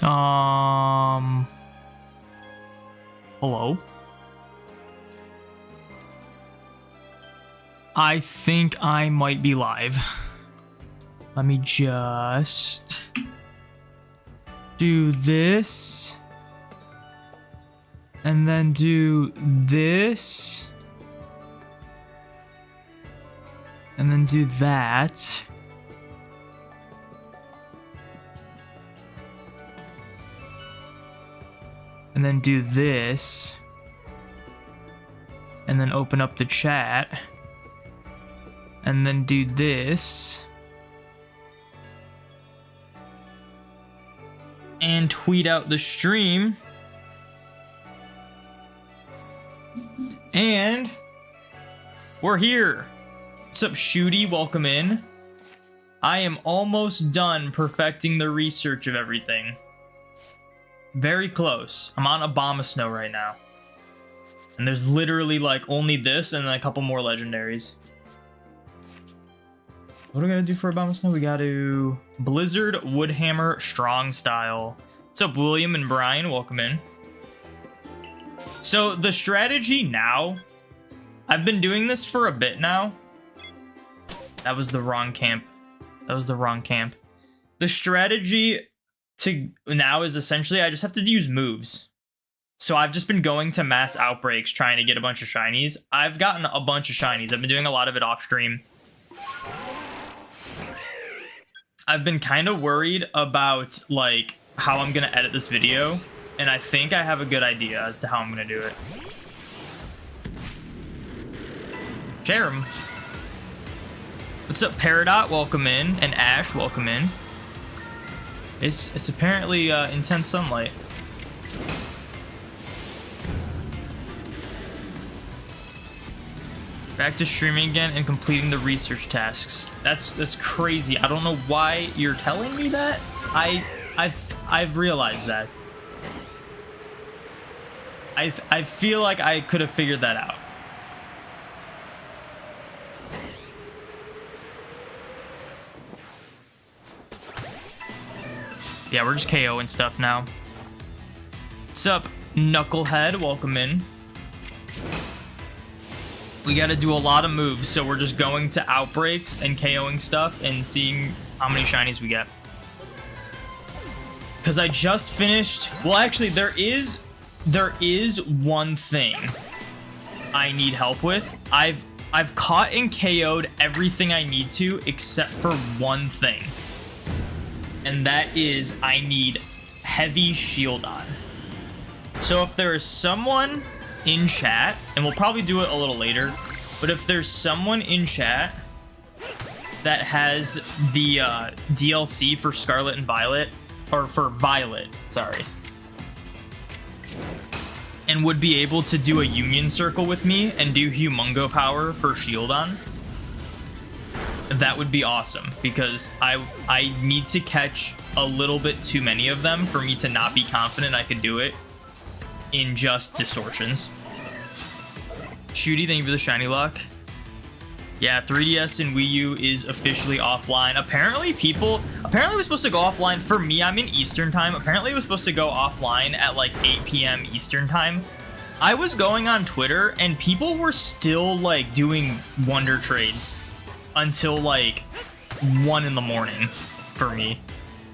Hello? I think I might be live. Let me just do this. And then do this. And then do that. And then do this. And then open up the chat. And then do this. And tweet out the stream. And we're here. What's up, Shooty? Welcome in. I am almost done perfecting the research of everything. Very close. I'm on Obama Snow right now. And there's literally like only this and then a couple more legendaries. What are we gonna do for Obama Snow? We gotta Blizzard, Woodhammer, Strong Style. What's up, William and Brian? Welcome in. So the strategy now, I've been doing this for a bit now. That was the wrong camp. That was the wrong camp. The strategy to now is essentially I just have to use moves. So I've just been going to mass outbreaks trying to get a bunch of shinies. I've gotten a bunch of shinies. I've been doing a lot of it off stream. I've been kind of worried about like how I'm gonna edit this video, and I think I have a good idea as to how I'm gonna do it. Jerem. What's up, Peridot? Welcome in. And Ash, welcome in. It's apparently intense sunlight. Back to streaming again and completing the research tasks. That's crazy. I don't know why you're telling me that. I've realized that. I feel like I could have figured that out. Yeah, we're just KOing stuff now. What's up, Knucklehead? Welcome in. We gotta do a lot of moves, so we're just going to outbreaks and KOing stuff and seeing how many shinies we get. Because I just finished... Well, actually, there is one thing I need help with. I've caught and KO'd everything I need to except for one thing. And that is I need heavy Shieldon. So if there is someone in chat, and we'll probably do it a little later, but if there's someone in chat that has the DLC for Scarlet and Violet, or for Violet, sorry, and would be able to do a union circle with me and do Humongo power for Shieldon, that would be awesome, because I need to catch a little bit too many of them for me to not be confident I could do it in just distortions. Shooty, thank you for the shiny luck. Yeah, 3DS and Wii U is officially offline. Apparently it was supposed to go offline. For me, I'm in Eastern time. Apparently it was supposed to go offline at like 8 p.m. Eastern time. I was going on Twitter and people were still like doing wonder trades until like 1 in the morning for me.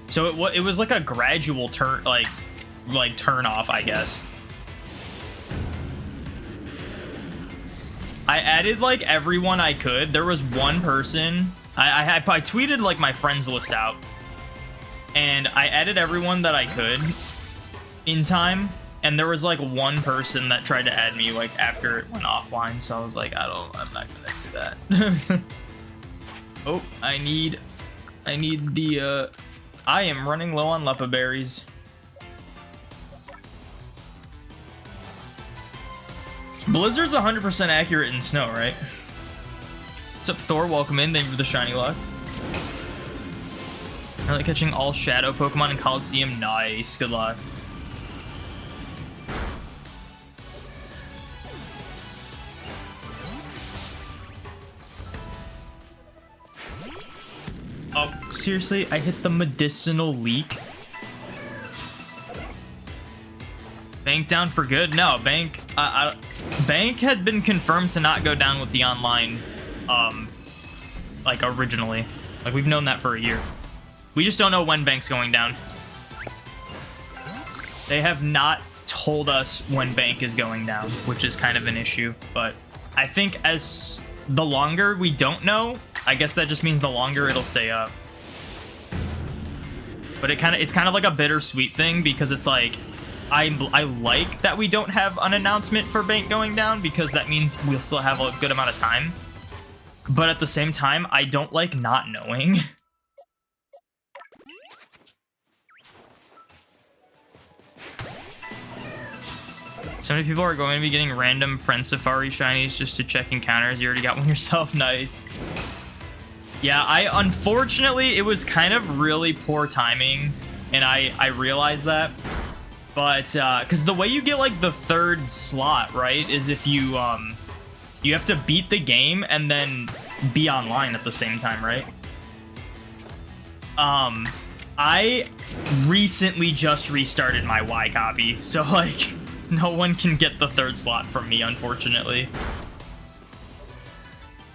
So it was like a gradual turn, like turn off, I guess. I added like everyone I could. There was one person I tweeted like my friends list out, and I added everyone that I could in time. And there was like one person that tried to add me like after it went offline. So I was like, I'm not gonna do that. Oh, I need the I am running low on Lepa berries. Blizzard's 100% accurate in snow, right? What's up, Thor? Welcome in. Thank you for the shiny luck. I like catching all shadow Pokemon in Coliseum. Nice. Good luck. Oh, seriously? I hit the medicinal leak? Bank down for good? No, Bank. Bank had been confirmed to not go down with the online, like originally. Like we've known that for a year. We just don't know when Bank's going down. They have not told us when Bank is going down, which is kind of an issue. But I think as the longer we don't know, I guess that just means the longer it'll stay up. But it's kind of like a bittersweet thing because it's like I like that we don't have an announcement for Bank going down because that means we'll still have a good amount of time. But at the same time, I don't like not knowing. So many people are going to be getting random Friend Safari shinies just to check encounters. You already got one yourself. Nice. Yeah, unfortunately, it was kind of really poor timing, and I realized that. But, because the way you get, like, the third slot, right, is if you have to beat the game and then be online at the same time, right? I recently just restarted my Y copy, so, like, no one can get the third slot from me, unfortunately.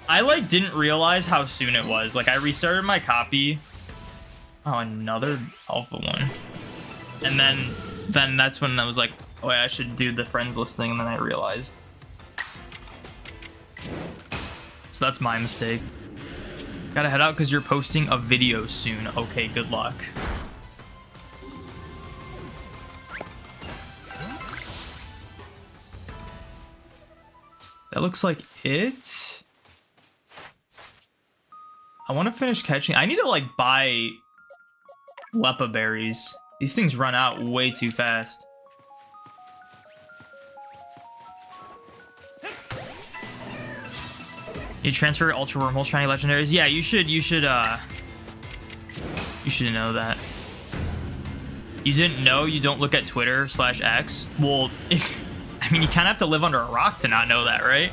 I, like, didn't realize how soon it was. Like, I restarted my copy. Oh, another alpha one. And then that's when I was like, oh, wait, I should do the friends list thing, and then I realized. So that's my mistake. Gotta head out because you're posting a video soon. Okay, good luck. That looks like it. I want to finish catching. I need to like buy Lepa berries. These things run out way too fast. You transfer Ultra Wormhole shiny legendaries. Yeah, you should know that. You didn't know? You don't look at Twitter/X? Well, I mean, you kind of have to live under a rock to not know that, right?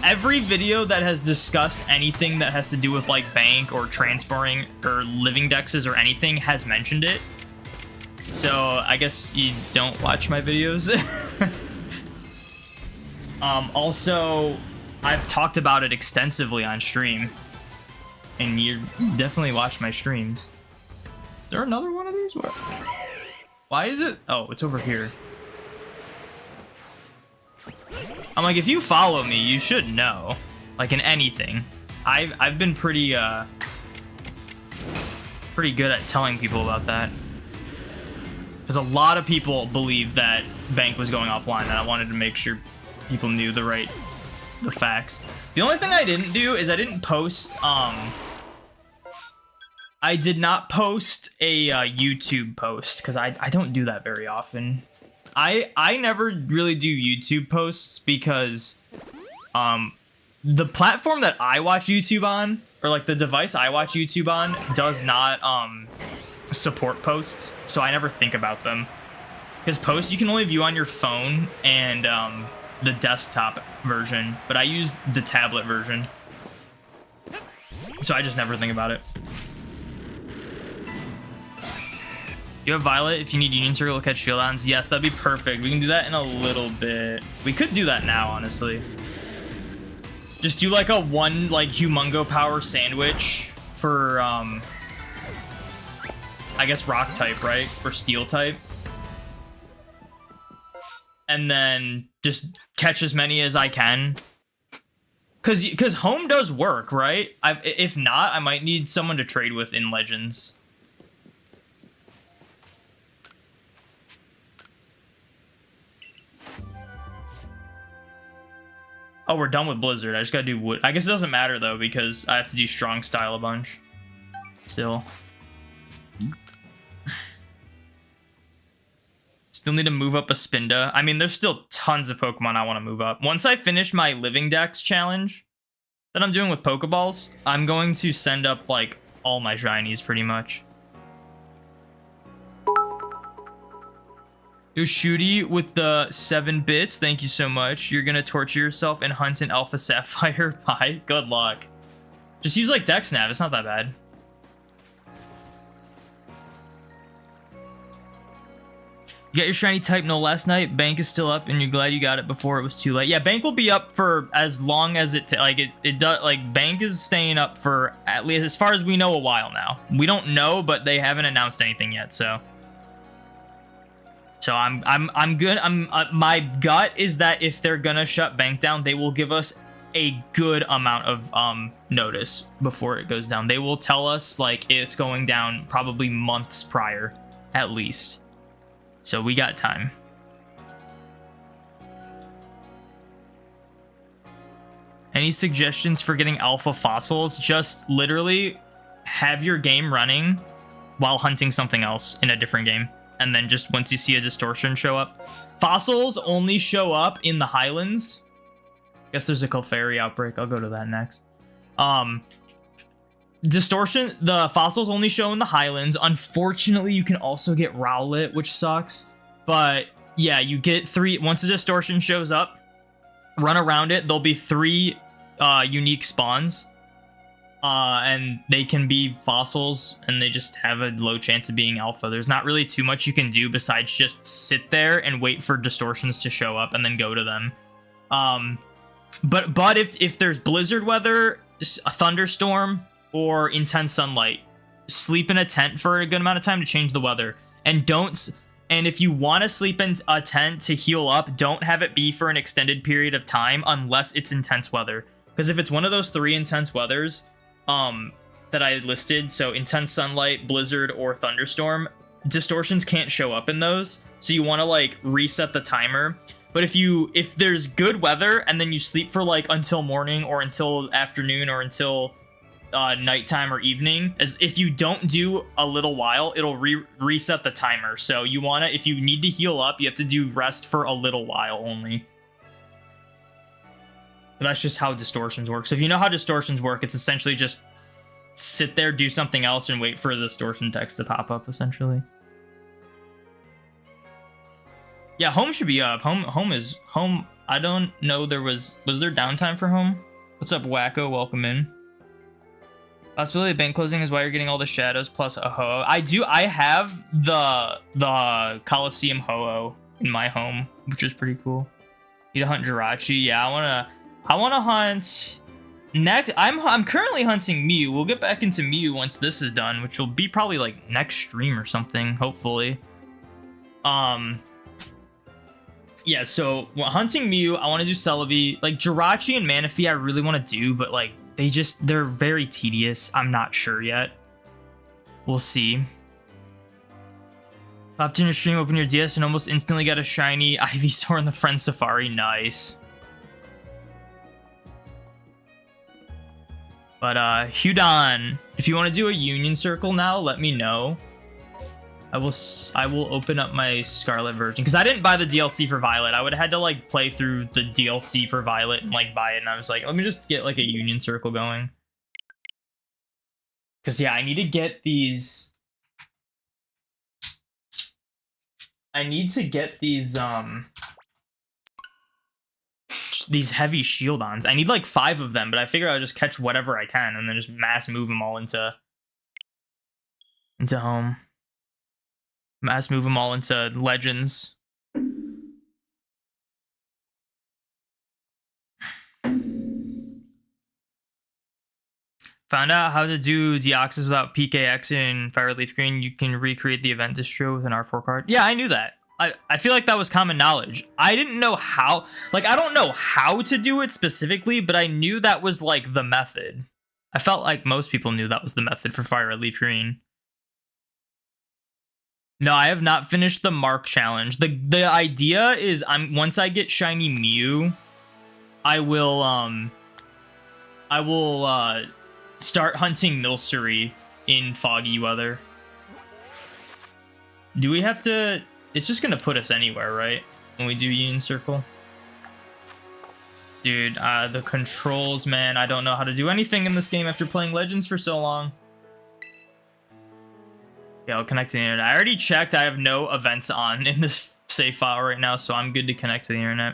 Every video that has discussed anything that has to do with like bank or transferring or living dexes or anything has mentioned it. So I guess you don't watch my videos. Also, I've talked about it extensively on stream, and you definitely watch my streams. Is there another one of these? Why is it? Oh, it's over here. I'm like, if you follow me, you should know. Like in anything, I've been pretty good at telling people about that. Because a lot of people believe that Bank was going offline, and I wanted to make sure people knew the facts. The only thing I didn't do is I didn't post, I did not post a YouTube post, because I don't do that very often. I never really do YouTube posts because the platform that I watch YouTube on, or like the device I watch YouTube on, does not support posts, so I never think about them. Because posts you can only view on your phone and the desktop version, but I use the tablet version, so I just never think about it. You have Violet if you need Union Circle to catch Shieldons. Yes, that'd be perfect. We can do that in a little bit. We could do that now, honestly. Just do like a one like Humongo power sandwich for I guess rock type, right? For steel type. And then just catch as many as I can. Cause home does work, right? If not, I might need someone to trade with in Legends. Oh, we're done with Blizzard. I just gotta do wood. I guess it doesn't matter though, because I have to do strong style a bunch. Still need to move up a Spinda. I mean, there's still tons of Pokemon I want to move up. Once I finish my Living Dex challenge that I'm doing with Pokeballs, I'm going to send up like all my shinies pretty much. Shooty with the 7 bits. Thank you so much. You're gonna torture yourself and hunt an Alpha Sapphire pie. Good luck. Just use like Dex Nav. It's not that bad. You got your shiny type no last night. Bank is still up, and you're glad you got it before it was too late. Yeah, Bank will be up for as long as it does. Like Bank is staying up for at least, as far as we know, a while now. We don't know, but they haven't announced anything yet. So I'm good. My gut is that if they're gonna shut Bank down, they will give us a good amount of notice before it goes down. They will tell us like it's going down probably months prior, at least. So we got time. Any suggestions for getting alpha fossils? Just literally have your game running while hunting something else in a different game. And then just once you see a distortion show up. Fossils only show up in the Highlands. Guess there's a Clefairy outbreak. I'll go to that next. Distortion, the fossils only show in the Highlands. Unfortunately, you can also get Rowlet, which sucks. But yeah, you get 3. Once the distortion shows up, run around it. There'll be 3 unique spawns. And they can be fossils, and they just have a low chance of being alpha. There's not really too much you can do besides just sit there and wait for distortions to show up and then go to them. But if there's blizzard weather, a thunderstorm, or intense sunlight, sleep in a tent for a good amount of time to change the weather. And if you want to sleep in a tent to heal up, don't have it be for an extended period of time unless it's intense weather. Because if it's one of those 3 intense weathers that I listed, so intense sunlight, blizzard, or thunderstorm, distortions can't show up in those. So you want to like reset the timer. But if there's good weather and then you sleep for like until morning or until afternoon or until nighttime or evening, as if you don't do a little while, it'll reset the timer. So you want to, if you need to heal up, you have to do rest for a little while only. But that's just how distortions work. So if you know how distortions work, it's essentially just sit there, do something else, and wait for the distortion text to pop up, essentially. Yeah, home should be up. Home is home. I don't know. Was there downtime for home? What's up, Wacko? Welcome in. Possibility of bank closing is why you're getting all the shadows plus a ho-oh. I have the Coliseum ho-oh in my home, which is pretty cool. Need to hunt Jirachi. Yeah, I wanna hunt next. I'm currently hunting Mew. We'll get back into Mew once this is done, which will be probably like next stream or something, hopefully. Yeah, so hunting Mew, I want to do Celebi. Like Jirachi and Manaphy I really want to do, but like they're very tedious. I'm not sure yet. We'll see. Popped in your stream, open your DS, and almost instantly got a shiny Ivysaur in the Friend Safari. Nice. But Hudon, if you want to do a Union Circle now, let me know. I will open up my Scarlet version, because I didn't buy the DLC for Violet. I would have had to like play through the DLC for Violet and like buy it, and I was like, let me just get like a Union Circle going. Because yeah, I need to get these. I need to get these heavy Shieldons. I need like 5 of them, but I figure I'll just catch whatever I can and then just mass move them all into home. Mass move them all into Legends. Found out how to do Deoxys without PKX in Fire Leaf Green. You can recreate the event distro with an R4 card. Yeah, I knew that. I feel like that was common knowledge. I didn't know how. Like, I don't know how to do it specifically, but I knew that was like the method. I felt like most people knew that was the method for Fire Leaf Green. No, I have not finished the Mark challenge. The idea is once I get shiny Mew, I will start hunting Milcery in foggy weather. Do we have to? It's just gonna put us anywhere, right? When we do Union Circle. Dude, the controls, man. I don't know how to do anything in this game after playing Legends for so long. Yeah, I'll connect to the internet. I already checked. I have no events on in this save file right now, so I'm good to connect to the internet.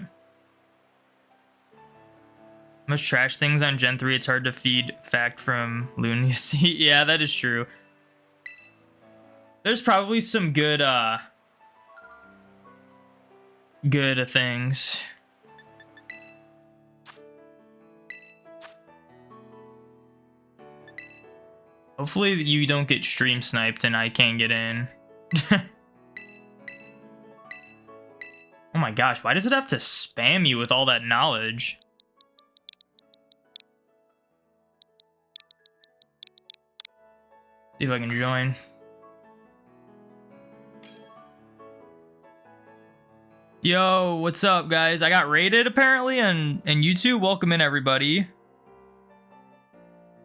Much trash things on Gen 3. It's hard to feed fact from Loon. You see, yeah, that is true. There's probably some good good things. Hopefully you don't get stream sniped and I can't get in. Oh my gosh, why does it have to spam you with all that knowledge? See if I can join. Yo, what's up, guys? I got raided apparently on YouTube. Welcome in, everybody.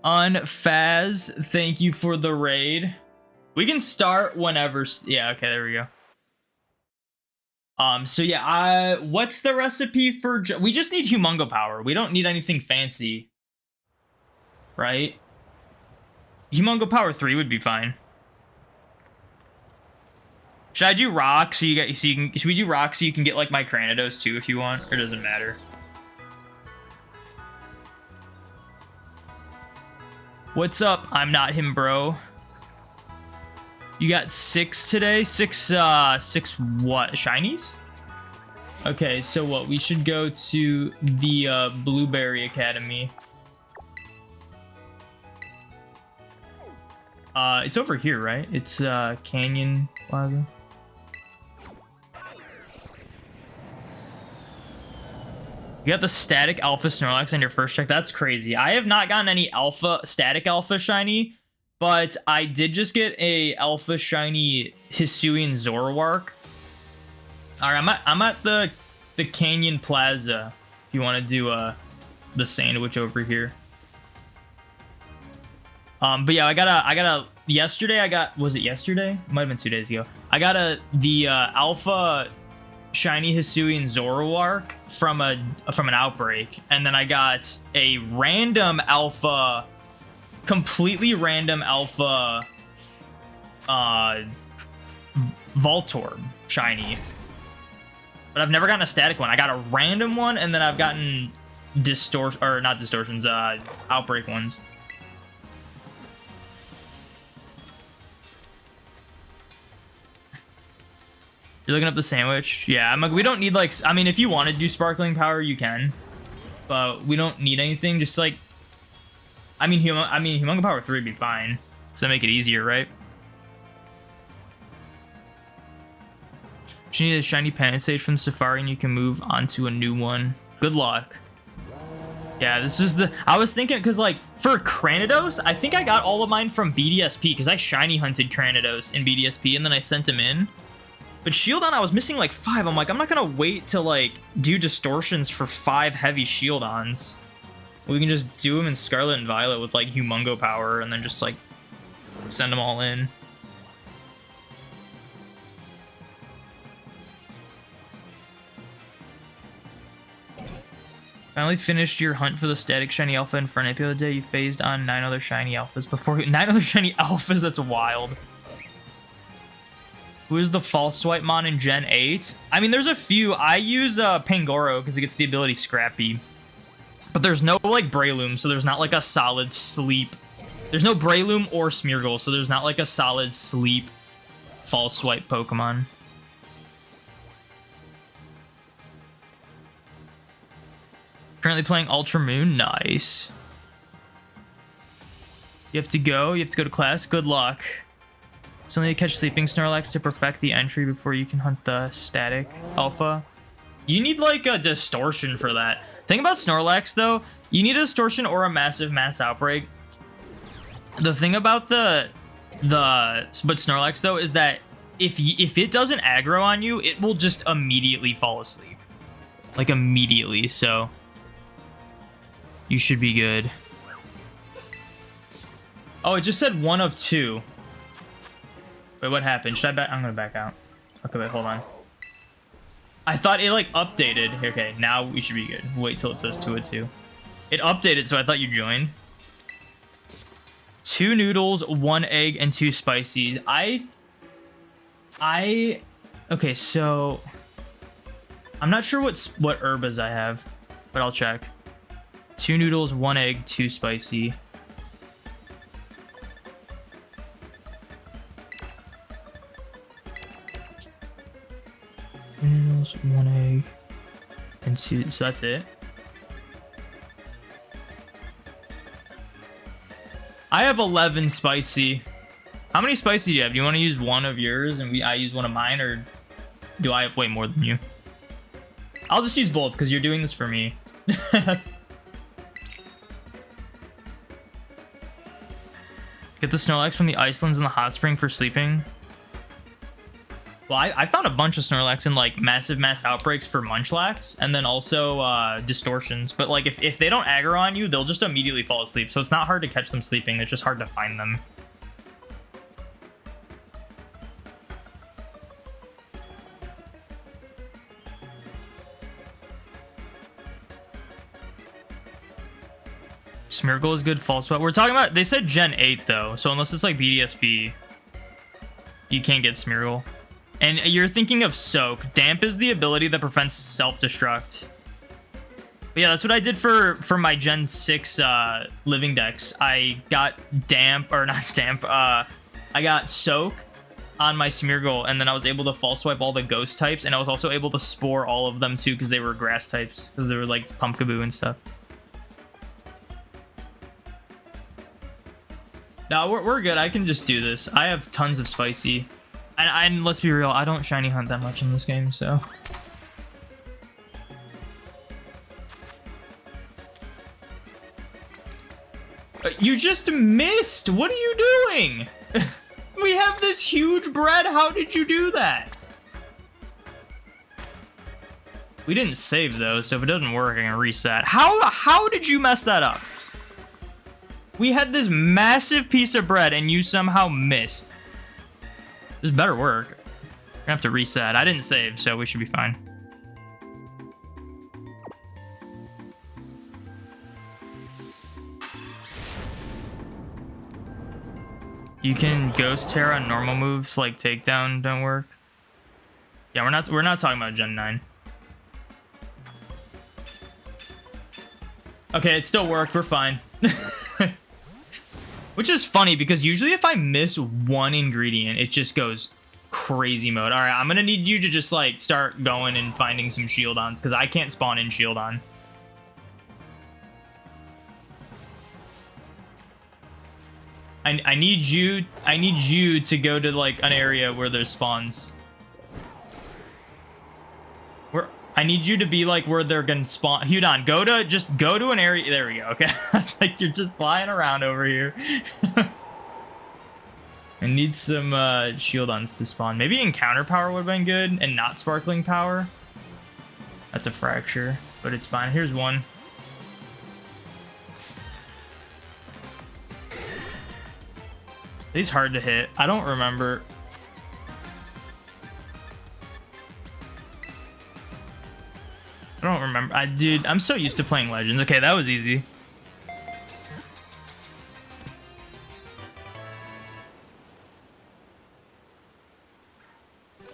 Unfaz, thank you for the raid. We can start whenever. Yeah, okay, there we go. So yeah, what's the recipe for? We just need Humongo power. We don't need anything fancy, right? Humongo power 3 would be fine. Should I do rock so you get should we do rock so you can get like my Cranidos too if you want, or does it matter? What's up? I'm not him, bro. You got 6 today? 6 what? Shinies? Okay, so what? We should go to the Blueberry Academy. It's over here, right? It's Canyon Plaza. You got the static alpha Snorlax on your first check. That's crazy. I have not gotten any static alpha shiny, but I did just get a alpha shiny Hisuian Zoroark. All right, I'm at the Canyon Plaza. If you want to do the sandwich over here. But yeah, I got a yesterday. Was it yesterday? It might have been 2 days ago. I got the alpha shiny Hisuian Zoroark from an outbreak, and then I got a random alpha, completely random alpha Voltorb shiny. But I've never gotten a static one. I got a random one, and then I've gotten outbreak ones. You're looking up the sandwich? Yeah, I'm like, we don't need like, I mean, if you want to do sparkling power, you can, but we don't need anything. Just like, I mean, Humongo power 3 would be fine. Does that make it easier, right? You need a shiny Pennant Sage from Safari and you can move onto a new one. Good luck. Yeah, this is I was thinking, because like, for Cranidos, I think I got all of mine from BDSP, because I shiny hunted Cranidos in BDSP and then I sent them in. But Shieldon, I was missing like 5. I'm like, I'm not gonna wait to like do distortions for 5 heavy Shieldons. We can just do them in Scarlet and Violet with like Humongo power and then just like send them all in. Finally finished your hunt for the static shiny alpha in Fernape the other day. You phased on 9 other shiny alphas before 9 other shiny alphas. That's wild. Who is the false swipe mon in Gen 8? I mean, there's a few. I use Pangoro because it gets the ability Scrappy. But there's no, like, Breloom, so there's not, like, a solid sleep. There's no Breloom or Smeargle, so there's not, like, a solid sleep false swipe Pokemon. Currently playing Ultra Moon. Nice. You have to go to class. Good luck. So only to catch Sleeping Snorlax to perfect the entry before you can hunt the static alpha. You need like a distortion for that. Thing about Snorlax though, you need a distortion or a massive mass outbreak. The thing about but Snorlax though is that if it doesn't aggro on you, it will just immediately fall asleep. Like immediately, so you should be good. Oh, it just said 1 of 2. Wait, what happened? Should I back? I'm gonna back out. Okay, wait, hold on. I thought it like updated. Okay, now we should be good. Wait till it says 2 of 2. It updated, so I thought you joined. 2 noodles, 1 egg, and 2 spices. Okay, so I'm not sure what herbas I have, but I'll check. 2 noodles, 1 egg, 2 spicy. Noodles, 1 egg, and 2. So that's it. I have 11 spicy. How many spicy do you have? Do you want to use one of yours and I use one of mine, or do I have way more than you? I'll just use both because you're doing this for me. Get the Snorlax from the Icelands and the hot spring for sleeping. Well, I found a bunch of Snorlax in like massive mass outbreaks for Munchlax, and then also distortions. But like if they don't aggro on you, they'll just immediately fall asleep. So it's not hard to catch them sleeping. It's just hard to find them. Smeargle is good. False Sweat. We're talking about. They said Gen 8 though, so unless it's like BDSP, you can't get Smeargle. And you're thinking of Soak. Damp is the ability that prevents self-destruct. But yeah, that's what I did for my Gen 6 living decks. I got Damp, or not Damp, I got Soak on my Smeargle, and then I was able to false swipe all the ghost types, and I was also able to spore all of them too, because they were grass types, because they were like Pumpkaboo and stuff. No, we're good. I can just do this. I have tons of spicy. And let's be real, I don't shiny hunt that much in this game, so. You just missed! What are you doing? We have this huge bread, how did you do that? We didn't save though, so if it doesn't work, I can reset. How did you mess that up? We had this massive piece of bread and you somehow missed. This better work. We're gonna have to reset. I didn't save, so we should be fine. You can Ghost Terra on normal moves like Takedown don't work. Yeah, we're not talking about Gen 9. Okay, it still worked. We're fine. Which is funny because usually if I miss one ingredient, it just goes crazy mode. All right, I'm gonna need you to just like start going and finding some Shieldons because I can't spawn in Shieldon. I need you to go to like an area where there's spawns. I need you to be like where they're gonna spawn. Hudon, just go to an area. There we go. Okay, it's like you're just flying around over here. I need some Shieldons to spawn. Maybe Encounter Power would have been good, and not Sparkling Power. That's a fracture, but it's fine. Here's one. He's hard to hit. I don't remember. I don't remember. Dude, I'm so used to playing Legends. Okay, that was easy.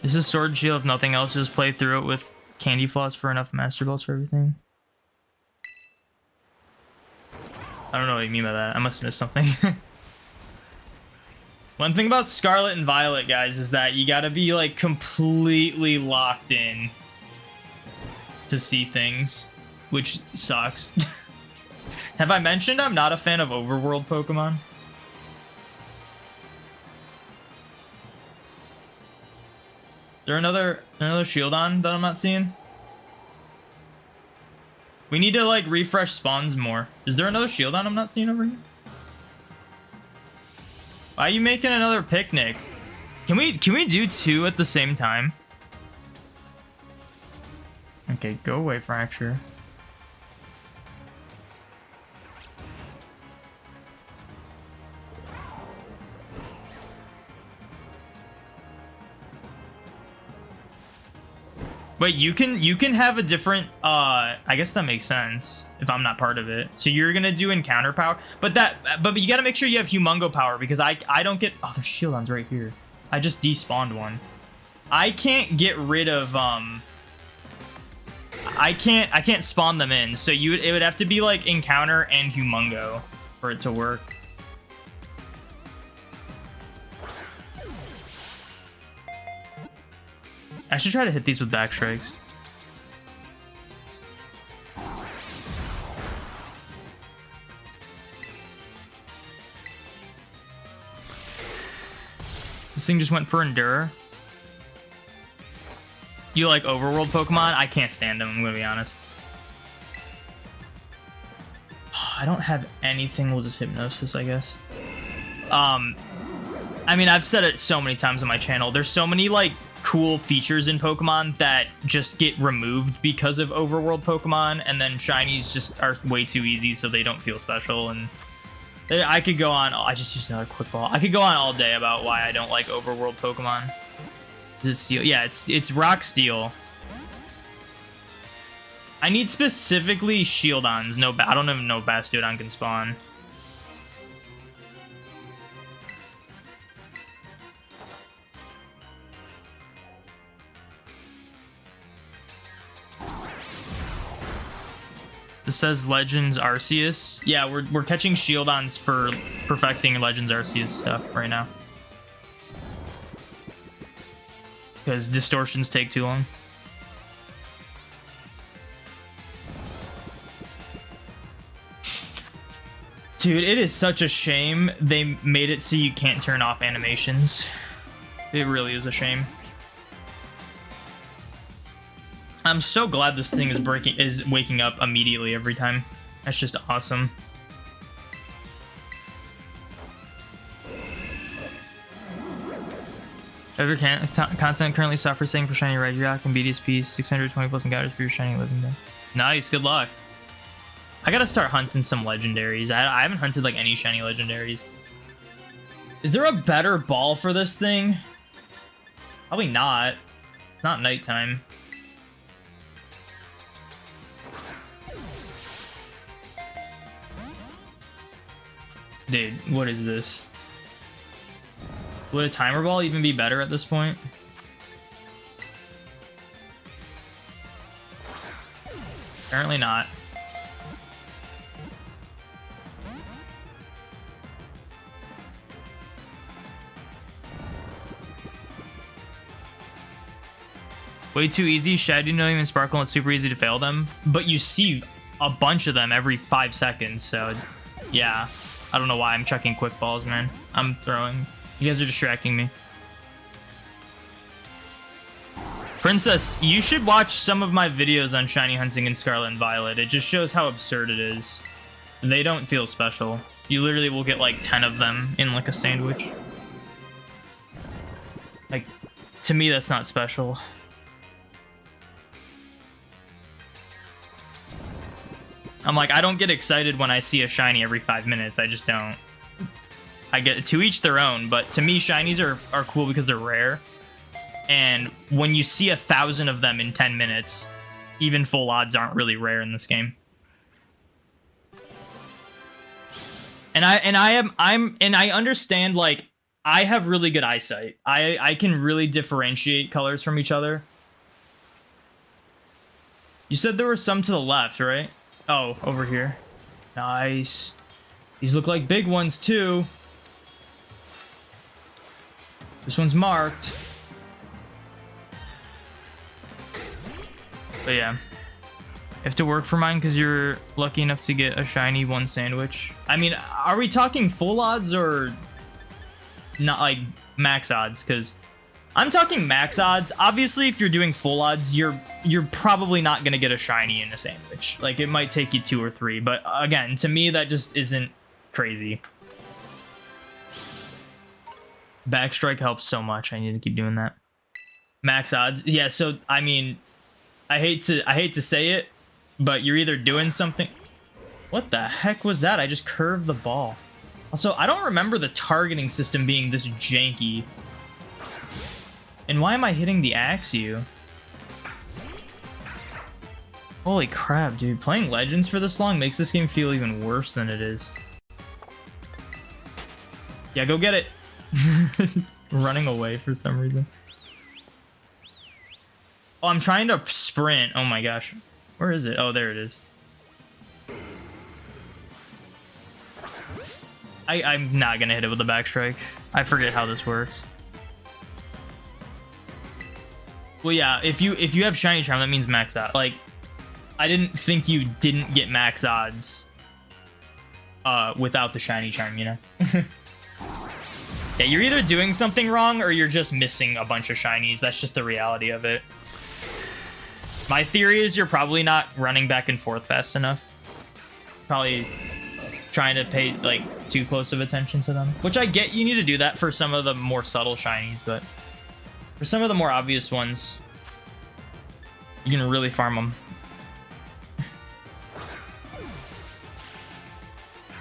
This is Sword and Shield. If nothing else, just play through it with Candy Floss for enough Master Balls for everything. I don't know what you mean by that. I must have missed something. One thing about Scarlet and Violet, guys, is that you gotta be like completely locked in to see things, which sucks. Have I mentioned I'm not a fan of overworld Pokemon? Is there another Shieldon that I'm not seeing? We need to like refresh spawns more. Is there another Shieldon I'm not seeing over here? Why are you making another picnic? Can we do two at the same time? Okay, go away, Fracture. Wait, you can have a different I guess that makes sense if I'm not part of it. So you're gonna do Encounter Power, but you gotta make sure you have Humongo Power because I don't get. Oh, there's Shieldons right here. I just despawned one. I can't get rid of I can't spawn them in. So it would have to be like Encounter and Humongo for it to work. I should try to hit these with back strikes. This thing just went for Endure. You like overworld Pokemon? I can't stand them, I'm gonna be honest. I don't have anything. We'll just Hypnosis, I guess. I mean, I've said it so many times on my channel. There's so many, like, cool features in Pokemon that just get removed because of overworld Pokemon, and then shinies just are way too easy, so they don't feel special. And I could go on. I just used another quick ball. I could go on all day about why I don't like overworld Pokemon. Is it Steel? Yeah, it's Rock Steel. I need specifically Shieldons. No, I don't even know if Bastiodon can spawn. This says Legends Arceus. Yeah, we're catching Shieldons for perfecting Legends Arceus stuff right now. Because distortions take too long. Dude, it is such a shame they made it so you can't turn off animations. It really is a shame. I'm so glad this thing is waking up immediately every time. That's just awesome. Every content currently software saying for shiny Regirock and BDSP 620 plus encounters for your shiny living day. Nice, good luck. I gotta start hunting some legendaries. I haven't hunted like any shiny legendaries. Is there a better ball for this thing? Probably not. It's not nighttime. Dude, what is this? Would a timer ball even be better at this point? Apparently not. Way too easy. Shadow don't even sparkle, and it's super easy to fail them. But you see a bunch of them every 5 seconds, so yeah. I don't know why I'm chucking quick balls, man. I'm throwing. You guys are distracting me. Princess, you should watch some of my videos on shiny hunting in Scarlet and Violet. It just shows how absurd it is. They don't feel special. You literally will get like 10 of them in like a sandwich. Like, to me, that's not special. I'm like, I don't get excited when I see a shiny every 5 minutes. I just don't. I get to each their own, but to me, shinies are cool because they're rare. And when you see 1,000 of them in 10 minutes, even full odds aren't really rare in this game. And I understand, like, I have really good eyesight. I can really differentiate colors from each other. You said there were some to the left, right? Oh, over here. Nice. These look like big ones, too. This one's marked. But yeah. You have to work for mine because you're lucky enough to get a shiny one sandwich. I mean, are we talking full odds or not, like max odds? Because I'm talking max odds. Obviously, if you're doing full odds, you're probably not going to get a shiny in a sandwich. Like, it might take you 2 or 3. But again, to me, that just isn't crazy. Backstrike helps so much. I need to keep doing that. Max odds. Yeah, so, I mean, I hate to say it, but you're either doing something... What the heck was that? I just curved the ball. Also, I don't remember the targeting system being this janky. And why am I hitting the Axew? Holy crap, dude. Playing Legends for this long makes this game feel even worse than it is. Yeah, go get it. It's running away for some reason. Oh, I'm trying to sprint. Oh my gosh. Where is it? Oh, there it is. I'm not gonna hit it with a backstrike. I forget how this works. Well, yeah, if you have shiny charm, that means max out. Like, I didn't think you didn't get max odds without the shiny charm, you know? Yeah, you're either doing something wrong or you're just missing a bunch of shinies. That's just the reality of it. My theory is you're probably not running back and forth fast enough. Probably trying to pay, like, too close of attention to them. Which I get you need to do that for some of the more subtle shinies, but for some of the more obvious ones, you can really farm them.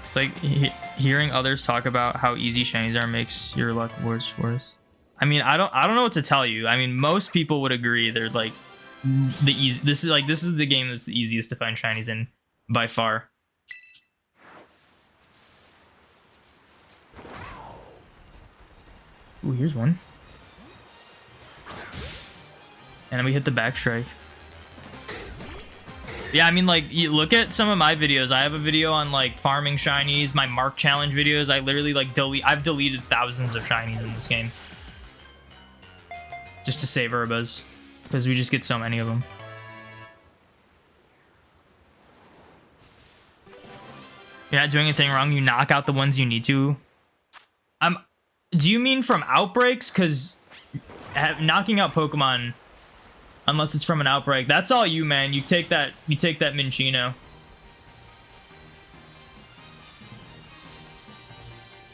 It's like hearing others talk about how easy shinies are makes your luck worse. I mean, I don't know what to tell you. I mean, most people would agree they're like the easy. This is the game that's the easiest to find shinies in by far. Ooh, here's one. And then we hit the back strike. Yeah, I mean, like, you look at some of my videos. I have a video on, like, farming shinies, my Mark Challenge videos. I literally, like, I've deleted thousands of shinies in this game. Just to save Urbas. Because we just get so many of them. You're not doing anything wrong. You knock out the ones you need to. Do you mean from outbreaks? Because knocking out Pokemon, unless it's from an outbreak, that's all you, man. You take that Minchino.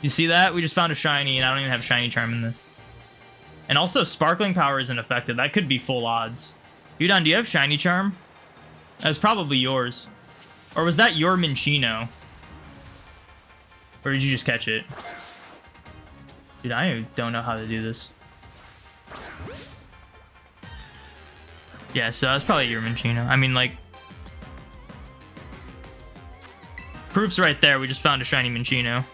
You see that? We just found a shiny, and I don't even have shiny charm in this. And also, sparkling power isn't effective. That could be full odds. Udon, do you have shiny charm? That's probably yours. Or was that your Minchino? Or did you just catch it? Dude, I don't know how to do this. Yeah, so that's probably your Minchino. I mean, like, proof's right there. We just found a shiny Minchino.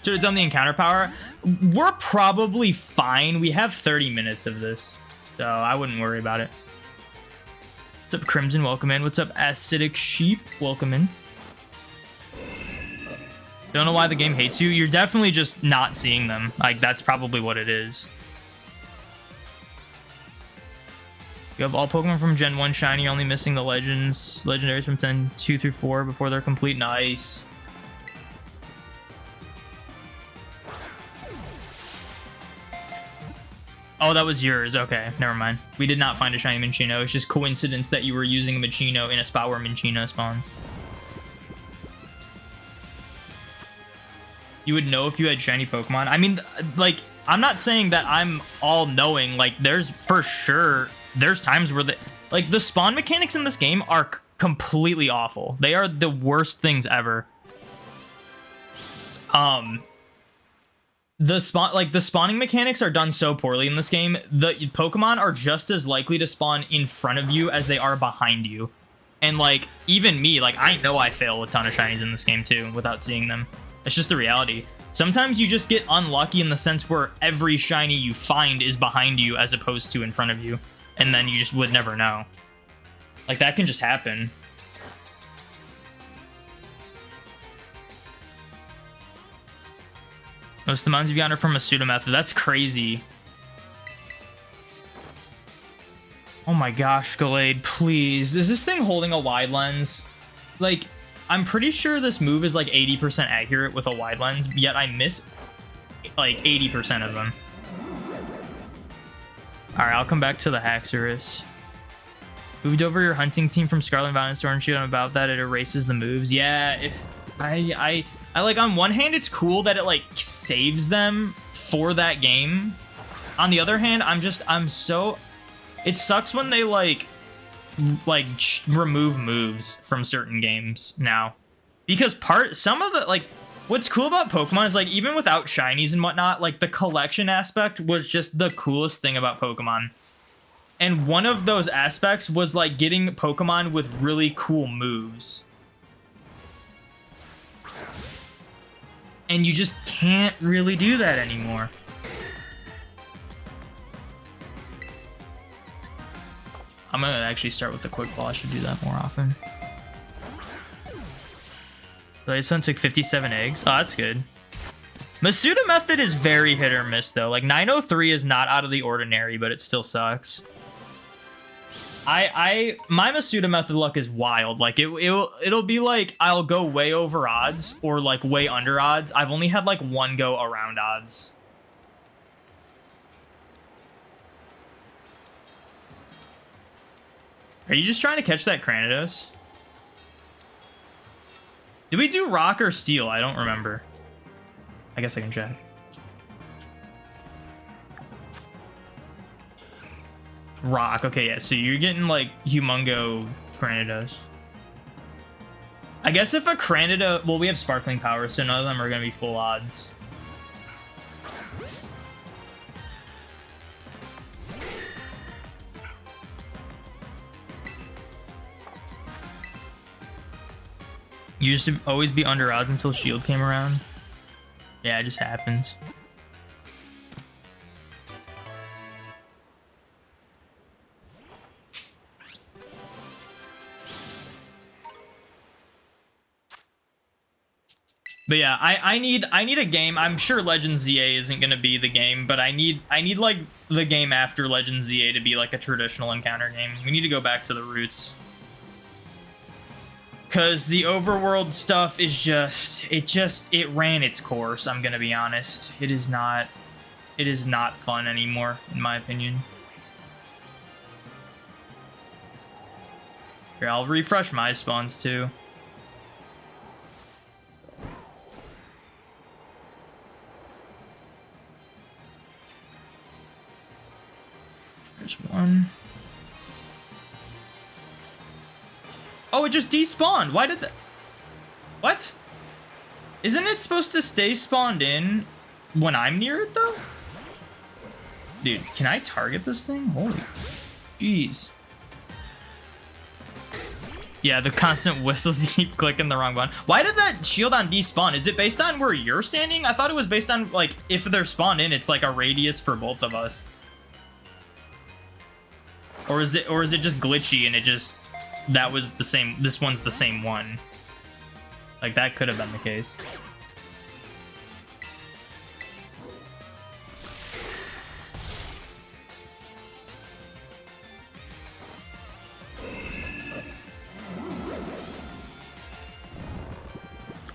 Should have done the encounter power. We're probably fine. We have 30 minutes of this, so I wouldn't worry about it. What's up, Crimson? Welcome in. What's up, Acidic Sheep? Welcome in. Don't know why the game hates you. You're definitely just not seeing them. Like, that's probably what it is. You have all Pokemon from Gen 1 shiny, only missing the legendaries from Gen 2 through 4 before they're complete. Nice. Oh, that was yours. Okay, never mind. We did not find a shiny Minchino. It's just coincidence that you were using a Minchino in a spot where Minchino spawns. You would know if you had shiny Pokemon. I mean, like, I'm not saying that I'm all-knowing. Like, there's for sure... There's times where the spawn mechanics in this game are completely awful. They are the worst things ever. The spawning mechanics are done so poorly in this game. The Pokemon are just as likely to spawn in front of you as they are behind you. And like, even me, like, I know I fail a ton of shinies in this game too without seeing them. It's just the reality. Sometimes you just get unlucky in the sense where every shiny you find is behind you as opposed to in front of you. And then you just would never know. Like, that can just happen. Most of the mons you've gotten are from a pseudo method. That's crazy. Oh my gosh, Gallade, please. Is this thing holding a wide lens? Like, I'm pretty sure this move is like 80% accurate with a wide lens, yet I miss like 80% of them. Alright, I'll come back to the Haxorus. Moved over your hunting team from Scarlet Violet and Sword and Shield, and about that, it erases the moves. Yeah, I like, on one hand, it's cool that it, like, saves them for that game. On the other hand, I'm so... It sucks when they, like remove moves from certain games now. Because some of the, like... What's cool about Pokemon is, like, even without shinies and whatnot, like, the collection aspect was just the coolest thing about Pokemon. And one of those aspects was, like, getting Pokemon with really cool moves. And you just can't really do that anymore. I'm gonna actually start with the Quick Ball. I should do that more often. This one took 57 eggs. Oh, that's good. Masuda method is very hit or miss, though. Like, 903 is not out of the ordinary, but it still sucks. My Masuda method luck is wild. Like, it'll be like, I'll go way over odds or, like, way under odds. I've only had, like, one go around odds. Are you just trying to catch that Cranidos? Did we do rock or steel? I don't remember. I guess I can check. Rock. Okay, yeah. So you're getting, like, Humongo Cranidos. I guess if a Cranidos... Well, we have Sparkling Power, so none of them are going to be full odds. You used to always be under odds until Shield came around. Yeah, it just happens. But yeah, I need a game. I'm sure Legends ZA isn't gonna be the game, but I need like the game after Legends ZA to be like a traditional encounter game. We need to go back to the roots. Cause the overworld stuff is it ran its course, I'm gonna be honest. It is not fun anymore, in my opinion. Here, I'll refresh my spawns too. There's one. Oh, it just despawned. Why did that? What? Isn't it supposed to stay spawned in when I'm near it, though? Dude, can I target this thing? Holy jeez. Yeah, the constant whistles keep clicking the wrong button. Why did that Shieldon despawn? Is it based on where you're standing? I thought it was based on, like, if they're spawned in, it's like a radius for both of us. Or is it just glitchy and it just... That was the same. This one's the same one. Like, that could have been the case.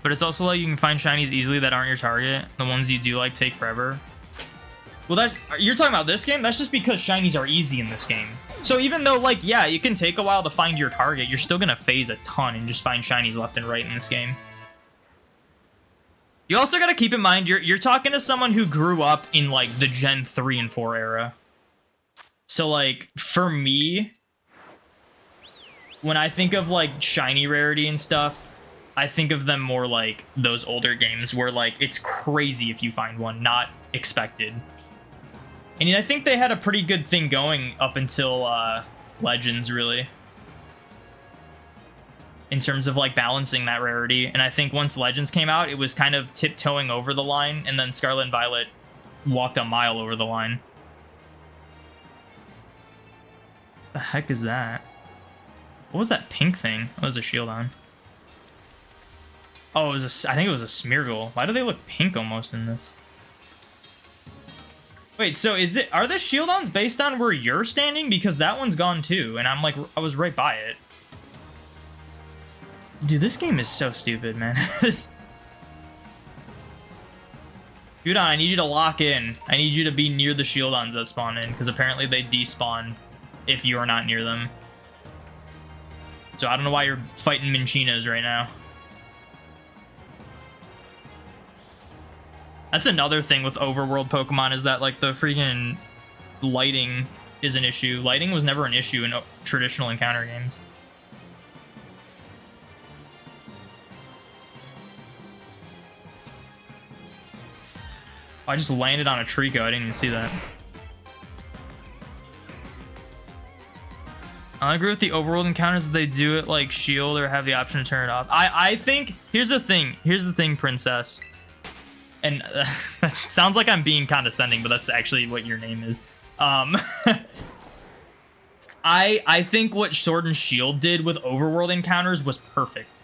But it's also like you can find shinies easily that aren't your target. The ones you do like take forever. Well, that you're talking about this game? That's just because shinies are easy in this game. So even though, like, yeah, it can take a while to find your target, you're still gonna phase a ton and just find shinies left and right in this game. You also gotta keep in mind, you're talking to someone who grew up in, like, the Gen 3 and 4 era. So, like, for me, when I think of, like, shiny rarity and stuff, I think of them more like those older games where, like, it's crazy if you find one, not expected. And I think they had a pretty good thing going up until Legends, really. In terms of, like, balancing that rarity. And I think once Legends came out, it was kind of tiptoeing over the line. And then Scarlet and Violet walked a mile over the line. The heck is that? What was that pink thing? Oh, it was a Shieldon. Oh, it was I think it was a Smeargle. Why do they look pink almost in this? Wait, so are the Shieldons based on where you're standing? Because that one's gone too, and I'm like, I was right by it. Dude, this game is so stupid, man. Dude, I need you to lock in. I need you to be near the Shieldons that spawn in, because apparently they despawn if you are not near them. So I don't know why you're fighting Minchinos right now. That's another thing with overworld Pokemon, is that, like, the freaking lighting is an issue. Lighting was never an issue in traditional encounter games. I just landed on a Trico. I didn't even see that. I agree with the overworld encounters. They do it like Shield or have the option to turn it off. I think... Here's the thing, Princess. And sounds like I'm being condescending, but that's actually what your name is. I think what Sword and Shield did with overworld encounters was perfect.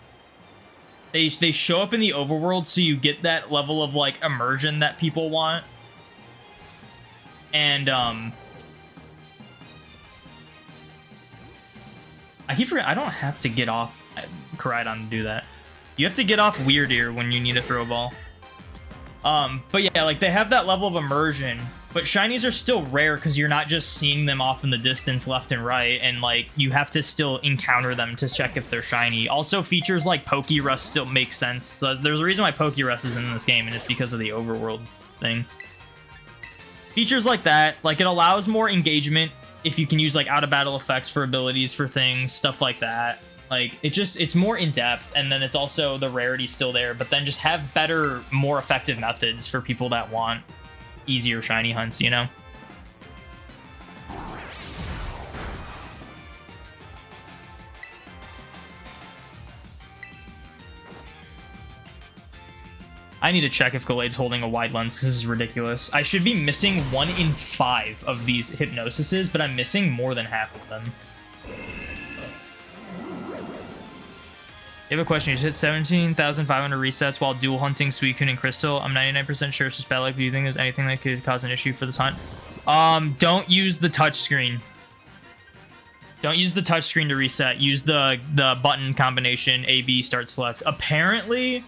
They show up in the overworld, so you get that level of like immersion that people want. And I keep forgetting I don't have to get off Koraidon to do that. You have to get off Weird Ear when you need a throw ball. But yeah, like they have that level of immersion, but shinies are still rare because you're not just seeing them off in the distance left and right, and like you have to still encounter them to check if they're shiny. Also, features like Pokerust still make sense. So there's a reason why Pokerust is in this game, and it's because of the overworld thing. Features like that, like it allows more engagement if you can use like out of battle effects for abilities for things, stuff like that. Like it's more in depth, and then it's also the rarity still there, but then just have better, more effective methods for people that want easier shiny hunts, you know? I need to check if Gallade's holding a wide lens because this is ridiculous. I should be missing 1 in 5 of these hypnosises, but I'm missing more than half of them. You have a question. You hit 17,500 resets while dual hunting Suicune and Crystal. I'm 99% sure it's just bad luck. Do you think there's anything that could cause an issue for this hunt? Don't use the touchscreen. Don't use the touchscreen to reset. Use the button combination A, B, start, select. Apparently,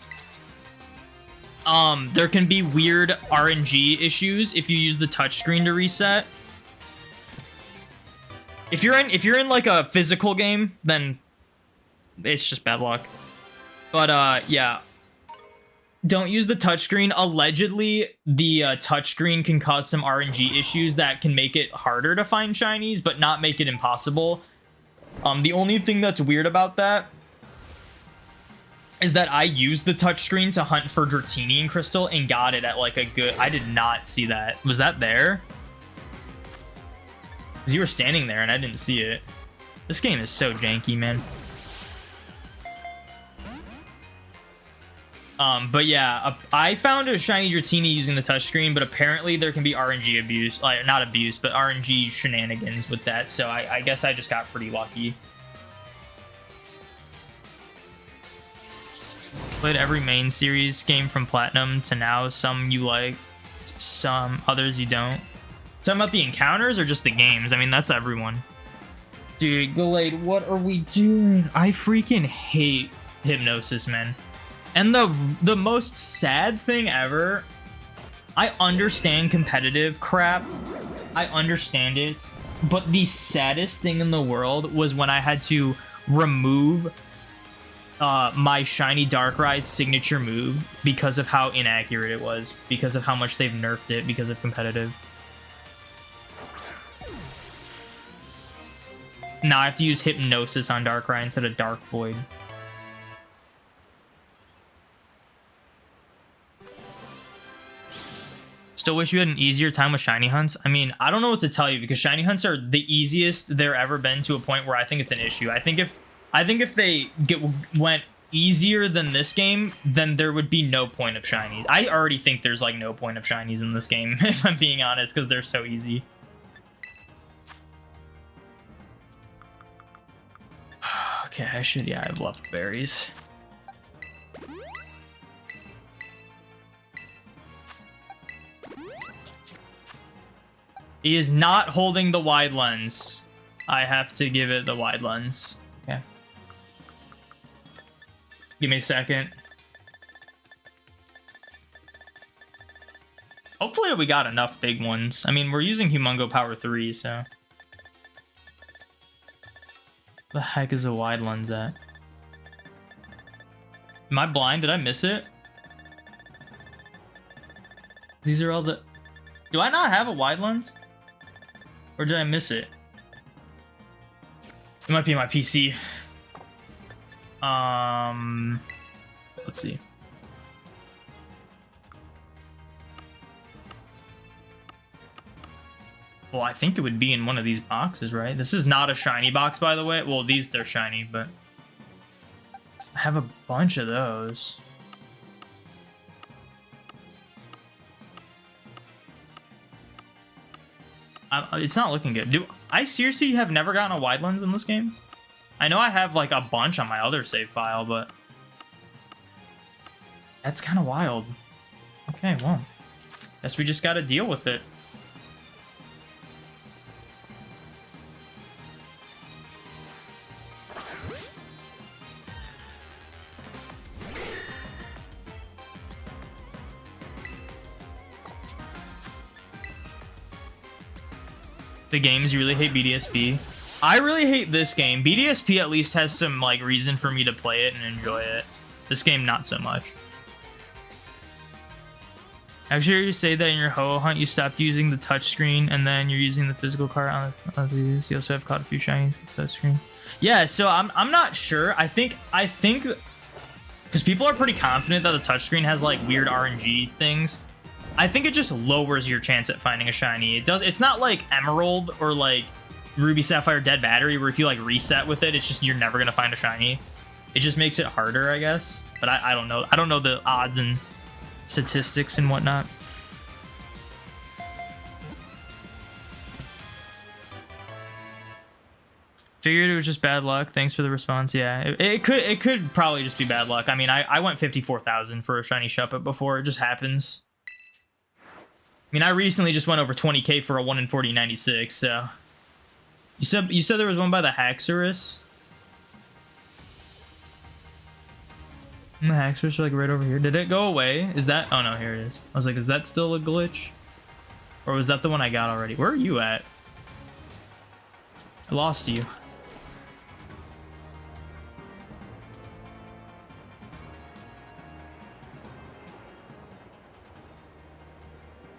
there can be weird RNG issues if you use the touchscreen to reset. If you're in like a physical game, then it's just bad luck. But yeah, don't use the touchscreen. Allegedly, the touchscreen can cause some RNG issues that can make it harder to find shinies, but not make it impossible. The only thing that's weird about that is that I used the touchscreen to hunt for Dratini and Crystal and got it at like a good... I did not see that. Was that there? Because you were standing there and I didn't see it. This game is so janky, man. But yeah, I found a shiny Dratini using the touchscreen, but apparently there can be RNG abuse, like not abuse, but RNG shenanigans with that. So I guess I just got pretty lucky. Played every main series game from Platinum to now. Some you like, some others you don't. Talking about the encounters or just the games? I mean, that's everyone. Dude, Gallade, what are we doing? I freaking hate Hypnosis, man. And the most sad thing ever, I understand competitive crap. I understand it. But the saddest thing in the world was when I had to remove my Shiny Darkrai's signature move because of how inaccurate it was. Because of how much they've nerfed it because of competitive. Now I have to use Hypnosis on Darkrai instead of Dark Void. Still wish you had an easier time with shiny hunts. I mean, I don't know what to tell you because shiny hunts are the easiest there ever been to a point where I think it's an issue. I think if they went easier than this game, then there would be no point of shinies. I already think there's like no point of shinies in this game, if I'm being honest, because they're so easy. Okay, I have left berries. He is not holding the wide lens. I have to give it the wide lens. Okay. Give me a second. Hopefully we got enough big ones. I mean, we're using Humongo Power 3, so... The heck is a wide lens at? Am I blind? Did I miss it? These are all the... Do I not have a wide lens? Or did I miss it? It might be my PC. Let's see. Well, I think it would be in one of these boxes, right? This is not a shiny box, by the way. Well, they're shiny, but I have a bunch of those. It's not looking good. Do I seriously have never gotten a wide lens in this game? I know I have like a bunch on my other save file, but That's kind of wild. Okay, well, guess we just gotta deal with it. The games, you really hate BDSP. I really hate this game. BDSP at least has some like reason for me to play it and enjoy it. This game, not so much. Actually, you say that in your Ho hunt, you stopped using the touchscreen and then you're using the physical card on the you also have caught a few shinies with the touchscreen. Yeah, so I'm not sure. I think because people are pretty confident that the touchscreen has like weird RNG things. I think it just lowers your chance at finding a shiny. It's not like Emerald or like Ruby Sapphire Dead Battery where if you like reset with it, it's just you're never gonna find a shiny. It just makes it harder, I guess. But I don't know. I don't know the odds and statistics and whatnot. Figured it was just bad luck. Thanks for the response. Yeah, it could probably just be bad luck. I mean, I went 54,000 for a shiny Shuppet before. It just happens. I mean, I recently just went over 20k for a 1 in 4096. So you said there was one by the Haxorus. The Haxorus are like right over here. Did it go away? Is that? Oh no, here it is. I was like, is that still a glitch? Or was that the one I got already? Where are you at? I lost you.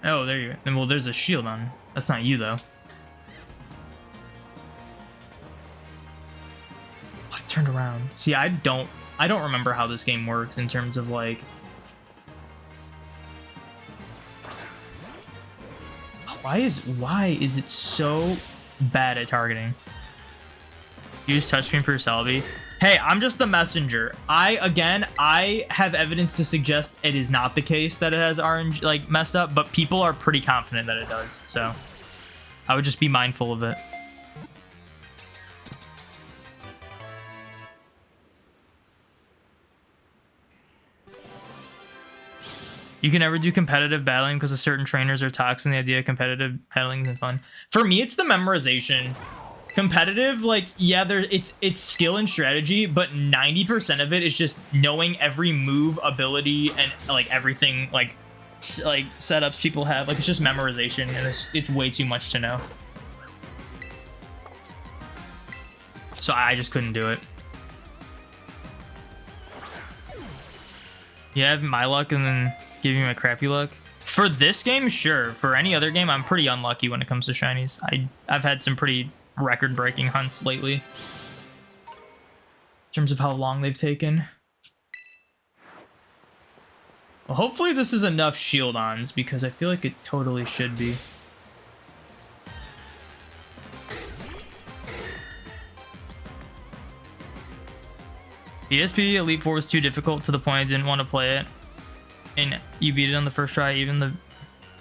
Oh, there you go. Well, there's a Shieldon. That's not you though. I turned around. See, I don't remember how this game works in terms of like why is it so bad at targeting? Use touchscreen for your Salvi. Hey, I'm just the messenger. I have evidence to suggest it is not the case that it has RNG like messed up, but people are pretty confident that it does. So I would just be mindful of it. You can never do competitive battling because certain trainers are toxic and the idea of competitive battling is fun. For me, it's the memorization. Competitive, like, yeah, it's skill and strategy, but 90% of it is just knowing every move, ability, and like everything, like setups people have. Like, it's just memorization, and it's way too much to know. So I just couldn't do it. You have my luck and then give me my crappy luck. For this game, sure. For any other game, I'm pretty unlucky when it comes to shinies. I've had some pretty record-breaking hunts lately in terms of how long they've taken. Well, hopefully this is enough Shieldons because I feel like it totally should be. BSP Elite Four was too difficult to the point I didn't want to play it. And you beat it on the first try. Even the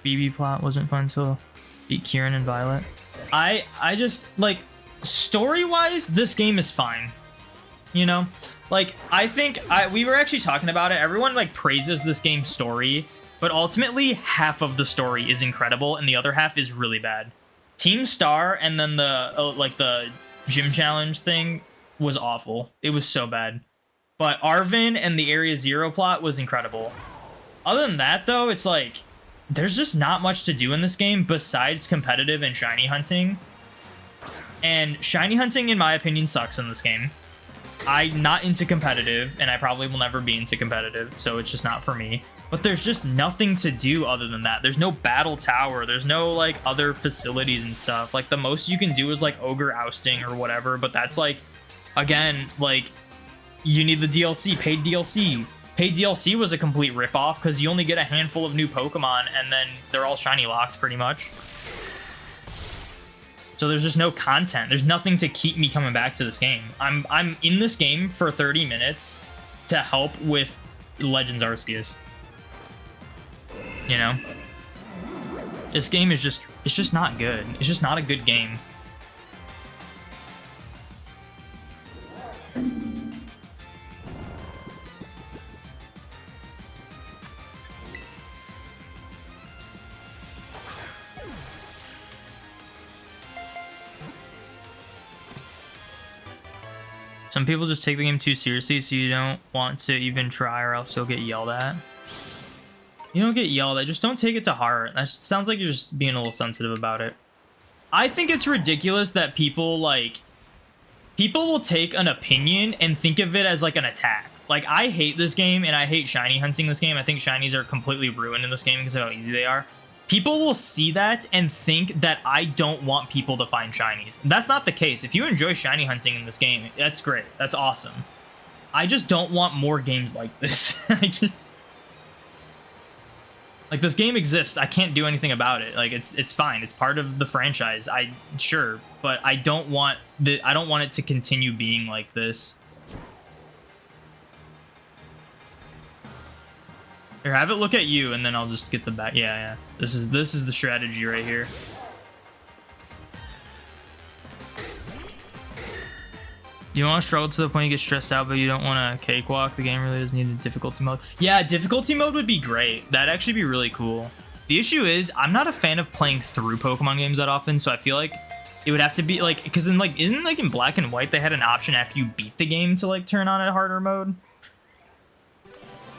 BB plot wasn't fun until beat Kieran and Violet. I just, like, story-wise, this game is fine. You know? Like, I think, we were actually talking about it. Everyone, like, praises this game's story. But ultimately, half of the story is incredible, and the other half is really bad. Team Star and then the, like, the gym challenge thing was awful. It was so bad. But Arvin and the Area Zero plot was incredible. Other than that, though, it's like, there's just not much to do in this game besides competitive and shiny hunting. And shiny hunting, in my opinion, sucks in this game. I'm not into competitive, and I probably will never be into competitive, so it's just not for me. But there's just nothing to do other than that. There's no battle tower. There's no, like, other facilities and stuff. Like, the most you can do is, like, ogre ousting or whatever, but that's, like, again, like, you need the DLC, paid DLC. Paid DLC was a complete ripoff because you only get a handful of new Pokemon and then they're all shiny locked pretty much. So there's just no content. There's nothing to keep me coming back to this game. I'm in this game for 30 minutes to help with Legends Arceus. You know? This game is just, it's just not good. It's just not a good game. Some people just take the game too seriously, so you don't want to even try or else you'll get yelled at. You don't get yelled at, just don't take it to heart. That sounds like you're just being a little sensitive about it. I think it's ridiculous that people, like... People will take an opinion and think of it as, like, an attack. Like, I hate this game, and I hate shiny hunting this game. I think shinies are completely ruined in this game because of how easy they are. People will see that and think that I don't want people to find shinies. That's not the case. If you enjoy shiny hunting in this game, that's great. That's awesome. I just don't want more games like this. Like, this game exists. I can't do anything about it. Like, it's fine. It's part of the franchise. Sure, but I don't want it to continue being like this. Here, have it look at you, and then I'll just get the back. Yeah. This is the strategy right here. You don't want to struggle to the point you get stressed out, but you don't want to cakewalk. The game really doesn't need a difficulty mode. Yeah, difficulty mode would be great. That'd actually be really cool. The issue is, I'm not a fan of playing through Pokemon games that often, so I feel like it would have to be like, because in Black and White they had an option after you beat the game to like turn on a harder mode.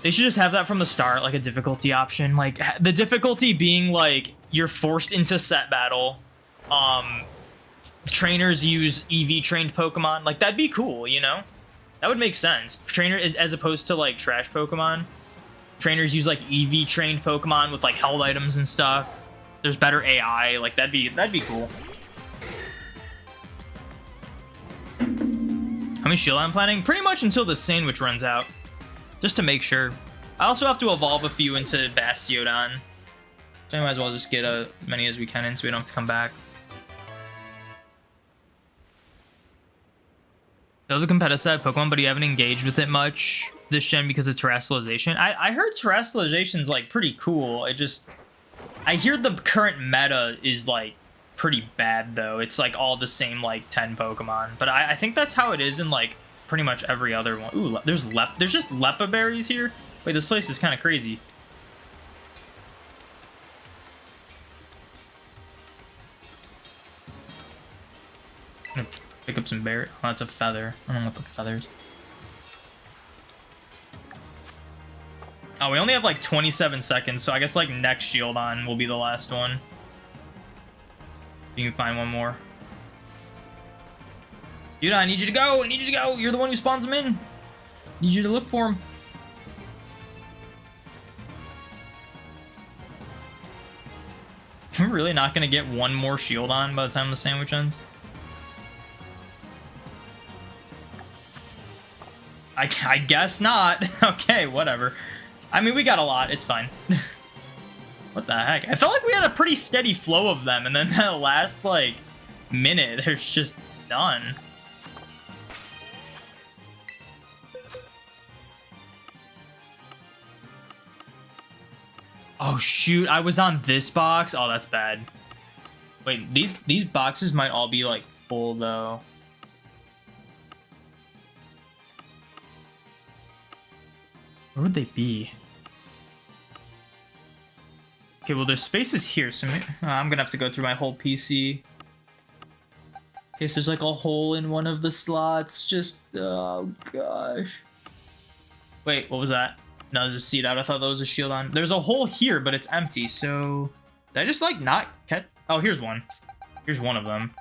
They should just have that from the start, like a difficulty option. Like, the difficulty being, like, you're forced into set battle. Trainers use EV-trained Pokemon. Like, that'd be cool, you know? That would make sense. As opposed to, like, trash Pokemon. Trainers use, like, EV-trained Pokemon with, like, held items and stuff. There's better AI. Like, that'd be cool. How many Shieldon I'm planning? Pretty much until the sandwich runs out. Just to make sure. I also have to evolve a few into Bastiodon. So I might as well just get as many as we can in so we don't have to come back. So the competitive side of Pokemon, but you haven't engaged with it much this gen because of terrestrialization. I heard terrestrialization's like pretty cool. I hear the current meta is like pretty bad though. It's like all the same like 10 Pokemon. But I think that's how it is in like pretty much every other one. Ooh, there's just Lepa berries here. Wait, this place is kind of crazy. I'm gonna pick up some berry. Oh, that's a feather. I don't want the feathers. Oh, we only have like 27 seconds, so I guess like next Shieldon will be the last one. You can find one more. Yuda, I need you to go. I need you to go. You're the one who spawns them in. I need you to look for them. We're really not going to get one more Shieldon by the time the sandwich ends. I guess not. Okay, whatever. I mean, we got a lot. It's fine. What the heck? I felt like we had a pretty steady flow of them, and then that last, like, minute, there's just none. Oh shoot, I was on this box. Oh, that's bad. Wait, these boxes might all be like full though. Where would they be? Okay, well there's spaces here, so I'm gonna have to go through my whole PC. In case there's like a hole in one of the slots. Just, oh gosh. Wait, what was that? No, there's a seed out. I thought that was a Shieldon. There's a hole here, but it's empty, so... Did I just, like, not catch... Oh, here's one. Here's one of them.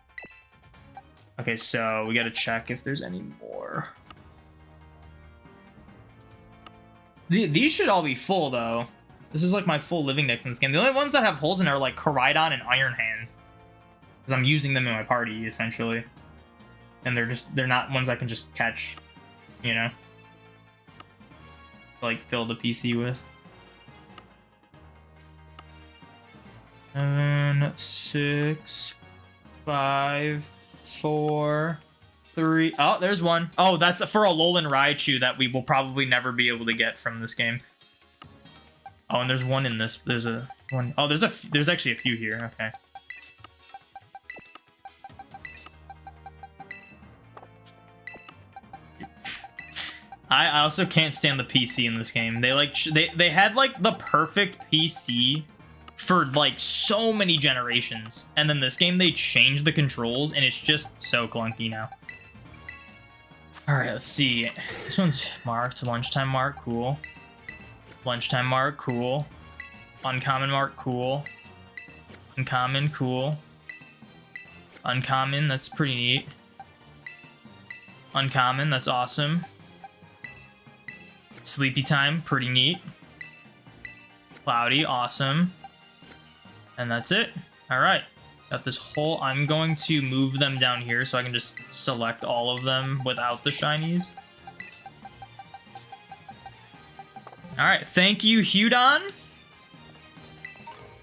Okay, so we gotta check if there's any more. These should all be full, though. This is, like, my full living deck in this game. The only ones that have holes in are, like, Koraidon and Iron Hands. Because I'm using them in my party, essentially. And they're not ones I can just catch, you know? Like fill the PC with. 7, 6, 5, 4, 3. Oh, there's one. Oh, that's for a Alolan Raichu that we will probably never be able to get from this game. Oh, and there's one in this. There's a one. Oh, there's actually a few here. Okay. I also can't stand the PC in this game. They had like the perfect PC for like so many generations, and then this game they changed the controls and it's just so clunky now. All right, let's see. This one's marked. Lunchtime mark, cool. Lunchtime mark, cool. Uncommon mark, cool. Uncommon, cool. Uncommon, that's pretty neat. Uncommon, that's awesome. Sleepy time, pretty neat. Cloudy, awesome. And that's it. All right. Got this whole... I'm going to move them down here so I can just select all of them without the shinies. All right. Thank you, Shieldon.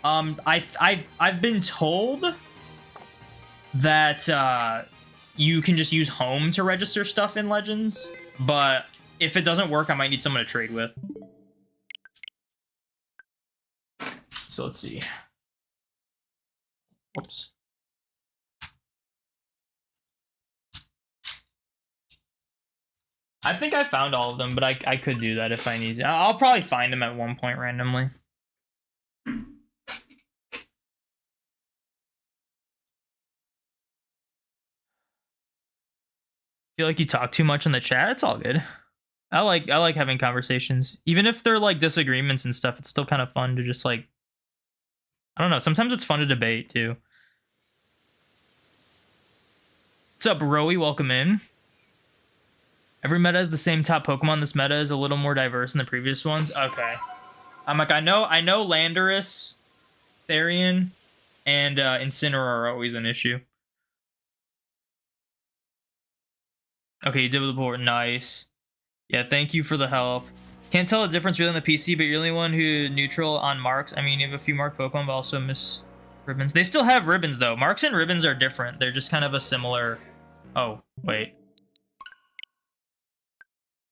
I've been told that you can just use home to register stuff in Legends, but if it doesn't work, I might need someone to trade with. So let's see. Whoops. I think I found all of them, but I could do that if I need to. I'll probably find them at one point randomly. Feel like you talk too much in the chat? It's all good. I like having conversations. Even if they're like disagreements and stuff, it's still kind of fun to just like... I don't know. Sometimes it's fun to debate too. What's up, Rowie? Welcome in. Every meta has the same top Pokemon. This meta is a little more diverse than the previous ones. Okay. I'm like, I know Landorus, Therian, and Incineroar are always an issue. Okay, you did with the board. Nice. Yeah, thank you for the help. Can't tell the difference really on the PC, but you're the only one who neutral on marks. I mean, you have a few marked Pokemon, but also miss ribbons. They still have ribbons, though. Marks and ribbons are different. They're just kind of a similar... Oh, wait.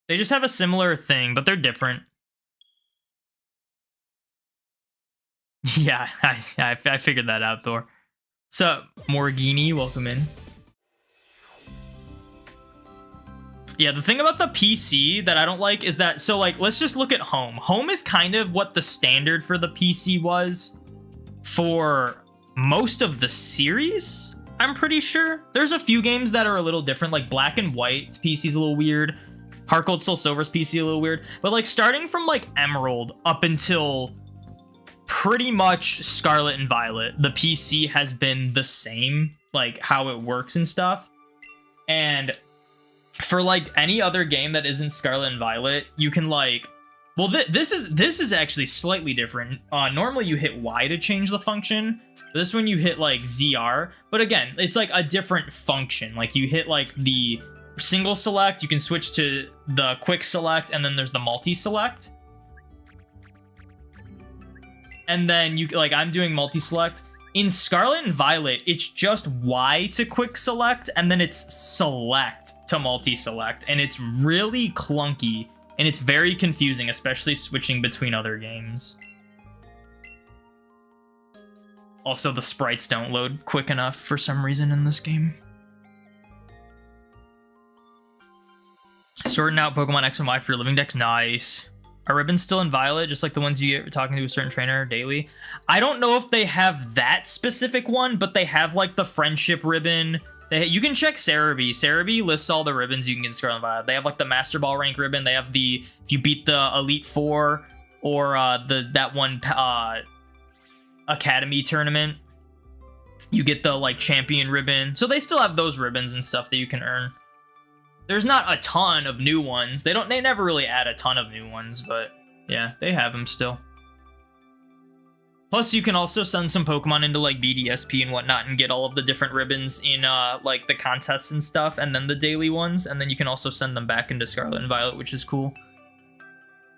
They just have a similar thing, but they're different. Yeah, I figured that out, Thor. What's up, Morghini? Welcome in. Yeah, the thing about the PC that I don't like is that, so like, let's just look at home. Home is kind of what the standard for the PC was for most of the series, I'm pretty sure. There's a few games that are a little different, like Black and White's PC is a little weird. Heart Gold Soul Silver's PC a little weird. But like starting from like Emerald up until pretty much Scarlet and Violet, the PC has been the same, like how it works and stuff. And for like any other game that isn't Scarlet and Violet, you can like, well, this is actually slightly different. Normally you hit Y to change the function. This one you hit like ZR, but again, it's like a different function. Like you hit like the single select, you can switch to the quick select, and then there's the multi select. And then you like, I'm doing multi select. In Scarlet and Violet, it's just Y to quick select, and then it's select to multi-select, and it's really clunky, and it's very confusing, especially switching between other games. Also, the sprites don't load quick enough for some reason in this game. Sorting out Pokemon X and Y for your living decks, nice. Are ribbons still in Violet, just like the ones you get talking to a certain trainer daily? I don't know if they have that specific one, but they have like the friendship ribbon. You can check Cerebi. Cerebi lists all the ribbons you can get in Scarlet and Violet. They have like the Master Ball rank ribbon. They have the, if you beat the Elite Four or that one Academy tournament, you get the like champion ribbon. So they still have those ribbons and stuff that you can earn. There's not a ton of new ones. They never really add a ton of new ones, but yeah, they have them still. Plus, you can also send some Pokemon into like BDSP and whatnot and get all of the different ribbons in like the contests and stuff, and then the daily ones, and then you can also send them back into Scarlet and Violet, which is cool.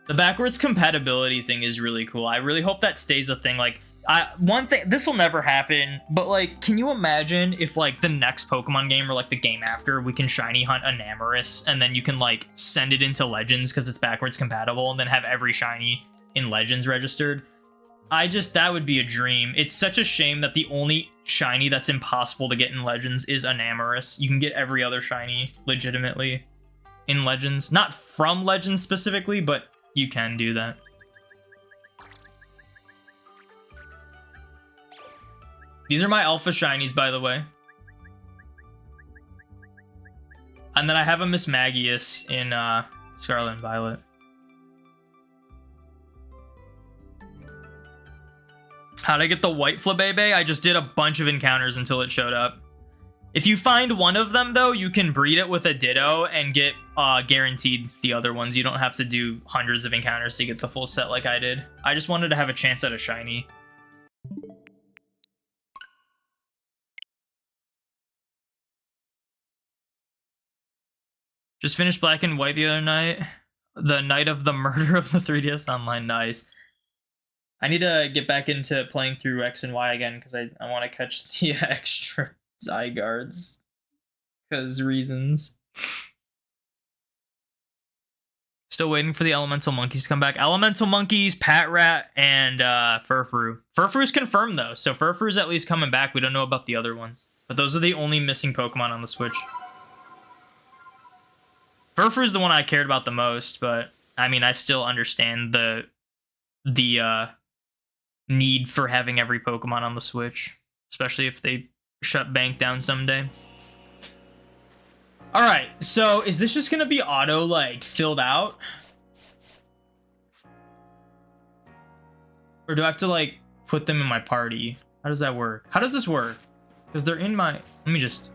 The backwards compatibility thing is really cool. I really hope that stays a thing. Like, one thing, this will never happen, but like, can you imagine if like the next Pokemon game or like the game after, we can shiny hunt Enamorus and then you can like send it into Legends because it's backwards compatible, and then have every shiny in Legends registered? That would be a dream. It's such a shame that the only shiny that's impossible to get in Legends is Enamorus. You can get every other shiny legitimately in Legends. Not from Legends specifically, but you can do that. These are my alpha shinies, by the way. And then I have a Miss Magius in Scarlet and Violet. How'd I get the white Flabebe? I just did a bunch of encounters until it showed up. If you find one of them, though, you can breed it with a Ditto and get guaranteed the other ones. You don't have to do hundreds of encounters to get the full set like I did. I just wanted to have a chance at a shiny. Just finished Black and White the other night. The night of the murder of the 3DS Online. Nice. I need to get back into playing through X and Y again because I want to catch the extra Zygardes. Because reasons. Still waiting for the Elemental Monkeys to come back. Elemental Monkeys, Patrat, and Furfrou. Furfrou's confirmed, though, so Furfrou's at least coming back. We don't know about the other ones. But those are the only missing Pokemon on the Switch. Furfrou's the one I cared about the most, but, I mean, I still understand the need for having every Pokemon on the Switch, especially if they shut Bank down someday. All right, so is this just gonna be auto like filled out, or do I have to like put them in my party? How does that work? How does this work? Because they're in my. Let me just.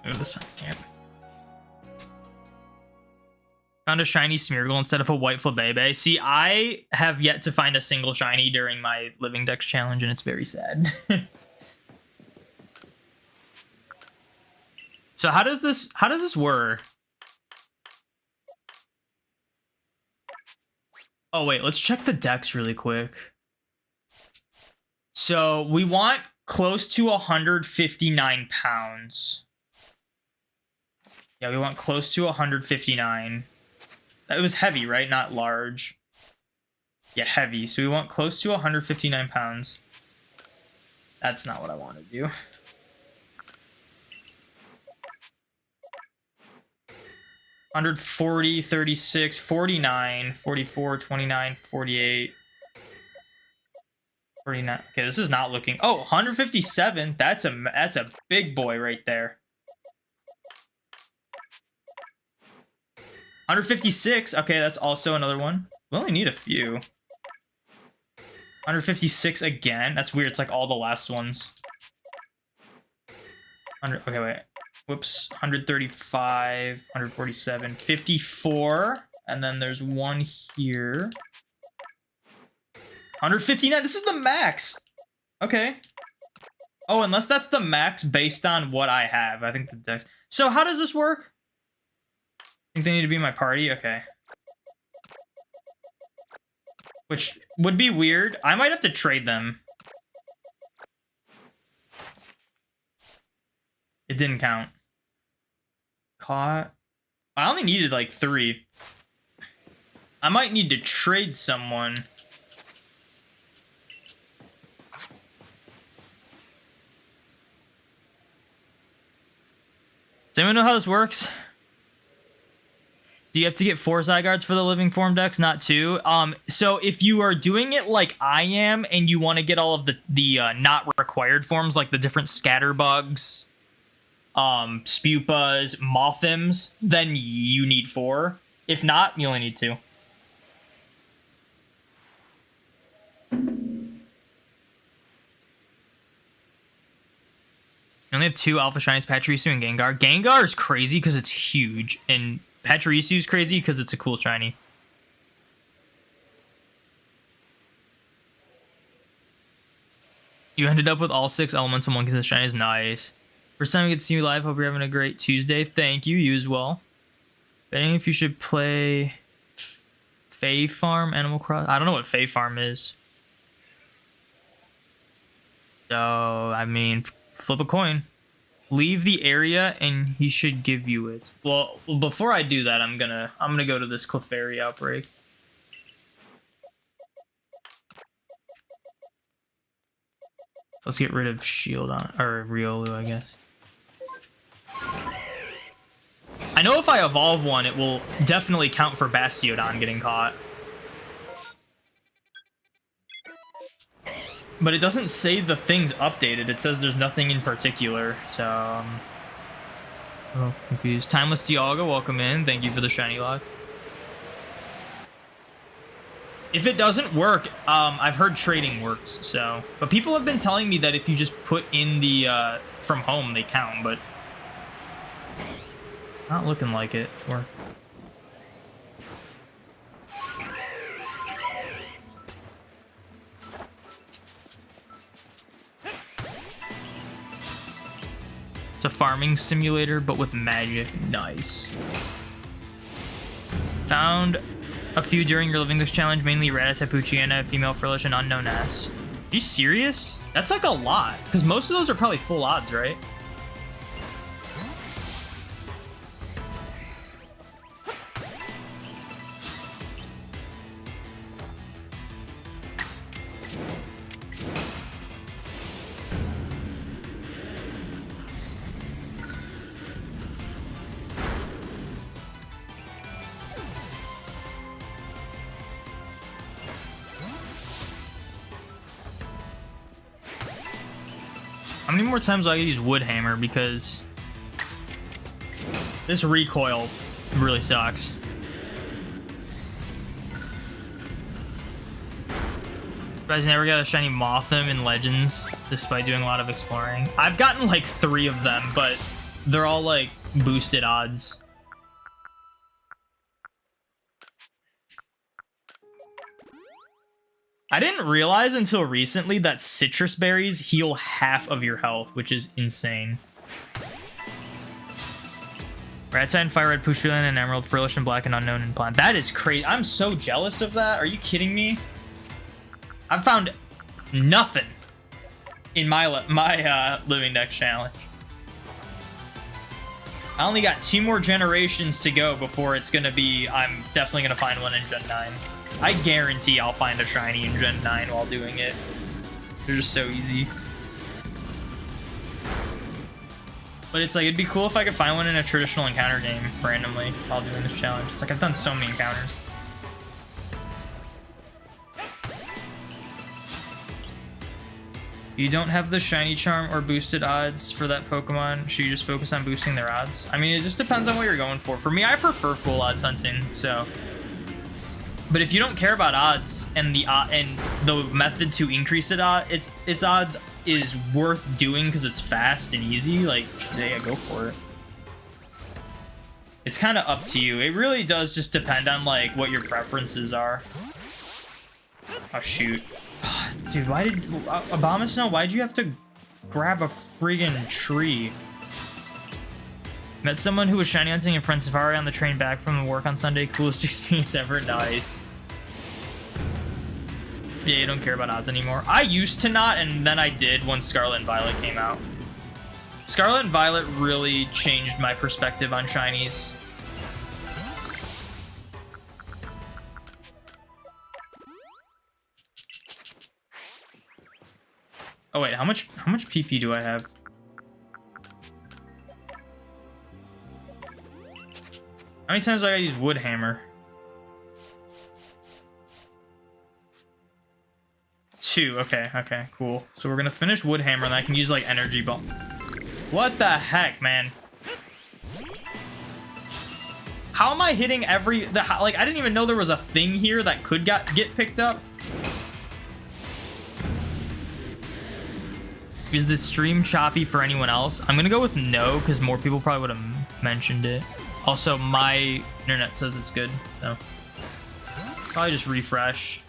Move this on camp. Found a shiny Smeargle instead of a white Flabebe. See, I have yet to find a single shiny during my Living Dex challenge, and it's very sad. So how does this work? Oh wait, let's check the Dex really quick. So we want close to 159 pounds. Yeah, we want close to 159. It was heavy, right? Not large. Yeah, heavy. So we want close to 159 pounds. That's not what I want to do. 140, 36, 49, 44, 29, 48, 49. Okay, this is not looking... Oh, 157. That's a big boy right there. 156. Okay, that's also another one. We only need a few. 156 again. That's weird. It's like all the last ones. Okay, wait. Whoops. 135, 147, 54. And then there's one here. 159. This is the max. Okay. Oh, unless that's the max based on what I have. I think the dex. So how does this work? Think they need to be in my party? Okay. Which would be weird. I might have to trade them. It didn't count. Caught. I only needed like 3. I might need to trade someone. Does anyone know how this works? Do you have to get 4 Zygardes for the Living Form Dex, not 2? So if you are doing it like I am, and you want to get all of the not required forms, like the different Scatterbugs, Spupas, Mothims, then you need 4. If not, you only need 2. You only have 2 Alpha Shinies, Pachirisu and Gengar. Gengar is crazy because it's huge, and Pachirisu's crazy because it's a cool shiny. You ended up with all 6 Elemental Monkeys and shinies. Nice. First time I get to see you live. Hope you're having a great Tuesday. Thank you. You as well. Betting if you should play Fae Farm, Animal Crossing. I don't know what Fae Farm is. So, I mean, flip a coin. Leave the area and he should give you it. Well, before I do that, I'm gonna go to this Clefairy outbreak. Let's get rid of Shieldon or Riolu, I guess. I know if I evolve one, it will definitely count for Bastiodon getting caught. But it doesn't say the thing's updated. It says there's nothing in particular. So, oh, confused. Timeless Dialga, welcome in. Thank you for the shiny lock. If it doesn't work, I've heard trading works. So, but people have been telling me that if you just put in the from home, they count. But not looking like it. Or it's a farming simulator, but with magic. Nice. Found a few during your living this challenge, mainly Rattata, Poochyena, female Frillish, and unknown S. Are you serious? That's like a lot, because most of those are probably full odds, right? How many more times do I use Wood Hammer? Because this recoil really sucks. Guys never got a shiny Mothim in Legends, despite doing a lot of exploring. I've gotten like 3 of them, but they're all like boosted odds. I didn't realize until recently that citrus berries heal half of your health, which is insane. Rattata, Fire Red, Poochyena, and Emerald, Frillish, and Black, and Unknown, and Plant. That is crazy. I'm so jealous of that. Are you kidding me? I've found nothing in my Living Dex challenge. I only got 2 more generations to go before it's going to be... I'm definitely going to find one in Gen 9. I guarantee I'll find a shiny in Gen 9 while doing it. They're just so easy. But it's like, it'd be cool if I could find one in a traditional encounter game randomly while doing this challenge. It's like, I've done so many encounters. You don't have the shiny charm or boosted odds for that Pokemon. Should you just focus on boosting their odds? I mean, it just depends on what you're going for. For me, I prefer full odds hunting, so... But if you don't care about odds and the method to increase its odds is worth doing because it's fast and easy, like, yeah, go for it. It's kind of up to you. It really does just depend on like what your preferences are. Oh shoot, dude! Why did Abomasnow? Why'd you have to grab a friggin' tree? Met someone who was shiny hunting in Friend Safari on the train back from work on Sunday. Coolest experience ever. Nice. Yeah, you don't care about odds anymore. I used to not, and then I did when Scarlet and Violet came out. Scarlet and Violet really changed my perspective on shinies. Oh wait, how much PP do I have? How many times do I gotta use Wood Hammer? 2. Okay, cool. So we're gonna finish Wood Hammer, and I can use like Energy Ball. What the heck, man? How am I hitting like, I didn't even know there was a thing here that could get picked up. Is this stream choppy for anyone else? I'm gonna go with no, because more people probably would have mentioned it. Also, my internet says it's good, so probably just refresh.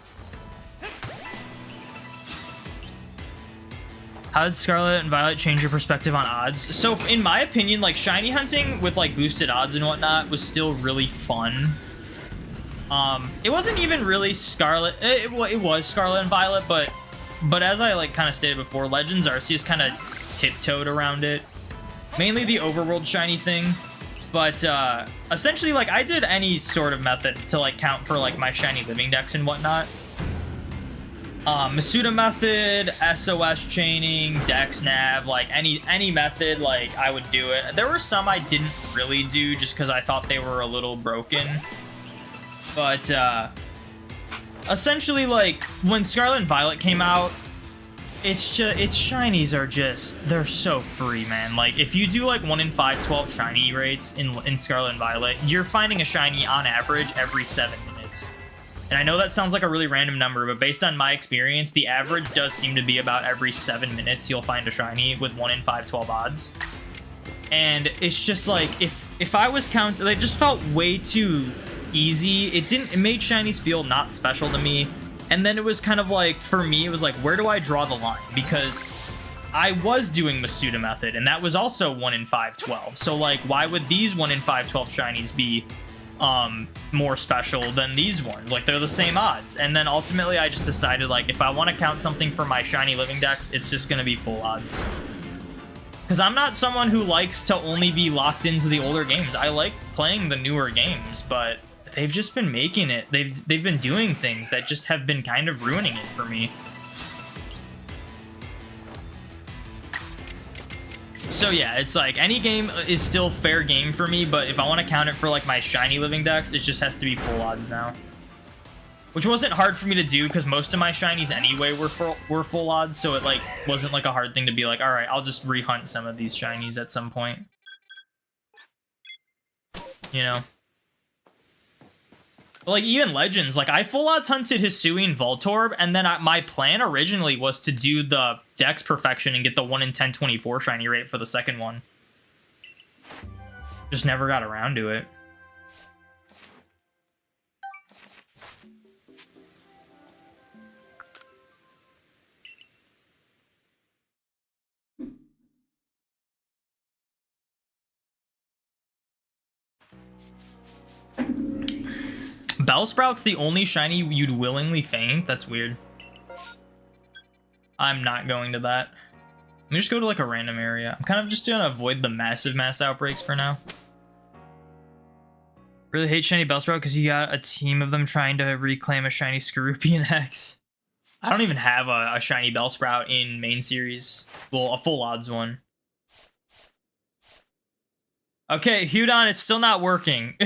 How did Scarlet and Violet change your perspective on odds? So, in my opinion, like, shiny hunting with, like, boosted odds and whatnot was still really fun. It wasn't even really Scarlet... It was Scarlet and Violet, but as I, like, kind of stated before, Legends Arceus kind of tiptoed around it. Mainly the overworld shiny thing. But, essentially, like, I did any sort of method to, like, count for, like, my shiny living decks and whatnot. Masuda method, SOS chaining, Dex Nav, like any method, like I would do it. There were some I didn't really do just because I thought they were a little broken. But essentially, like when Scarlet and Violet came out, It's shinies are just, they're so free, man. Like, if you do like 1 in 512 shiny rates in Scarlet and Violet, you're finding a shiny on average every 7 minutes. And I know that sounds like a really random number, but based on my experience, the average does seem to be about every 7 minutes you'll find a shiny with 1 in 512 odds. And it's just like, if I was counting, it just felt way too easy. It made shinies feel not special to me. And then it was kind of like, for me, it was like, where do I draw the line? Because I was doing Masuda method, and that was also 1 in 512. So, like, why would these 1 in 512 shinies be more special than these ones? Like, they're the same odds. And then ultimately, I just decided, like, if I want to count something for my shiny living dex, it's just going to be full odds. Because I'm not someone who likes to only be locked into the older games. I like playing the newer games, but they've just been making it. They've been doing things that just have been kind of ruining it for me. So yeah, it's like any game is still fair game for me, but if I want to count it for like my shiny living dex, it just has to be full odds now. Which wasn't hard for me to do because most of my shinies anyway were full odds, so it like wasn't like a hard thing to be like, all right, I'll just rehunt some of these shinies at some point. You know? Like, even Legends, like, I full odds hunted Hisui and Voltorb, and then my plan originally was to do the Dex Perfection and get the 1 in 1024 shiny rate for the second one. Just never got around to it. Bellsprout's the only shiny you'd willingly feint? That's weird. I'm not going to that. Let me just go to like a random area. I'm kind of just gonna avoid the massive mass outbreaks for now. Really hate shiny Bellsprout because you got a team of them trying to reclaim a shiny Skorupian X. I don't even have a shiny Bellsprout in main series. Well, a full odds one. Okay, Hudon, it's still not working.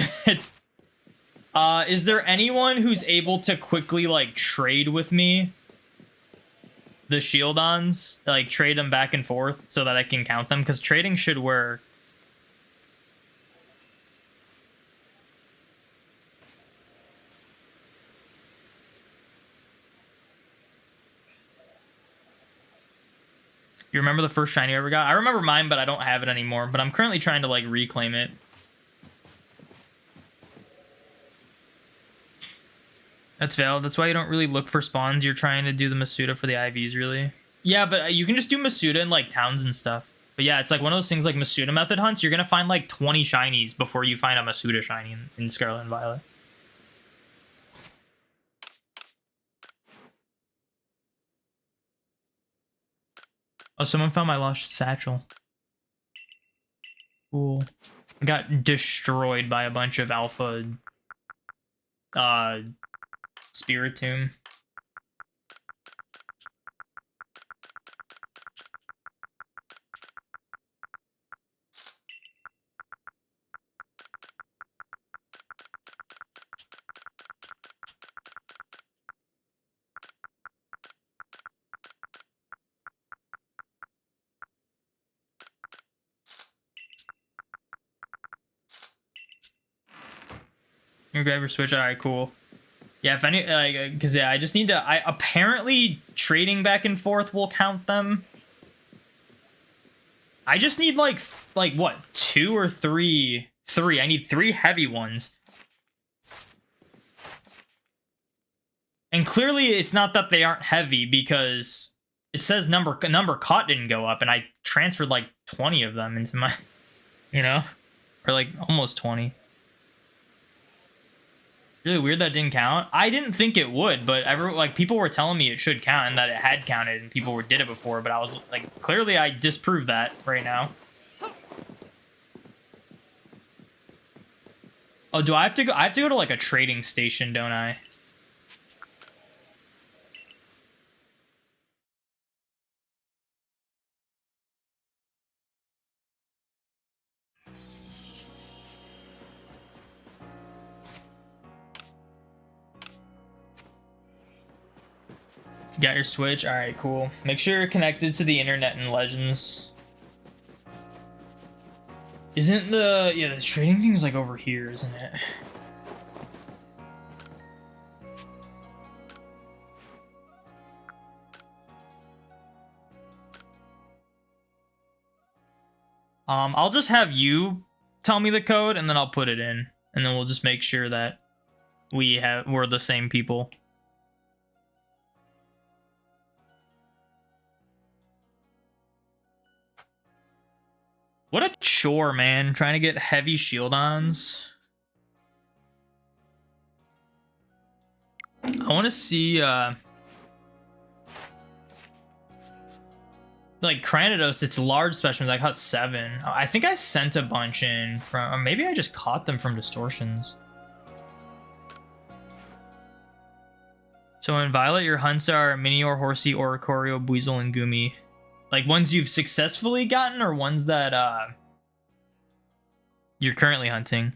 Is there anyone who's able to quickly, like, trade with me the Shieldons? Like, trade them back and forth so that I can count them? Because trading should work. You remember the first shiny I ever got? I remember mine, but I don't have it anymore. But I'm currently trying to, like, reclaim it. That's valid. That's why you don't really look for spawns. You're trying to do the Masuda for the IVs, really. Yeah, but you can just do Masuda in, like, towns and stuff. But yeah, it's like one of those things like Masuda method hunts. You're going to find, like, 20 shinies before you find a Masuda shiny in Scarlet and Violet. Oh, someone found my lost satchel. Cool. I got destroyed by a bunch of alpha Spiritomb. Your driver switch. All right, cool. Yeah, if any, like, because yeah, I just need to. Apparently trading back and forth will count them. I just need like what, 2 or 3? I need 3 heavy ones. And clearly, it's not that they aren't heavy because it says number caught didn't go up, and I transferred like 20 of them into my, you know, or like almost 20. Really weird that didn't count. I didn't think it would, but people were telling me it should count and that it had counted and people did it before, but I was like, clearly I disproved that right now. Oh, do I have to go? I have to go to like a trading station, don't I? Got your Switch? Alright, cool. Make sure you're connected to the internet in Legends. Isn't the... Yeah, the trading thing's like over here, isn't it? I'll just have you tell me the code and then I'll put it in. And then we'll just make sure that we're the same people. What a chore, man. Trying to get heavy Shieldons. I want to see, like, Cranidos, it's large specimens. I caught 7. I think I sent a bunch in from, or maybe I just caught them from Distortions. So in Violet, your hunts are Minior, Horsey, Oricorio, Buizel, and Gumi. Like, ones you've successfully gotten or ones that you're currently hunting?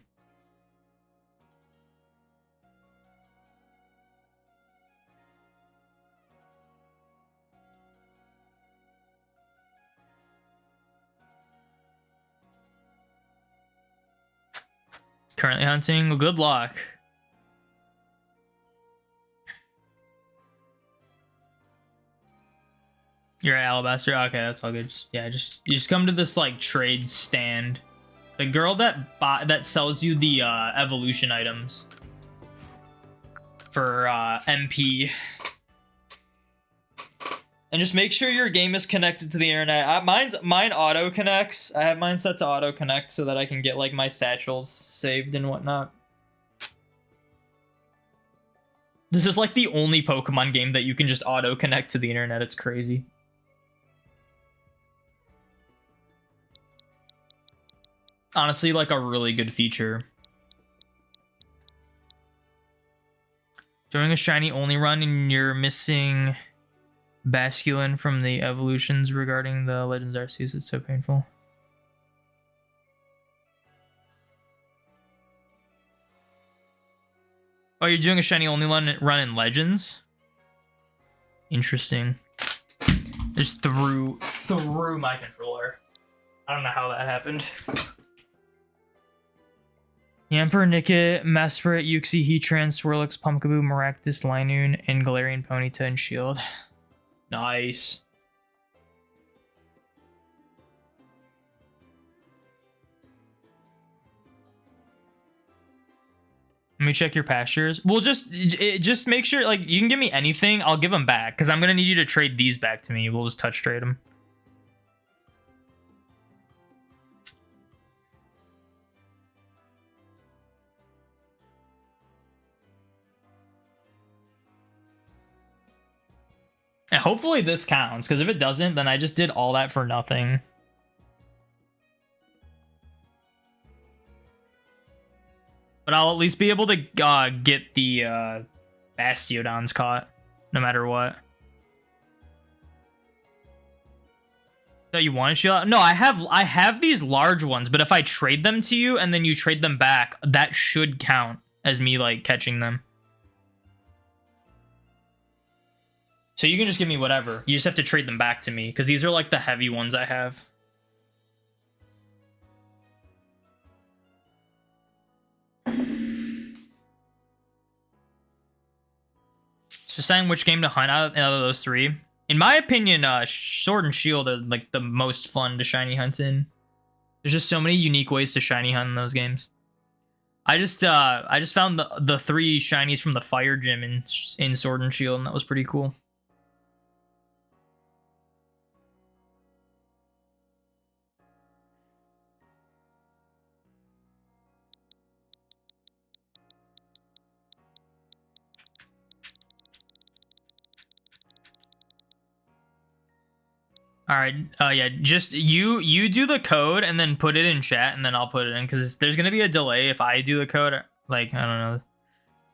Currently hunting? Well, good luck. You're at Alabaster? Okay, that's all good. You just come to this, like, trade stand. The girl that sells you the evolution items for MP. And just make sure your game is connected to the internet. Mine auto connects. I have mine set to auto connect so that I can get, like, my satchels saved and whatnot. This is like the only Pokemon game that you can just auto connect to the internet. It's crazy. Honestly, like, a really good feature. Doing a shiny only run and you're missing Basculin from the evolutions regarding the Legends Arceus. It's so painful. Oh, you're doing a shiny only run in Legends? Interesting. Just threw my controller. I don't know how that happened. Yamper, Nickit, Mesprit, Uxie, Heatran, Swirlix, Pumpkaboo, Maractus, Linoon, and Galarian Ponyta and Shield. Nice. Let me check your pastures. We'll just make sure, like, you can give me anything. I'll give them back because I'm going to need you to trade these back to me. We'll just touch trade them. And hopefully this counts, because if it doesn't, then I just did all that for nothing. But I'll at least be able to get the Bastiodons caught, no matter what. So you want to shield? No, I have these large ones, but if I trade them to you and then you trade them back, that should count as me, like, catching them. So you can just give me whatever. You just have to trade them back to me, because these are, like, the heavy ones I have. Just decide which game to hunt out of those 3. In my opinion, Sword and Shield are, like, the most fun to shiny hunt in. There's just so many unique ways to shiny hunt in those games. I just found the 3 shinies from the Fire Gym in Sword and Shield, and that was pretty cool. All right, yeah, just you do the code and then put it in chat, and then I'll put it in, because there's gonna be a delay if I do the code. Like, I don't know,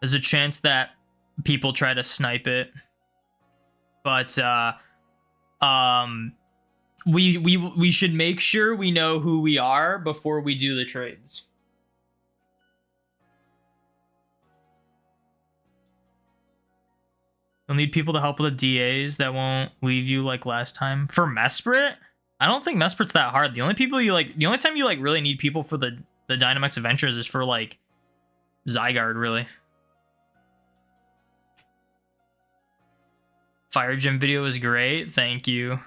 there's a chance that people try to snipe it, but we should make sure we know who we are before we do the trades. You'll need people to help with the DAs that won't leave you like last time. For Mesprit, I don't think Mesprit's that hard. The only time you like really need people for the Dynamax Adventures is for like Zygarde, really. Fire Gym video was great. Thank you.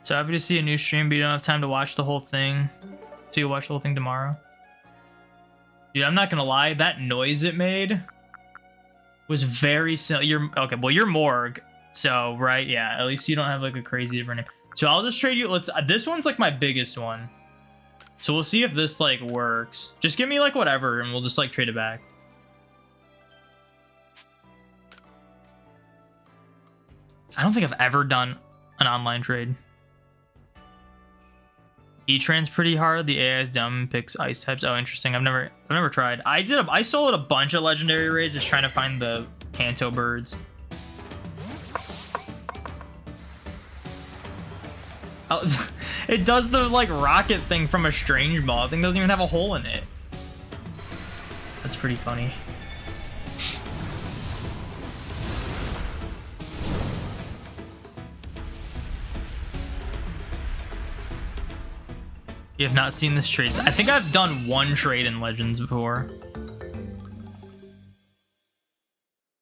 So happy to see a new stream, but you don't have time to watch the whole thing. So you'll watch the whole thing tomorrow. Dude, I'm not gonna lie, that noise it made was very similar. Okay, well you're Morg, so right, yeah. At least you don't have like a crazy different name. So I'll just trade you. This one's like my biggest one. So we'll see if this like works. Just give me like whatever, and we'll just like trade it back. I don't think I've ever done an online trade. E-Tran's pretty hard. The AI is dumb. Picks ice types. Oh, interesting. I've never tried. I soloed a bunch of legendary raids just trying to find the Kanto birds. Oh, it does the like rocket thing from a strange ball. The thing doesn't even have a hole in it. That's pretty funny. You have not seen this trade. I think I've done one trade in Legends before.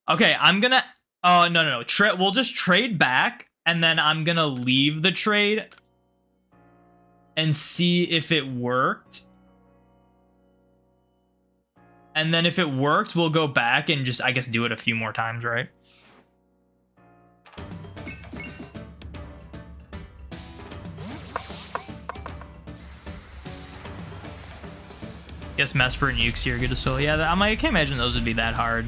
Okay, I'm gonna... Oh, no. We'll just trade back, and then I'm gonna leave the trade and see if it worked. And then if it worked, we'll go back and just, I guess, do it a few more times, right? Guess Mesprit and Uxie are good to solo. Yeah, I can't imagine those would be that hard.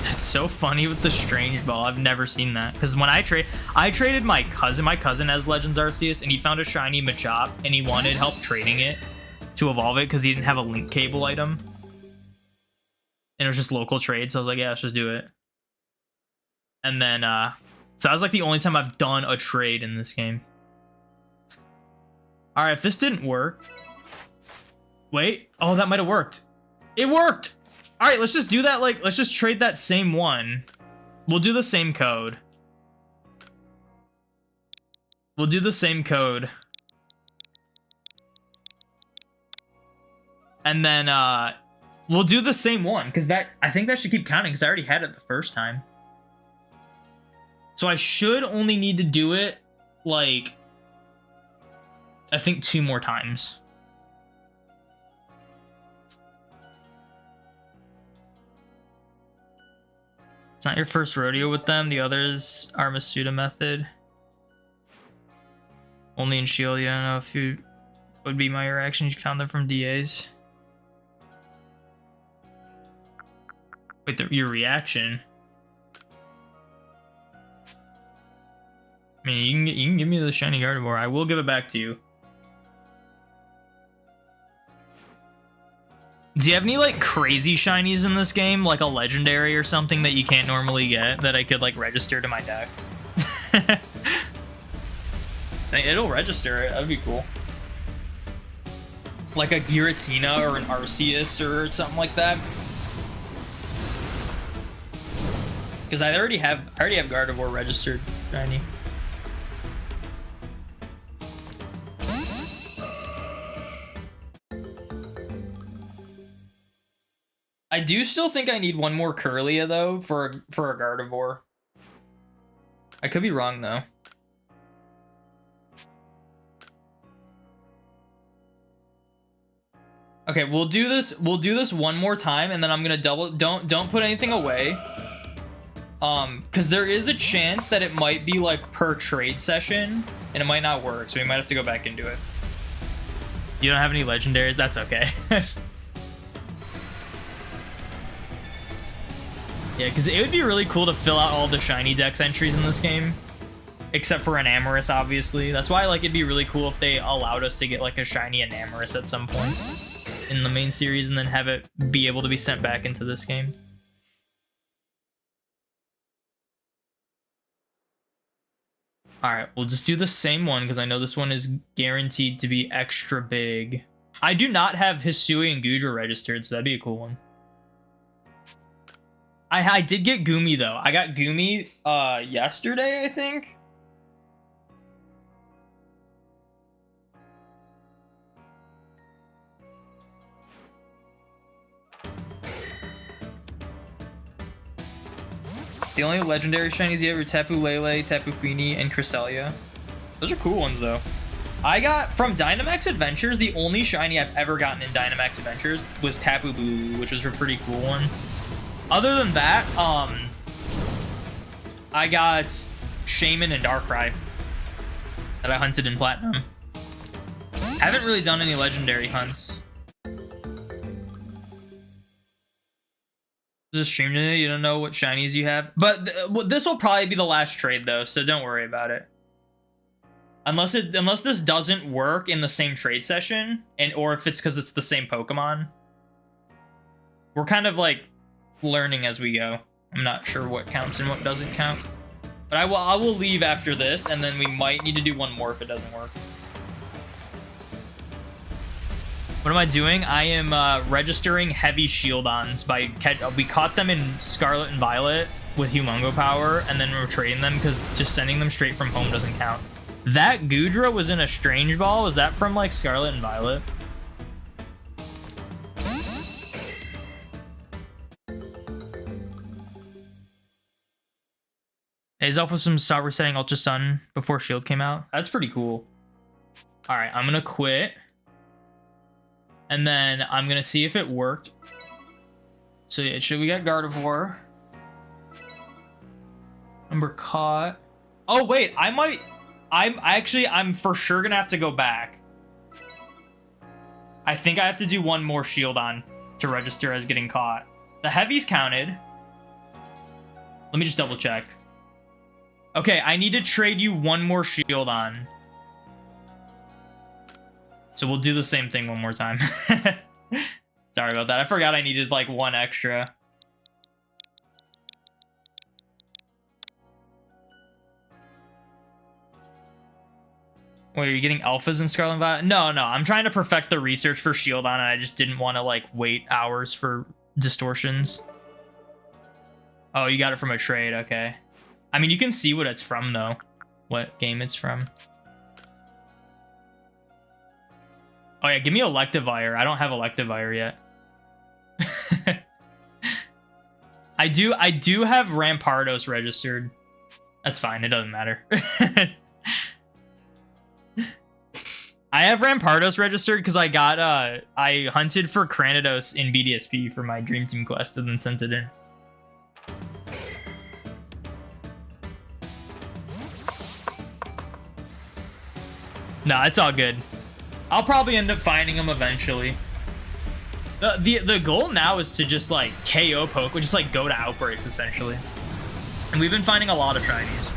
That's so funny with the strange ball. I've never seen that. Because when I traded my cousin. My cousin has Legends Arceus, and he found a shiny Machop, and he wanted help trading it to evolve it because he didn't have a link cable item. And it was just local trade, so I was like, yeah, let's just do it. And then, so that was like the only time I've done a trade in this game. All right, if this didn't work... Wait. Oh, that might have worked. It worked! All right, let's just do that. Like, let's just trade that same one. We'll do the same code. We'll do the same code. And then, we'll do the same one. Because I think that should keep counting because I already had it the first time. So I should only need to do it, like, I think 2 more times. It's not your first rodeo with them. The others are Masuda method. Only in Shieldon. I don't know if you would be my reaction if you found them from DAs. Wait, your reaction? I mean, you can give me the shiny Gardevoir. I will give it back to you. Do you have any, like, crazy shinies in this game? Like a legendary or something that you can't normally get that I could, like, register to my deck? It'll register it. That'd be cool. Like a Giratina or an Arceus or something like that. Because I already have Gardevoir registered shiny. I do still think I need one more Kirlia though for a Gardevoir. I could be wrong though. Okay, we'll do this one more time, and then I'm gonna don't put anything away. Because there is a chance that it might be like per trade session, and it might not work, so we might have to go back and do it. You don't have any legendaries? That's okay. Yeah, because it would be really cool to fill out all the shiny dex entries in this game. Except for an Amorous, obviously. That's why, like, it'd be really cool if they allowed us to get, like, a shiny Enamorous at some point. in the main series and then have it be able to be sent back into this game. All right, we'll just do the same one because I know this one is guaranteed to be extra big. I do not have Hisui and Gudra registered, so that'd be a cool one. I did get Gumi though. I got Gumi yesterday, I think. The only legendary shinies you have are Tapu Lele, Tapu Fini, and Cresselia. Those are cool ones though. I got from Dynamax Adventures, the only shiny I've ever gotten in Dynamax Adventures was Tapu Bulu, which was a pretty cool one. Other than that, I got Shaman and Darkrai that I hunted in Platinum. Haven't really done any legendary hunts. Just stream today, you don't know what shinies you have. But this will probably be the last trade though, so don't worry about it. Unless this doesn't work in the same trade session, or if it's because it's the same Pokemon. We're kind of like learning as we go. I'm not sure what counts and what doesn't count. But I will leave after this, and then we might need to do one more if it doesn't work. What am I doing? I am registering heavy Shieldons by we caught them in Scarlet and Violet with Humongo Power, and then we're trading them because just sending them straight from home doesn't count. That Gudra was in a Strange Ball. Was that from like Scarlet and Violet? Azelf with some stop resetting Ultra Sun before Shield came out. That's pretty cool. All right, I'm gonna quit. And then I'm gonna see if it worked. So yeah, we got Gardevoir. Number caught. Oh wait, I'm for sure gonna have to go back. I think I have to do one more Shieldon to register as getting caught. The heavy's counted. Let me just double check. Okay, I need to trade you one more Shieldon. So we'll do the same thing one more time. Sorry about that. I forgot I needed like one extra. Wait, are you getting alphas in Scarlet and Violet? No, I'm trying to perfect the research for Shieldon, and I just didn't want to like wait hours for distortions. Oh, you got it from a trade. Okay. I mean, you can see what it's from though. What game it's from. Oh yeah, give me Electivire. I don't have Electivire yet. I do have Rampardos registered. That's fine, it doesn't matter. I have Rampardos registered because I got I hunted for Cranidos in BDSP for my Dream Team quest and then sent it in. No, it's all good. I'll probably end up finding them eventually. The goal now is to just like KO poke, just like go to outbreaks essentially. And we've been finding a lot of shinies.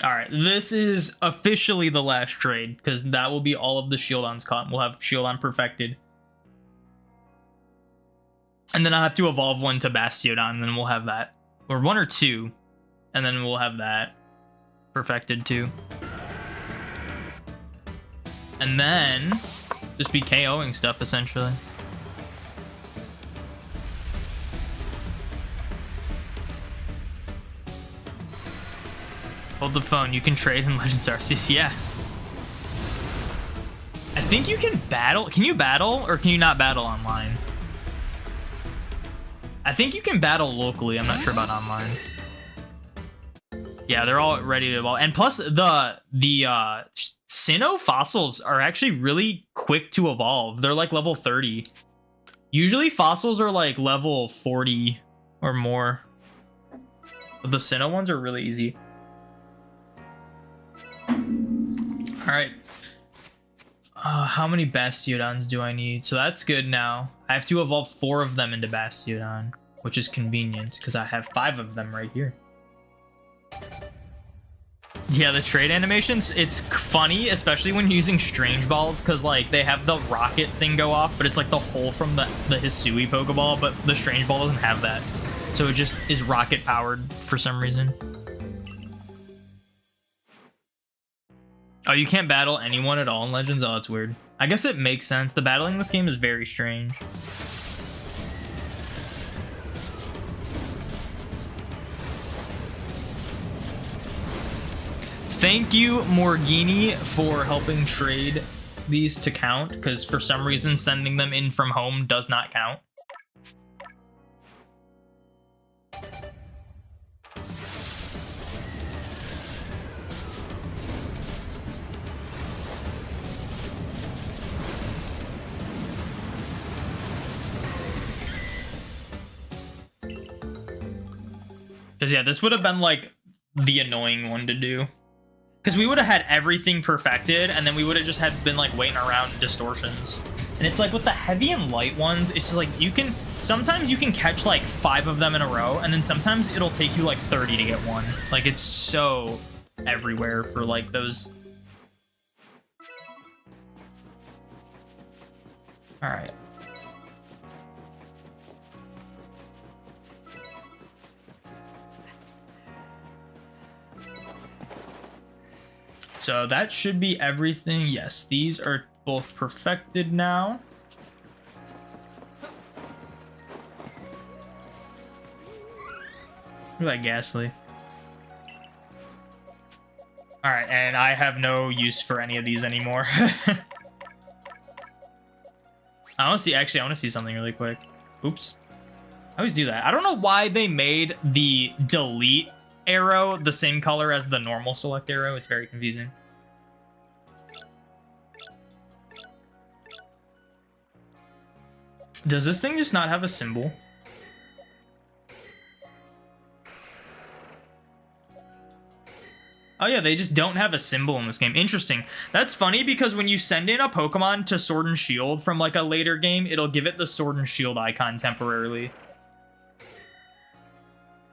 All right, this is officially the last trade because that will be all of the Shieldons caught. We'll have Shieldon perfected. And then I'll have to evolve one to Bastiodon, and then we'll have that. Or one or two, and then we'll have that perfected too. And then just be KOing stuff essentially. Hold the phone. You can trade in Legends Arceus. Yeah. I think you can battle. Can you battle or can you not battle online? I think you can battle locally. I'm not sure about online. Yeah, they're all ready to evolve. And plus, the Sinnoh fossils are actually really quick to evolve. They're like level 30. Usually fossils are like level 40 or more. But the Sinnoh ones are really easy. right. How many Bastiodons do I need? So that's good now. I have to evolve 4 of them into Bastiodon, which is convenient because I have 5 of them right here. Yeah, the trade animations, it's funny, especially when using Strange Balls, because, like, they have the rocket thing go off, but it's, like, the hole from the Hisui Pokeball, but the Strange Ball doesn't have that. So it just is rocket-powered for some reason. Oh, you can't battle anyone at all in Legends? Oh, that's weird. I guess it makes sense. The battling in this game is very strange. Thank you, Morgini, for helping trade these to count, because for some reason sending them in from home does not count. Because, yeah, this would have been, like, the annoying one to do. Because we would have had everything perfected, and then we would have just been, like, waiting around distortions. And it's like, with the heavy and light ones, it's like, you can... Sometimes you can catch, like, 5 of them in a row, and then sometimes it'll take you, like, 30 to get one. Like, it's so everywhere for, like, those... Alright. So that should be everything. Yes, these are both perfected now. Look at that Ghastly. Alright, and I have no use for any of these anymore. I want to see, actually, I want to see something really quick. Oops. I always do that. I don't know why they made the delete arrow the same color as the normal select arrow. It's very confusing. Does this thing just not have a symbol? Oh yeah, they just don't have a symbol in this game. Interesting. That's funny because when you send in a Pokemon to Sword and Shield from like a later game, it'll give it the Sword and Shield icon temporarily.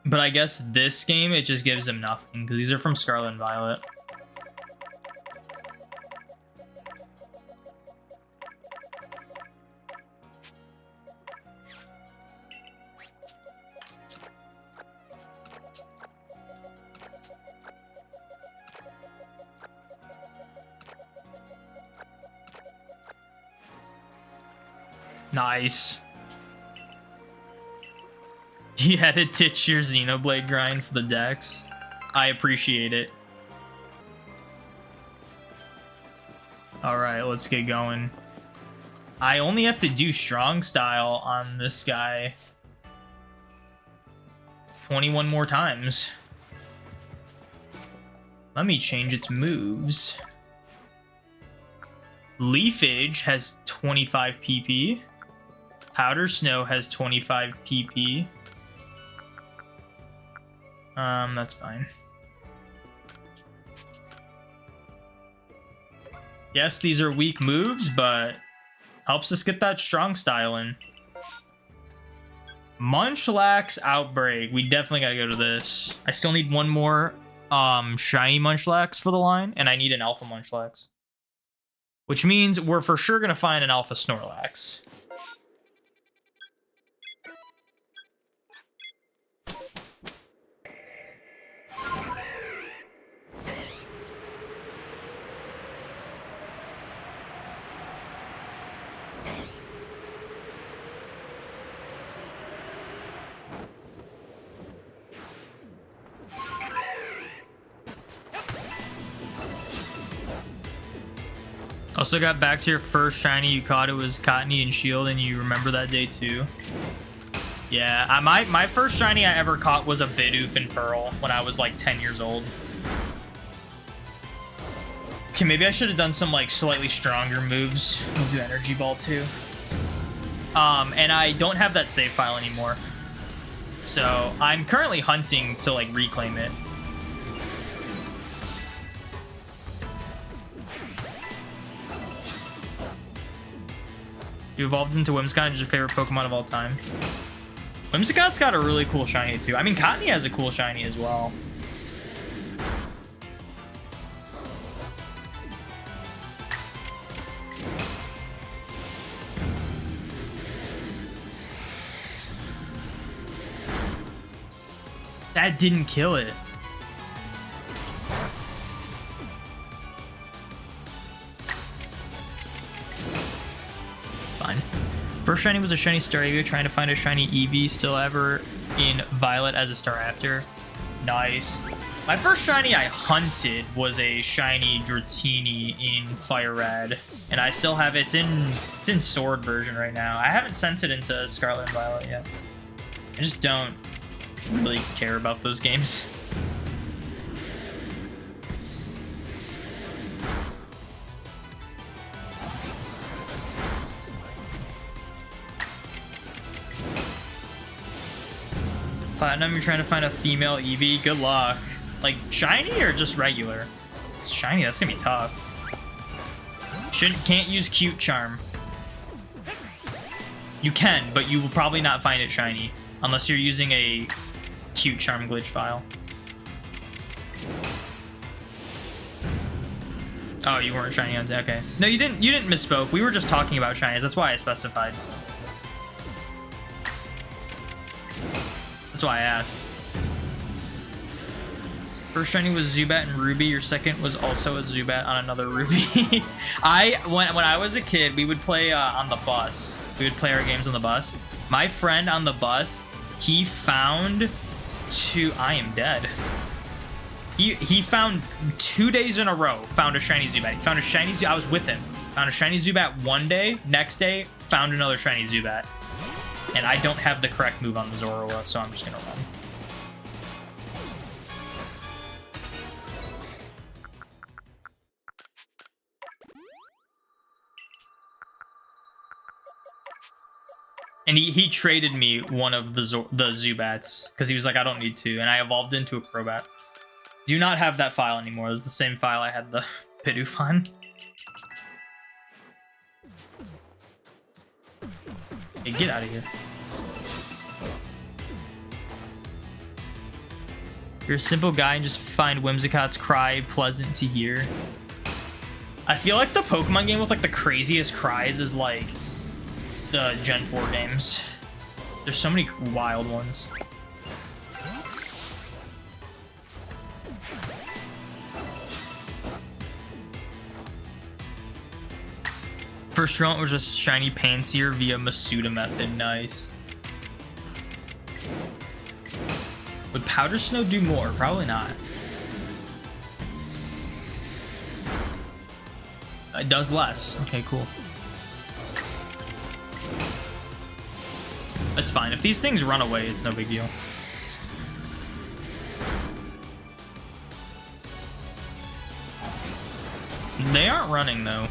But I guess this game, it just gives them nothing because these are from Scarlet and Violet. Nice. You had to ditch your Xenoblade grind for the dex. I appreciate it. Alright, let's get going. I only have to do strong style on this guy 21 more times. Let me change its moves. Leafage has 25 PP. Powder Snow has 25 PP. That's fine. Yes, these are weak moves, but helps us get that strong style in. Munchlax Outbreak. We definitely gotta go to this. I still need one more shiny Munchlax for the line, and I need an Alpha Munchlax. Which means we're for sure gonna find an Alpha Snorlax. Also got back to your first shiny you caught. It was Cottony and Shield, and you remember that day too. Yeah, my first shiny I ever caught was a Bidoof in Pearl when I was like 10 years old. Okay, maybe I should have done some like slightly stronger moves. We'll do Energy Ball too. And I don't have that save file anymore. So I'm currently hunting to like reclaim it. You evolved into Whimsicott, is your favorite Pokemon of all time. Whimsicott's got a really cool shiny too. I mean, Cottonee has a cool shiny as well. That didn't kill it. Fine. First shiny was a shiny Staravia, trying to find a shiny Eevee, still ever in Violet as a Staraptor. Nice. My first shiny I hunted was a shiny Dratini in Fire Red, and I still have it. It's in Sword version right now. I haven't sent it into Scarlet and Violet yet. I just don't really care about those games. Platinum, you're trying to find a female Eevee. Good luck. Like shiny or just regular? Shiny, that's gonna be tough. Can't use cute charm. You can, but you will probably not find it shiny unless you're using a cute charm glitch file. Oh, you weren't shiny on. Okay. No, you didn't. You didn't misspoke. We were just talking about shinies. That's why I specified. That's why I asked. First shiny was Zubat and Ruby. Your second was also a Zubat on another Ruby. When I was a kid, we would play on the bus. We would play our games on the bus. My friend on the bus, he found I am dead. He found 2 days in a row, found a shiny Zubat. He found a shiny Zubat. I was with him. Found a shiny Zubat one day. Next day, found another shiny Zubat. And I don't have the correct move on the Zorua, so I'm just gonna run. And he traded me one of the Zubats because he was like, I don't need to, and I evolved into a Crobat. Do not have that file anymore. It was the same file I had the Pidoof on. Hey, get out of here. You're a simple guy and just find Whimsicott's cry pleasant to hear. I feel like the Pokemon game with like the craziest cries is like the Gen 4 games. There's so many wild ones. First round was just shiny Pansear via Masuda method. Nice. Would Powder Snow do more? Probably not. It does less. Okay, cool. That's fine. If these things run away, it's no big deal. They aren't running, though.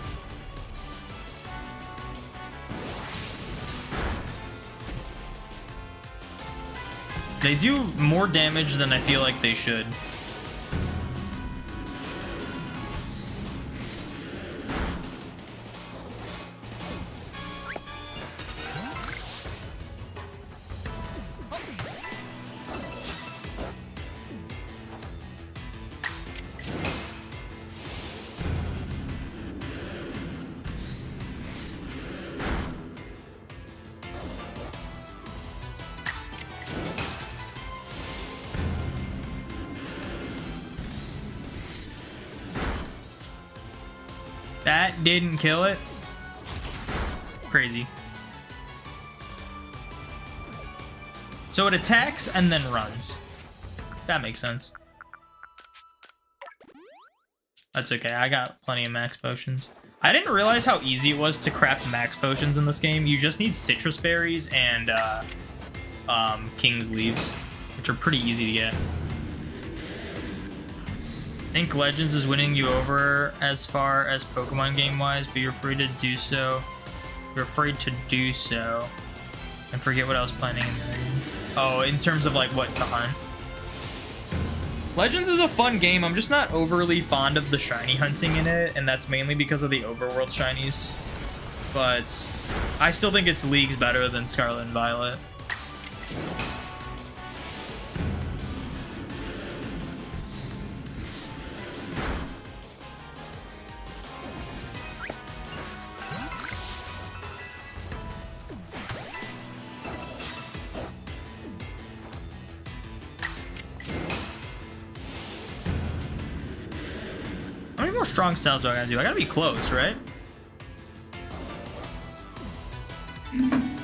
They do more damage than I feel like they should. That didn't kill it. Crazy. So it attacks and then runs. That makes sense. That's okay. I got plenty of max potions. I didn't realize how easy it was to craft max potions in this game. You just need citrus berries and king's leaves, which are pretty easy to get. I think Legends is winning you over as far as Pokemon game-wise, but you're free to do so. You're afraid to do so. And forget what I was planning in there. Oh, in terms of like what to hunt. Legends is a fun game. I'm just not overly fond of the shiny hunting in it, and that's mainly because of the overworld shinies. but I still think it's leagues better than Scarlet and Violet. How many more strong styles do I gotta do? I gotta be close, right?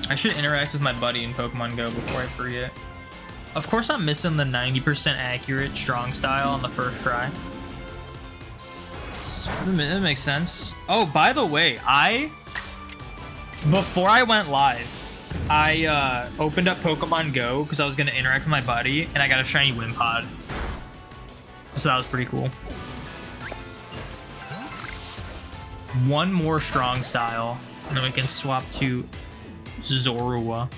I should interact with my buddy in Pokemon Go before I forget. Of course I'm missing the 90% accurate strong style on the first try. That makes sense. Oh, by the way, before I went live, I opened up Pokemon Go because I was gonna interact with my buddy, and I got a shiny Wimpod. So that was pretty cool. One more strong style, and then we can swap to Zorua.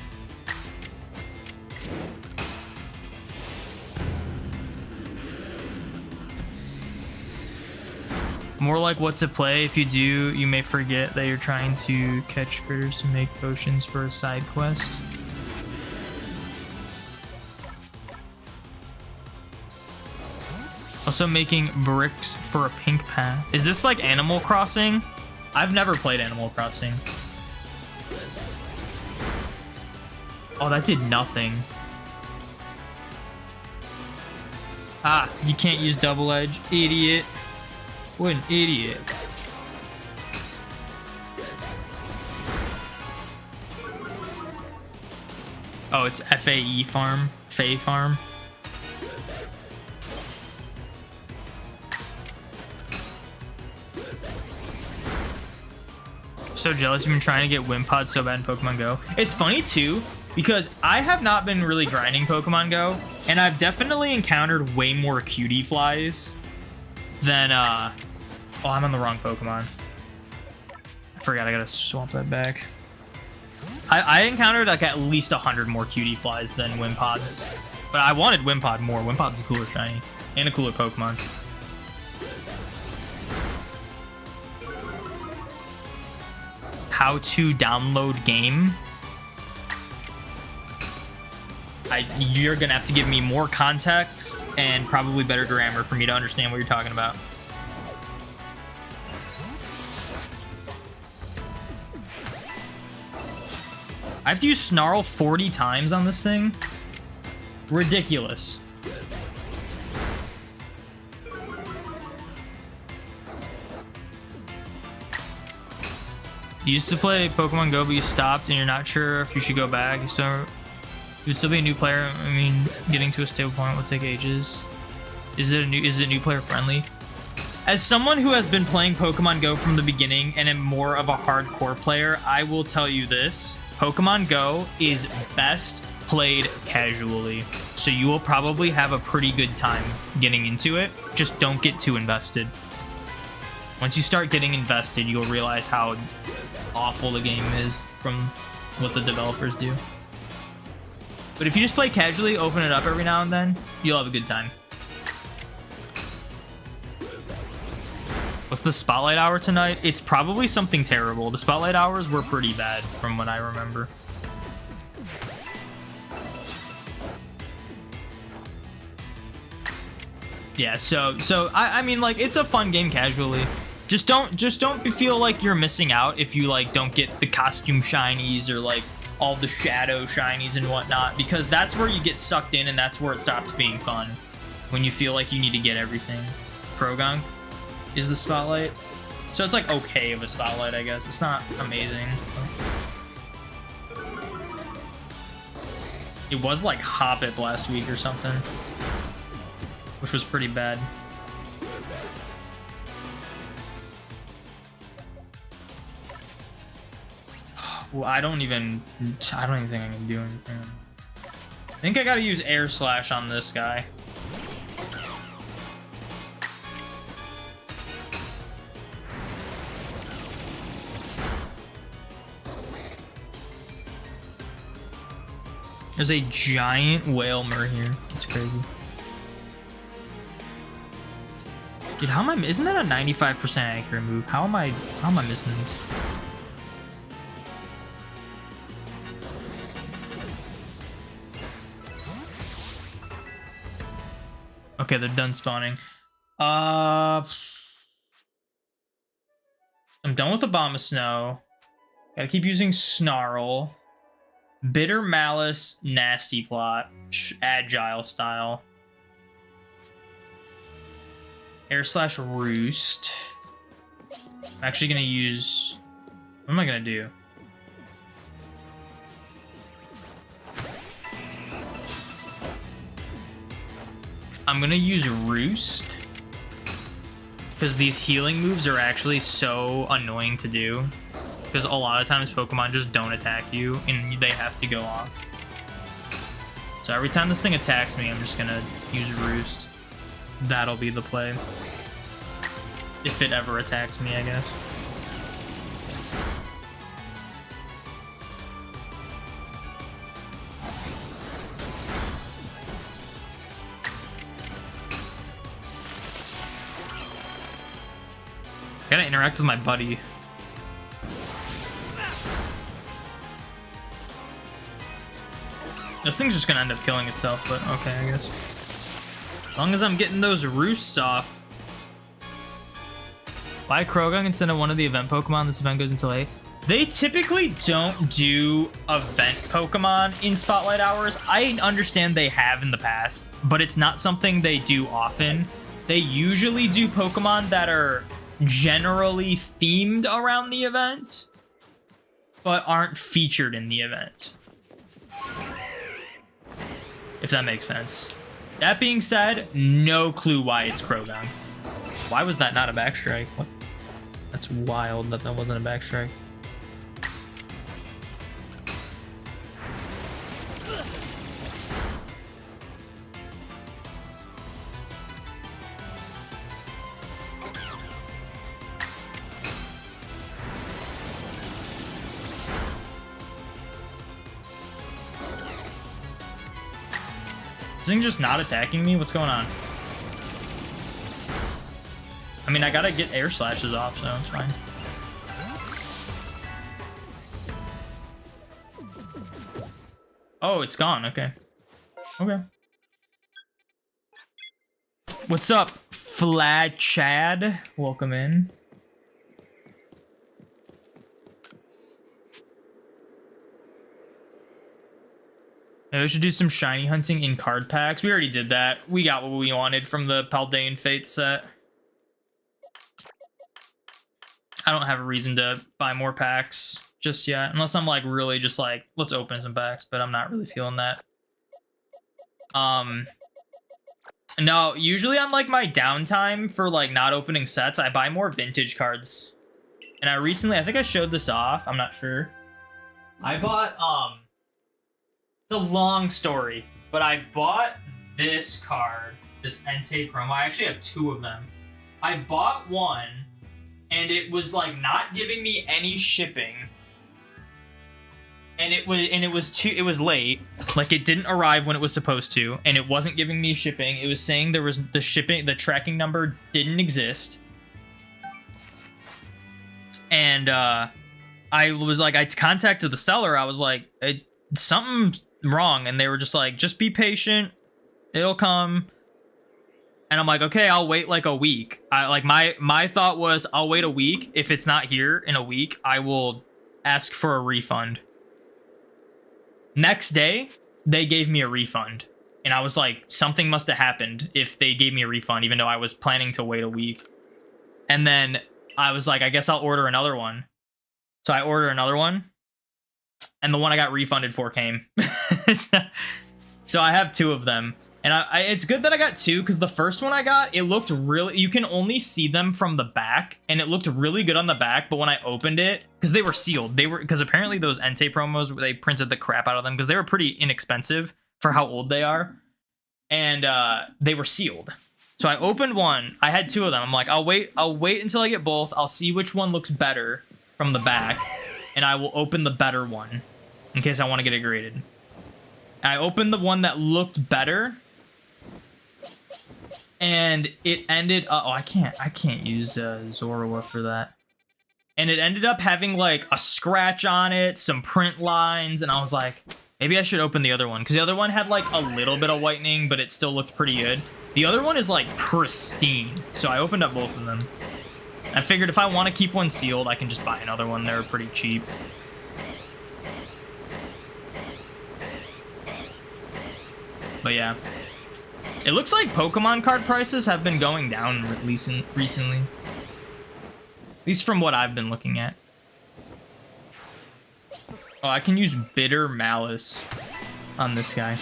More like what to play. If you do, you may forget that you're trying to catch critters to make potions for a side quest. Also making bricks for a pink path. Is this like Animal Crossing? I've never played Animal Crossing. Oh, that did nothing. Ah, you can't use double edge. Idiot. What an idiot. Oh, it's FAE farm. Fae farm. So jealous. You've been trying to get Wimpod so bad in Pokemon Go. It's funny too, because I have not been really grinding Pokemon Go, and I've definitely encountered way more cutie flies than oh, I'm on the wrong Pokemon. I forgot I gotta swap that back. I encountered like at least 100 more cutie flies than Wimpods, but I wanted Wimpod more. Wimpod's a cooler shiny and a cooler Pokemon. How to download game. You're gonna have to give me more context and probably better grammar for me to understand what you're talking about. I have to use Snarl 40 times on this thing? Ridiculous. You used to play Pokemon Go, but you stopped and you're not sure if you should go back. You'd still be a new player. I mean, getting to a stable point will take ages. Is it new player friendly? As someone who has been playing Pokemon Go from the beginning and am more of a hardcore player, I will tell you this. Pokemon Go is best played casually. So you will probably have a pretty good time getting into it. Just don't get too invested. Once you start getting invested, you'll realize how awful the game is from what the developers do. But if you just play casually, open it up every now and then, you'll have a good time. What's the spotlight hour tonight? It's probably something terrible. The spotlight hours were pretty bad from what I remember. Yeah, so I mean, like, it's a fun game casually. Just don't feel like you're missing out if you like don't get the costume shinies or like all the shadow shinies and whatnot, because that's where you get sucked in and that's where it stops being fun, when you feel like you need to get everything. Krogunk is the spotlight, so it's like okay of a spotlight, I guess. It's not amazing. It was like Hoppip last week or something, which was pretty bad. Well, I don't even think I can do anything. I think I gotta use Air Slash on this guy. There's a giant Whalmer here. It's crazy. Dude, isn't that a 95% accurate move? How am I missing this? Okay, they're done spawning. I'm done with Abomasnow. Gotta keep using Snarl. Bitter Malice, Nasty Plot, Agile Style. Air slash Roost. I'm actually gonna use... What am I gonna do? I'm gonna use Roost. Because these healing moves are actually so annoying to do. Because a lot of times Pokemon just don't attack you and they have to go off. So every time this thing attacks me, I'm just gonna use Roost. That'll be the play. If it ever attacks me, I guess. I gotta interact with my buddy. This thing's just gonna end up killing itself, but okay, I guess. As long as I'm getting those roosts off. Buy Krogan instead of one of the event Pokemon. This event goes until 8. They typically don't do event Pokemon in Spotlight Hours. I understand they have in the past, but it's not something they do often. They usually do Pokemon that are generally themed around the event, but aren't featured in the event. If that makes sense. That being said, no clue why it's Krogan. Why was that not a backstrike? What? That's wild that that wasn't a backstrike. Is this thing just not attacking me? What's going on? I mean, I gotta get air slashes off, so it's fine. Oh, it's gone. Okay. Okay. What's up, Flat Chad? Welcome in. Yeah, we should do some shiny hunting in card packs. We already did that. We got what we wanted from the Paldean Fate set. I don't have a reason to buy more packs just yet. Unless I'm like really just like, let's open some packs. But I'm not really feeling that. No, usually on like my downtime for like not opening sets, I buy more vintage cards. And I recently, I think I showed this off. I'm not sure. I bought, it's a long story, but I bought this card, this Entei promo. I actually have two of them. I bought one, and it was like not giving me any shipping, and it was late. Like it didn't arrive when it was supposed to, and it wasn't giving me shipping. It was saying there was the tracking number didn't exist, and I was like, I contacted the seller. I was like, something wrong, and they were just like, just be patient, it'll come. And I'm like, okay, I'll wait like a week. My thought was, I'll wait a week. If it's not here in a week, I will ask for a refund. Next day, they gave me a refund, and I was like, something must have happened if they gave me a refund, even though I was planning to wait a week. And then I was like, I guess I'll order another one. So I ordered another one, and the one I got refunded for came. So I have two of them, and it's good that I got two, because the first one I got, it looked really, you can only see them from the back, and it looked really good on the back. But when I opened it, because they were sealed, because apparently those Entei promos, they printed the crap out of them because they were pretty inexpensive for how old they are, and they were sealed. So I opened one. I had two of them. I'm like, I'll wait until I get both. I'll see which one looks better from the back, and I will open the better one in case I want to get it graded. I opened the one that looked better, and it ended up, I can't use Zorua for that. And it ended up having like a scratch on it, some print lines, and I was like, maybe I should open the other one, because the other one had like a little bit of whitening, but it still looked pretty good. The other one is like pristine, so I opened up both of them. I figured if I want to keep one sealed, I can just buy another one. They're pretty cheap. But yeah. It looks like Pokemon card prices have been going down recently. At least from what I've been looking at. Oh, I can use Bitter Malice on this guy.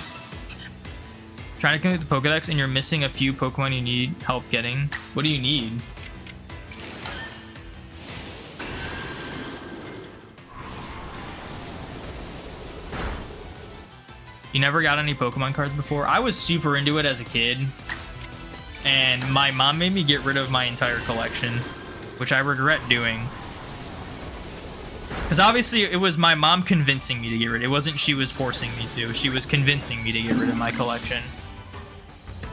Trying to complete the Pokedex and you're missing a few Pokemon you need help getting. What do you need? You never got any Pokemon cards before? I was super into it as a kid. And my mom made me get rid of my entire collection, which I regret doing. Because obviously it was my mom convincing me to get rid of it. It wasn't she was forcing me to. She was convincing me to get rid of my collection.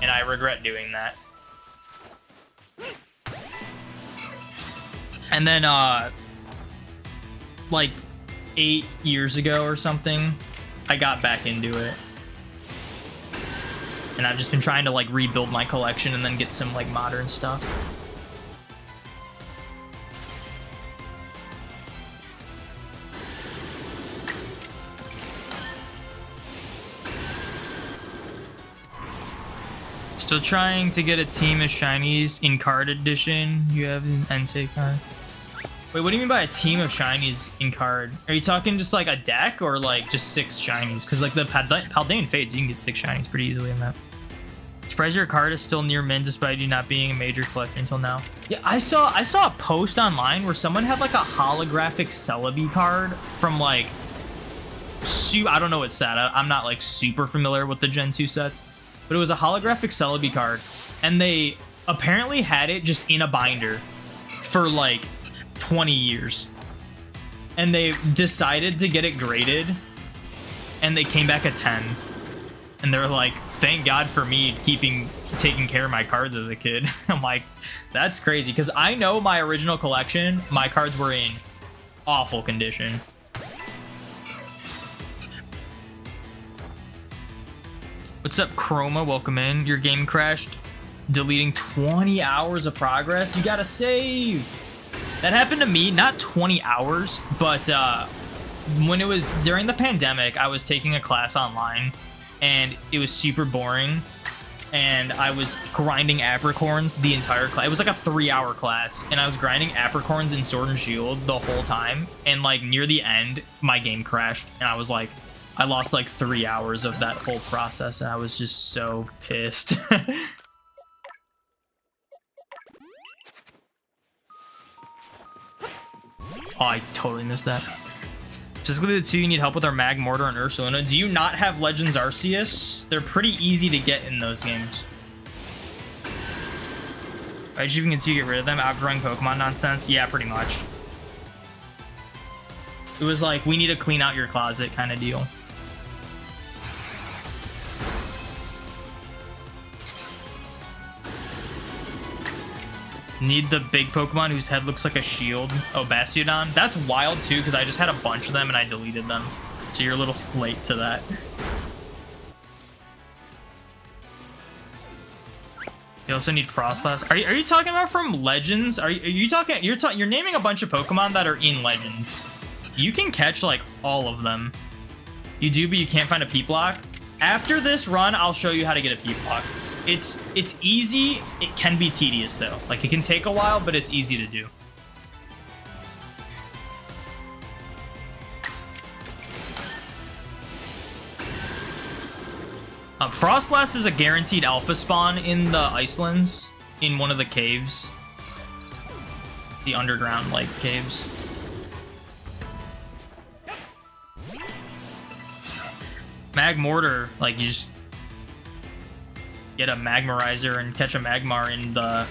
And I regret doing that. And then, like 8 years ago or something, I got back into it. And I've just been trying to like rebuild my collection and then get some like modern stuff. Still trying to get a team of shinies in card edition. You have an Entei card. Wait, what do you mean by a team of shinies in card? Are you talking just like a deck or like just 6 shinies? Because like the Paldean Fates, you can get 6 shinies pretty easily in that. Surprised your card is still near mint despite you not being a major collector until now. Yeah, I saw a post online where someone had like a holographic Celebi card from like I don't know what set. I'm not like super familiar with the Gen 2 sets, but it was a holographic Celebi card, and they apparently had it just in a binder for like 20 years, and they decided to get it graded, and they came back a 10, and they're like, thank God for me taking care of my cards as a kid. I'm like, that's crazy, because I know my original collection, my cards were in awful condition. What's up, Chroma? Welcome in. Your game crashed, deleting 20 hours of progress. You gotta save. That happened to me, not 20 hours, but when it was during the pandemic, I was taking a class online, and it was super boring, and I was grinding apricorns the entire class. It was like a 3-hour class, and I was grinding apricorns in Sword and Shield the whole time, and like near the end, my game crashed, and I was like, I lost like 3 hours of that whole process, and I was just so pissed. Oh, I totally missed that. Specifically the 2 you need help with are Magmortar and Ursaluna. Do you not have Legends Arceus? They're pretty easy to get in those games. Right, you can continue to get rid of them. Outgrowing Pokemon nonsense. Yeah, pretty much. It was like, we need to clean out your closet kind of deal. Need the big Pokemon whose head looks like a shield. Oh, Bastiodon. That's wild too, because I just had a bunch of them and I deleted them. So you're a little late to that. You also need Frostlass. Are you talking about from Legends? Are you talking? You're naming a bunch of Pokemon that are in Legends. You can catch like all of them. You do, but you can't find a Peeplock. After this run, I'll show you how to get a Peeplock. It's easy. It can be tedious though. Like it can take a while, but it's easy to do. Frostlass is a guaranteed alpha spawn in the Icelands, in one of the caves. The underground like caves. Magmortar, like you just get a Magmarizer and catch a Magmar in the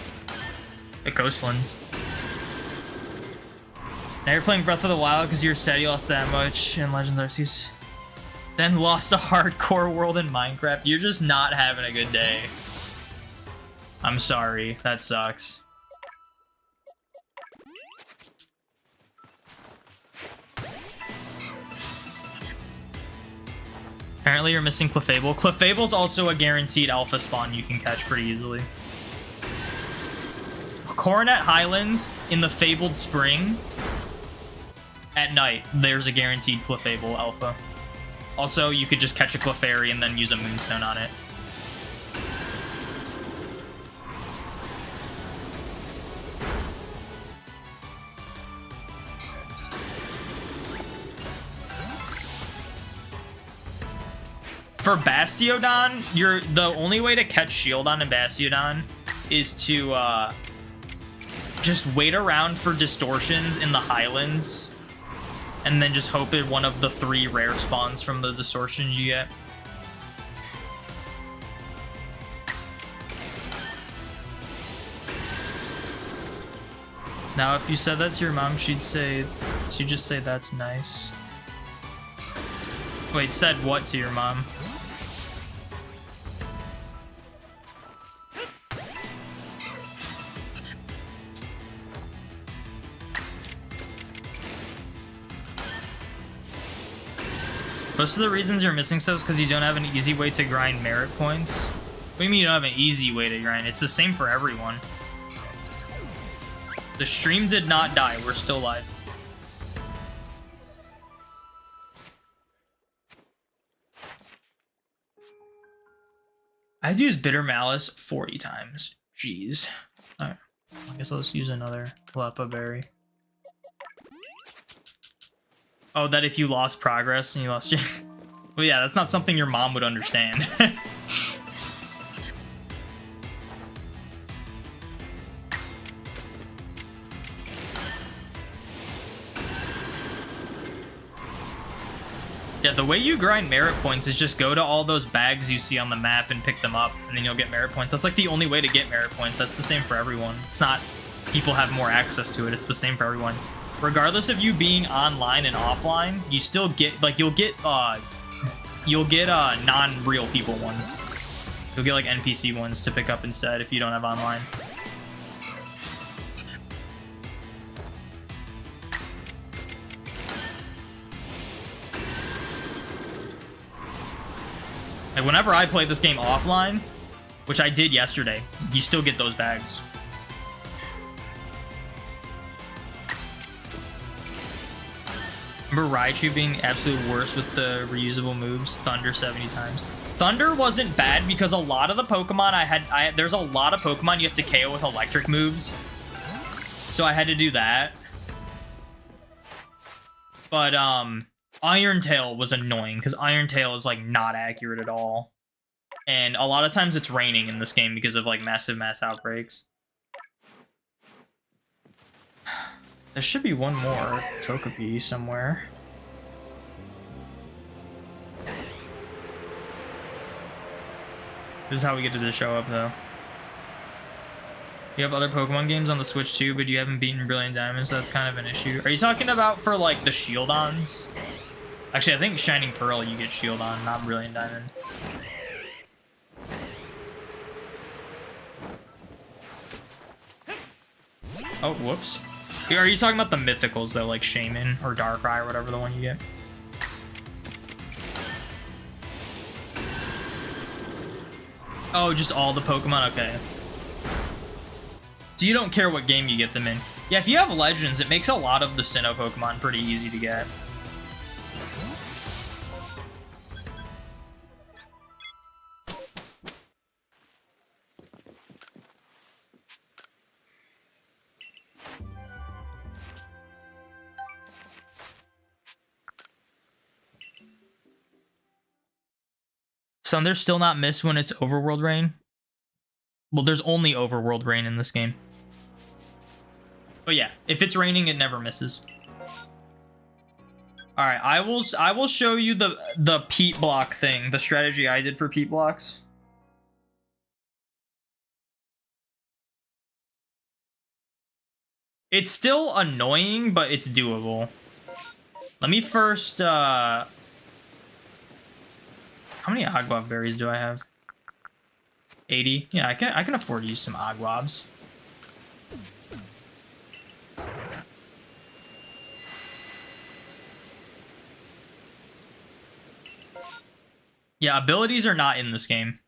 Coastlands. Now you're playing Breath of the Wild because you're sad you lost that much in Legends Arceus. Then lost a hardcore world in Minecraft. You're just not having a good day. I'm sorry. That sucks. Apparently you're missing Clefable. Clefable's also a guaranteed alpha spawn you can catch pretty easily. Coronet Highlands in the Fabled Spring. At night, there's a guaranteed Clefable alpha. Also, you could just catch a Clefairy and then use a Moonstone on it. For Bastiodon, the only way to catch Shieldon and Bastiodon is to just wait around for distortions in the Highlands, and then just hope it one of the 3 rare spawns from the distortion you get. Now, if you said that's your mom, she'd just say that's nice. Wait, said what to your mom? Most of the reasons you're missing stuff is because you don't have an easy way to grind merit points. What do you mean you don't have an easy way to grind? It's the same for everyone. The stream did not die. We're still live. I have to use Bitter Malice 40 times. Jeez. Alright. I guess I'll just use another Lepa Berry. Oh, that if you lost progress and you lost your... Well, yeah, that's not something your mom would understand. Yeah, the way you grind merit points is just go to all those bags you see on the map and pick them up, and then you'll get merit points. That's like the only way to get merit points. That's the same for everyone. It's not people have more access to it. It's the same for everyone. Regardless of you being online and offline, you still get, like, you'll get non-real people ones. You'll get, like, NPC ones to pick up instead if you don't have online. Like, whenever I play this game offline, which I did yesterday, you still get those bags. Remember Raichu being absolute worst with the reusable moves? Thunder 70 times. Thunder wasn't bad because a lot of the Pokemon there's a lot of Pokemon you have to KO with electric moves. So I had to do that. But, Iron Tail was annoying because Iron Tail is, like, not accurate at all. And a lot of times it's raining in this game because of, like, mass outbreaks. There should be one more Togepi somewhere. This is how we get to the show up, though. You have other Pokemon games on the Switch too, but you haven't beaten Brilliant Diamond, so that's kind of an issue. Are you talking about for, like, the Shieldons? Actually, I think Shining Pearl you get Shieldon, not Brilliant Diamond. Oh, whoops. Are you talking about the mythicals, though, like Shaman or Darkrai or whatever the one you get? Oh, just all the Pokemon? Okay. So you don't care what game you get them in. Yeah, if you have Legends, it makes a lot of the Sinnoh Pokemon pretty easy to get. Thunder's still not missed when it's Overworld Rain? Well, there's only Overworld Rain in this game. But yeah, if it's raining, it never misses. Alright, I will show you the Peat Block thing, the strategy I did for Peat Blocks. It's still annoying, but it's doable. Let me first, how many Agwab berries do I have? 80? Yeah, I can afford to use some Agwabs. Yeah, abilities are not in this game.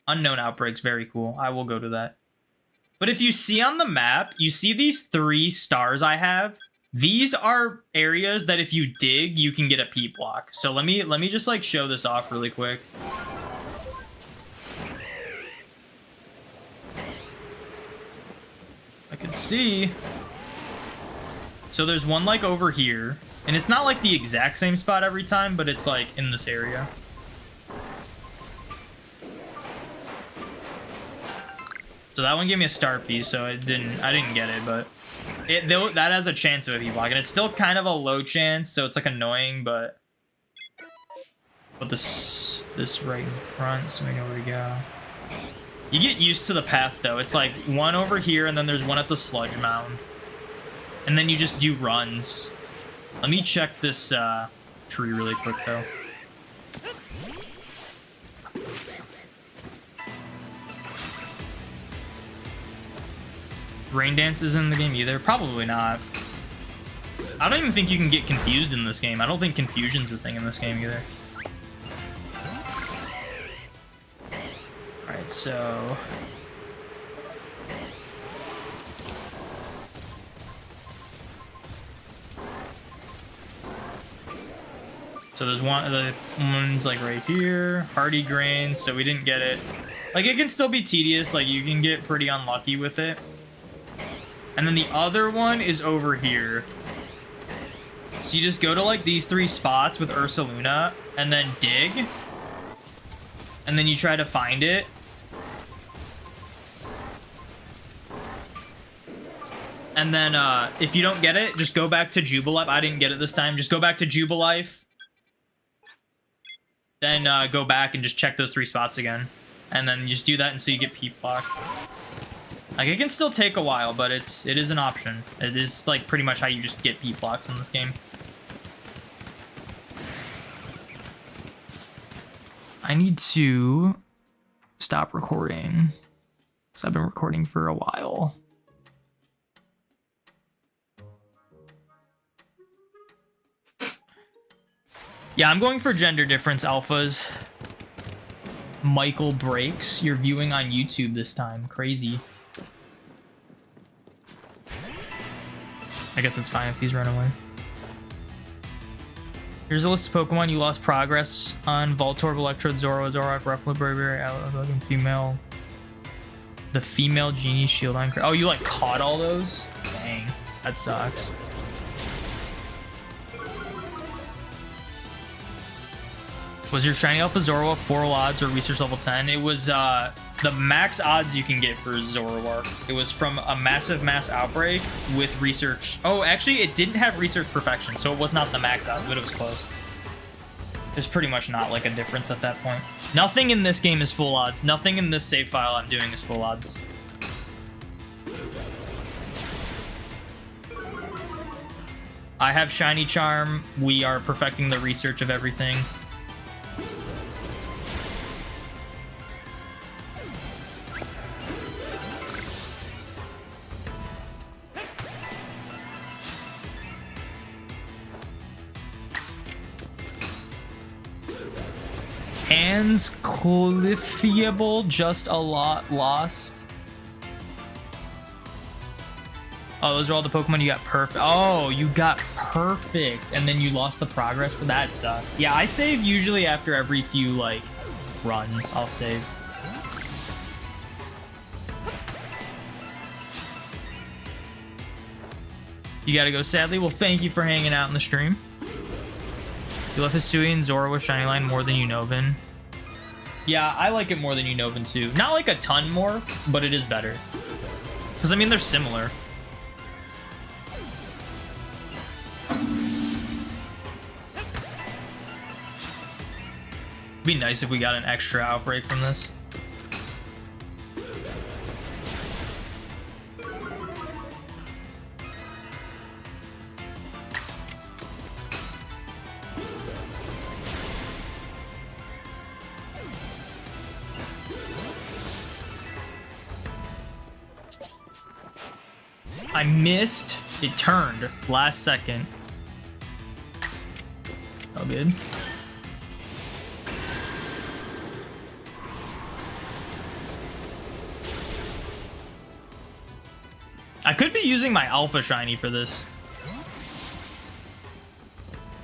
Unknown outbreaks, very cool. I will go to that. But if you see on the map, you see these 3 stars I have. These are areas that if you dig, you can get a peat block. So let me just like show this off really quick. I can see. So there's one like over here, and it's not like the exact same spot every time, but it's like in this area. So that one gave me a star piece, so I didn't get it, but that has a chance of a V-block, and it's still kind of a low chance, so it's like annoying, but put this right in front so we know where to go. You get used to the path though. It's like one over here, and then there's one at the sludge mound, and then you just do runs. Let me check this tree really quick though. Rain dance is in the game either? Probably not. I don't even think you can get confused in this game. I don't think confusion's a thing in this game either. Alright, so... So there's one's like right here. Hardy grains, so we didn't get it. Like, it can still be tedious. Like, you can get pretty unlucky with it. And then the other one is over here. So you just go to like these 3 spots with Ursaluna and then dig. And then you try to find it. And then if you don't get it, just go back to Jubilife. I didn't get it this time. Just go back to Jubilife. Then go back and just check those 3 spots again. And then you just do that until you get peat block. Like, it can still take a while, but it is an option. It is, like, pretty much how you just get peat blocks in this game. I need to stop recording, because I've been recording for a while. Yeah, I'm going for gender difference alphas. Michael Breaks. You're viewing on YouTube this time. Crazy. I guess it's fine if these run away. Here's a list of Pokemon you lost progress on: Voltorb, Electrode, Zoroark, Ruffalo, Burberry, female. The female genie Shieldon. Oh, you like caught all those? Dang, that sucks. Was your shiny alpha Zoroark 4 odds or research level 10? It was the max odds you can get for Zoroark. It was from a massive mass outbreak with research. Oh, actually, it didn't have research perfection, so it was not the max odds, but it was close. There's pretty much not like a difference at that point. Nothing in this game is full odds. Nothing in this save file I'm doing is full odds. I have shiny charm. We are perfecting the research of everything. Hands Cliffiable, just a lot lost. Oh, those are all the Pokemon you got perfect. Oh, you got perfect, and then you lost the progress for that. Sucks. Yeah, I save usually after every few like runs. I'll save. You gotta go, sadly. Well, thank you for hanging out in the stream. You left Hisui and Zora with Shiny Line more than Unova. Yeah, I like it more than Unova too. Not like a ton more, but it is better. Because, I mean, they're similar. It'd be nice if we got an extra outbreak from this. I missed. It turned last second. Oh, good. I could be using my alpha shiny for this.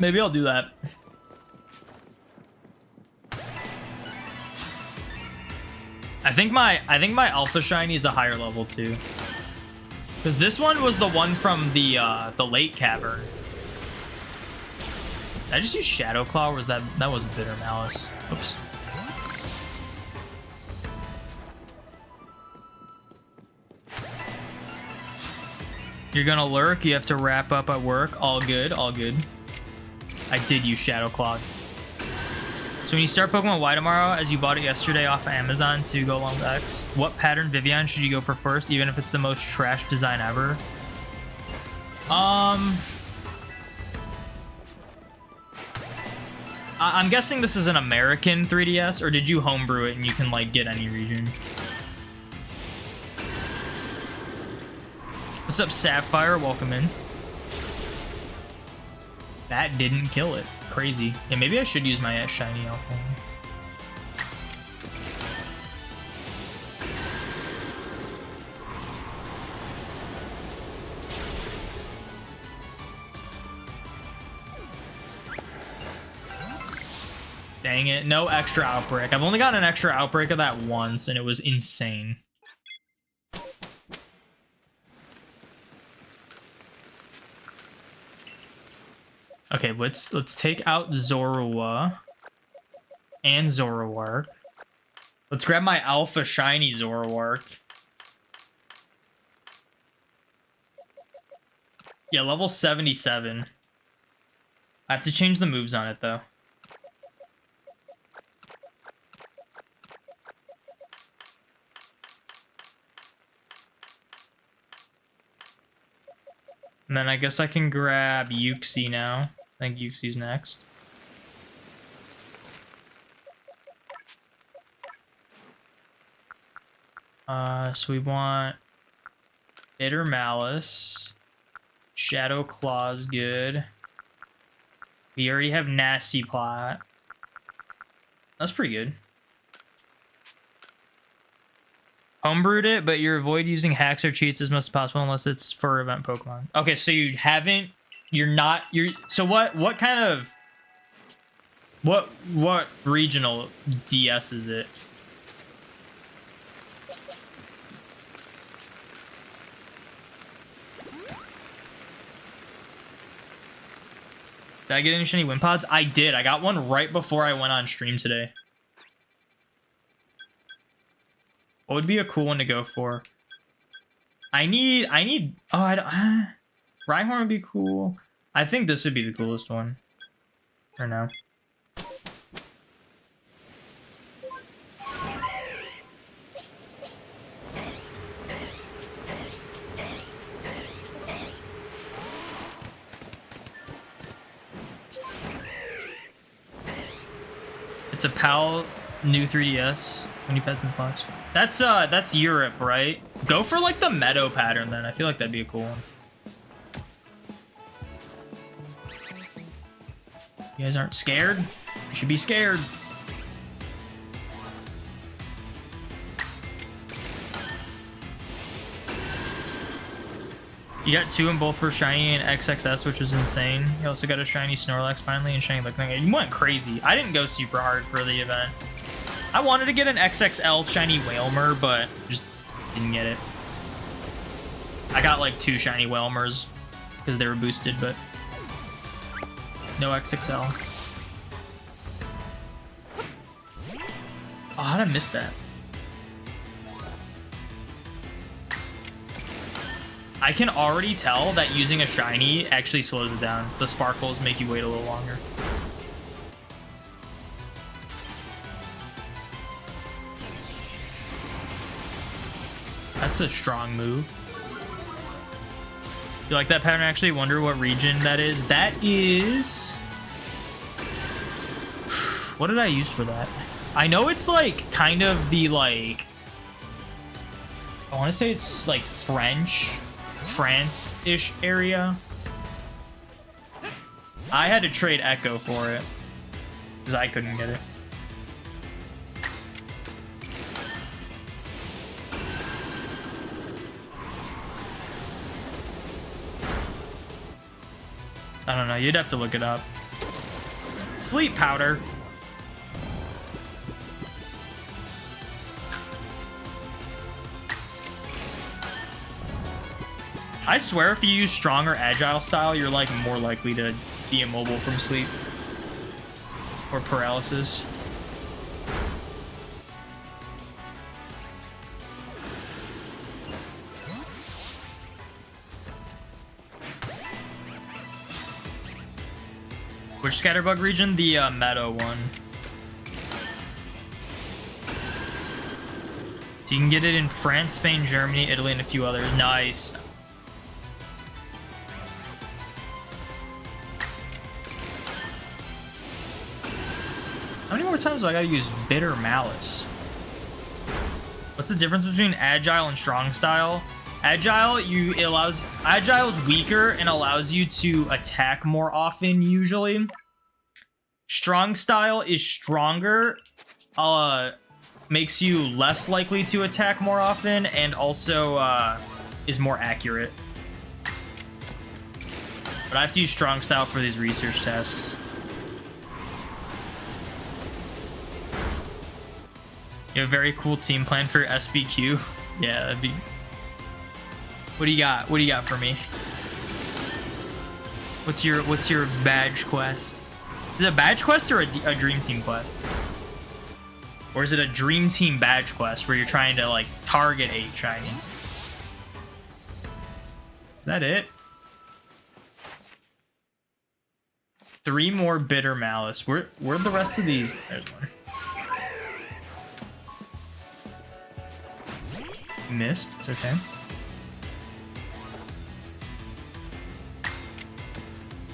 Maybe I'll do that. I think my alpha shiny is a higher level too. Because this one was the one from the lake cavern. Did I just use Shadow Claw, or was that was Bitter Malice? Oops. You're gonna lurk, you have to wrap up at work. All good, all good. I did use Shadow Claw. So when you start Pokemon Y tomorrow, as you bought it yesterday off of Amazon to go along with X, what pattern Vivillon should you go for first, even if it's the most trash design ever? I'm guessing this is an American 3DS, or did you homebrew it and you can like get any region? What's up, Sapphire? Welcome in. That didn't kill it. Crazy. Yeah, maybe I should use my S shiny alpha. Dang it, no extra outbreak. I've only gotten an extra outbreak of that once, and it was insane. Okay, let's take out Zorua and Zoroark. Let's grab my alpha shiny Zoroark. Yeah, level 77. I have to change the moves on it though. And then I guess I can grab Yuxi now. I think Yuxi's next. So we want Bitter Malice. Shadow Claw's good. We already have Nasty Plot. That's pretty good. Homebrewed it, but you avoid using hacks or cheats as much as possible unless it's for event Pokemon. Okay, so you haven't... So what kind of... What regional DS is it? Did I get any shiny Wimpods? I did. I got one right before I went on stream today. What would be a cool one to go for? I need, oh, I don't, Rhyhorn would be cool. I think this would be the coolest one. Or no? It's a PAL new 3DS. When you've had some slots. That's Europe, right? Go for like the Meadow pattern then. I feel like that'd be a cool one. You guys aren't scared? You should be scared. You got 2 in both for shiny and XXS, which was insane. You also got a shiny Snorlax finally and shiny Lickitung. You went crazy. I didn't go super hard for the event. I wanted to get an XXL shiny Wailmer, but just didn't get it. I got like 2 shiny Wailmers because they were boosted, but no XXL. Oh, how did I miss that? I can already tell that using a shiny actually slows it down. The sparkles make you wait a little longer. That's a strong move. You like that pattern? Actually, wonder what region that is. That is... What did I use for that? I know it's like kind of the like... I want to say it's like France-ish area. I had to trade Echo for it because I couldn't get it. I don't know. You'd have to look it up. Sleep powder. I swear if you use strong or agile style, you're like more likely to be immobile from sleep or paralysis. Which scatterbug region? The meadow one. So you can get it in France, Spain, Germany, Italy, and a few others. Nice. How many more times do I gotta use Bitter Malice? What's the difference between agile and strong style? Agile is weaker and allows you to attack more often usually. Strong style is stronger, makes you less likely to attack more often, and also is more accurate. But I have to use strong style for these research tasks. You have a very cool team plan for SBQ. Yeah, that'd be... What do you got? What do you got for me? What's your badge quest? Is it a badge quest or a dream team quest? Or is it a dream team badge quest where you're trying to like target 8 shinies? Is that it? 3 more Bitter Malice. Where'd the rest of these? There's one. Missed. It's okay.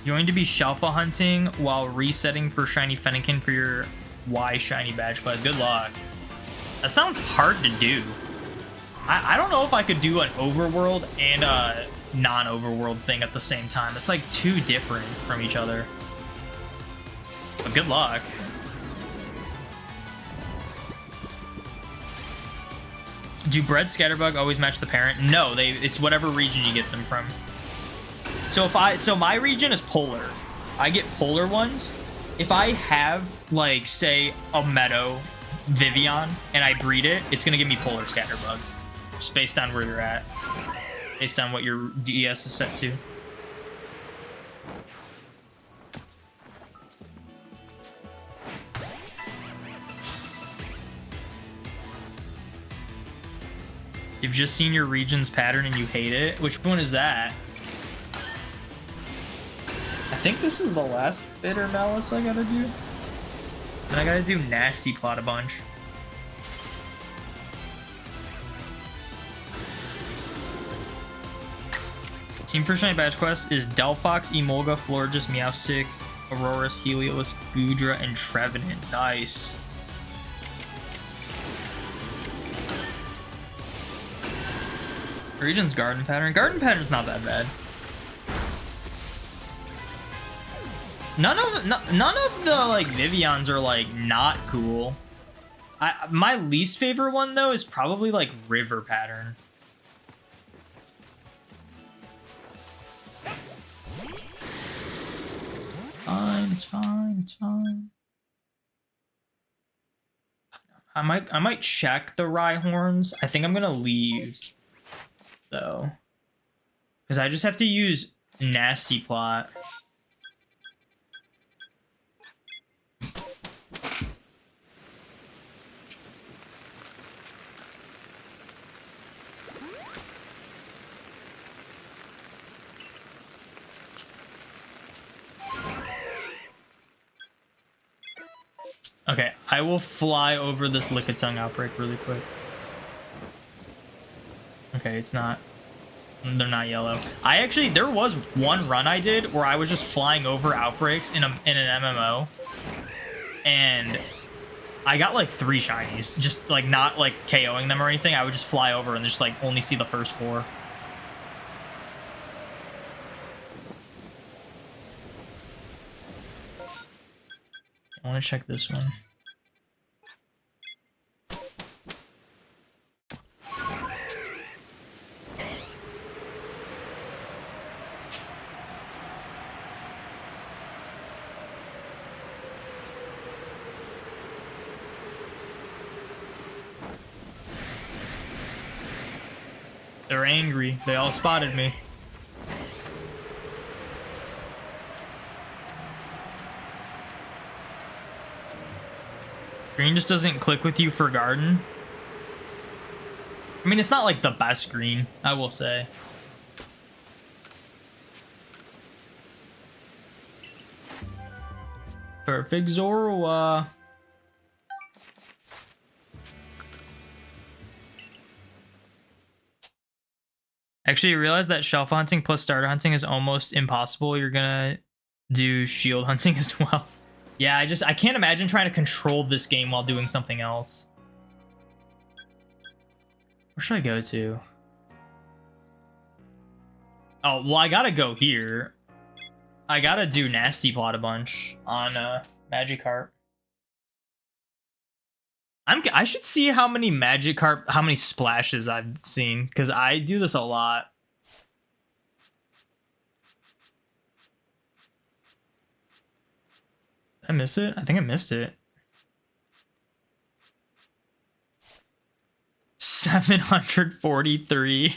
You're going to be Shelfa hunting while resetting for Shiny Fennekin for your Y Shiny badge quest. Good luck. That sounds hard to do. I don't know if I could do an overworld and a non-overworld thing at the same time. It's like too different from each other. But good luck. Do bred scatterbug always match the parent? No, it's whatever region you get them from. So my region is polar. I get polar ones. If I have like say a meadow Vivillon and I breed it, it's gonna give me polar scatterbugs. Just based on where you're at. Based on what your DES is set to. You've just seen your region's pattern and you hate it? Which one is that? I think this is the last Bitter Malice I gotta do. And I gotta do Nasty Plot a bunch. Team for Shiny Badge Quest is Delphox, Emolga, Florges, Meowstic, Aurorus, Helios, Goodra, and Trevenant. Nice. Region's Garden Pattern. Garden Pattern's not that bad. None of the like Vivillons are like not cool. My least favorite one though is probably like River Pattern. Fine, it's fine, it's fine. I might check the Rhyhorns. I think I'm gonna leave though, because I just have to use Nasty Plot. Okay, I will fly over this Lickitung outbreak really quick. Okay, it's not. They're not yellow. There was one run I did where I was just flying over outbreaks in an MMO, and I got like 3 shinies, just like not like KOing them or anything. I would just fly over and just like only see the first 4. I want to check this one. They're angry. They all spotted me. Green just doesn't click with you for garden. I mean, it's not like the best green, I will say. Perfect Zorua. Actually, you realize that shelf hunting plus starter hunting is almost impossible. You're gonna do shield hunting as well. Yeah, I can't imagine trying to control this game while doing something else. Where should I go to? Oh, well, I gotta go here. I gotta do Nasty Plot a bunch on Magikarp. I should see how many Magikarp, how many splashes I've seen, because I do this a lot. Did I miss it? I think I missed it. 743.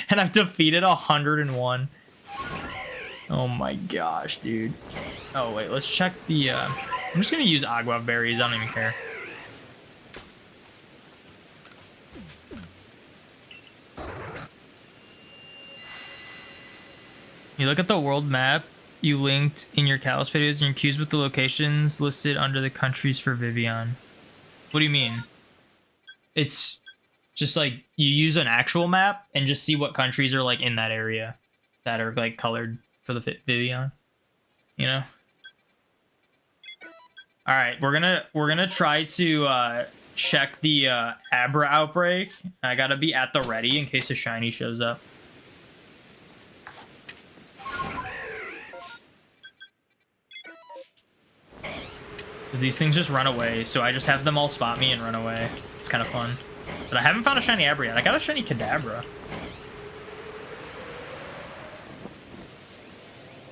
And I've defeated 101. Oh my gosh, dude. Oh, wait, let's check the... I'm just going to use Agua Berries. I don't even care. You look at the world map you linked in your Kalos videos and you're confused with the locations listed under the countries for Vivillon. What do you mean? It's just like you use an actual map and just see what countries are like in that area that are like colored for the Vivillon, you know? All right, we're gonna try to check the Abra outbreak. I gotta be at the ready in case a shiny shows up. Because these things just run away, so I just have them all spot me and run away. It's kind of fun. But I haven't found a shiny Abra yet. I got a shiny Kadabra.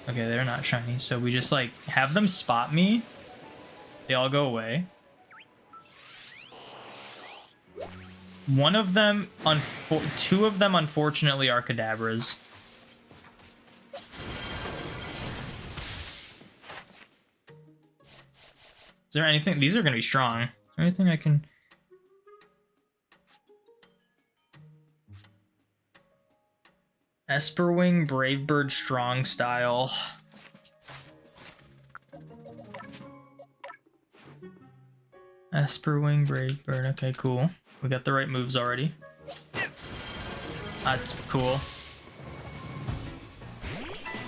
Okay, they're not shiny, so we just like have them spot me. They all go away. One of them, two of them unfortunately are Kadabras. Is there anything? These are going to be strong. Is there anything I can... Esperwing, Bravebird, Strong Style. Esperwing, Bravebird. Okay, cool. We got the right moves already. That's cool.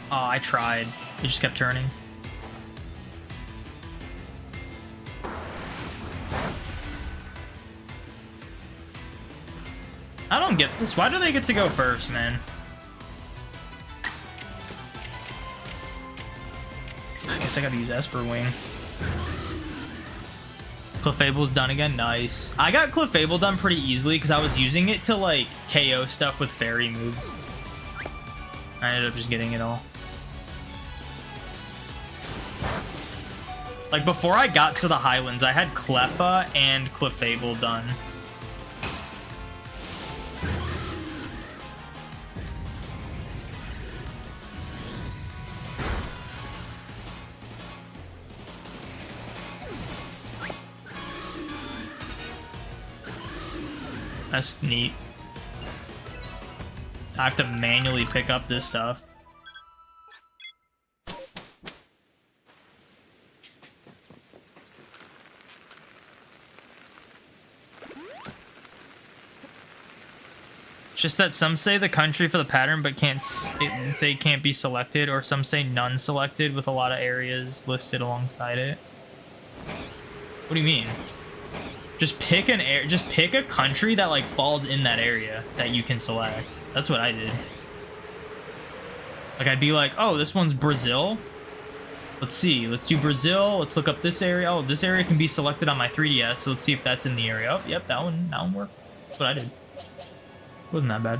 Oh, I tried. It just kept turning. I don't get this. Why do they get to go first, man? I guess I gotta use Esperwing. Clefable's done again. Nice. I got Clefable done pretty easily because I was using it to, like, KO stuff with fairy moves. I ended up just getting it all. Like, before I got to the Highlands, I had Cleffa and Clefable done. That's neat. I have to manually pick up this stuff. It's just that some say the country for the pattern but can't say can't be selected, or some say none selected with a lot of areas listed alongside it. What do you mean? Just pick a country that like falls in that area that you can select. That's what I did. Like I'd be like, oh, this one's Brazil. Let's see. Let's do Brazil. Let's look up this area. Oh, this area can be selected on my 3DS. So let's see if that's in the area. Oh, yep, that one worked. That's what I did. Wasn't that bad.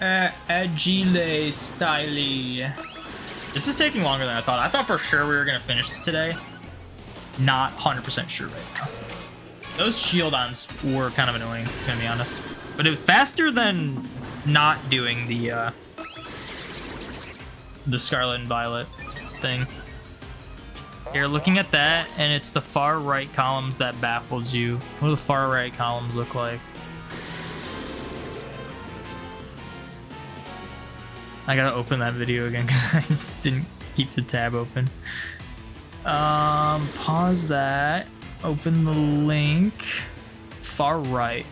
Agile Styly. This is taking longer than I thought. I thought for sure we were gonna finish this today. Not 100% sure right now. Those Shieldons were kind of annoying, gonna be honest. But it was faster than not doing the Scarlet and Violet thing. You're looking at that, and it's the far right columns that baffles you. What do the far right columns look like? I gotta open that video again because I didn't keep the tab open. Pause that. Open the link. Far right.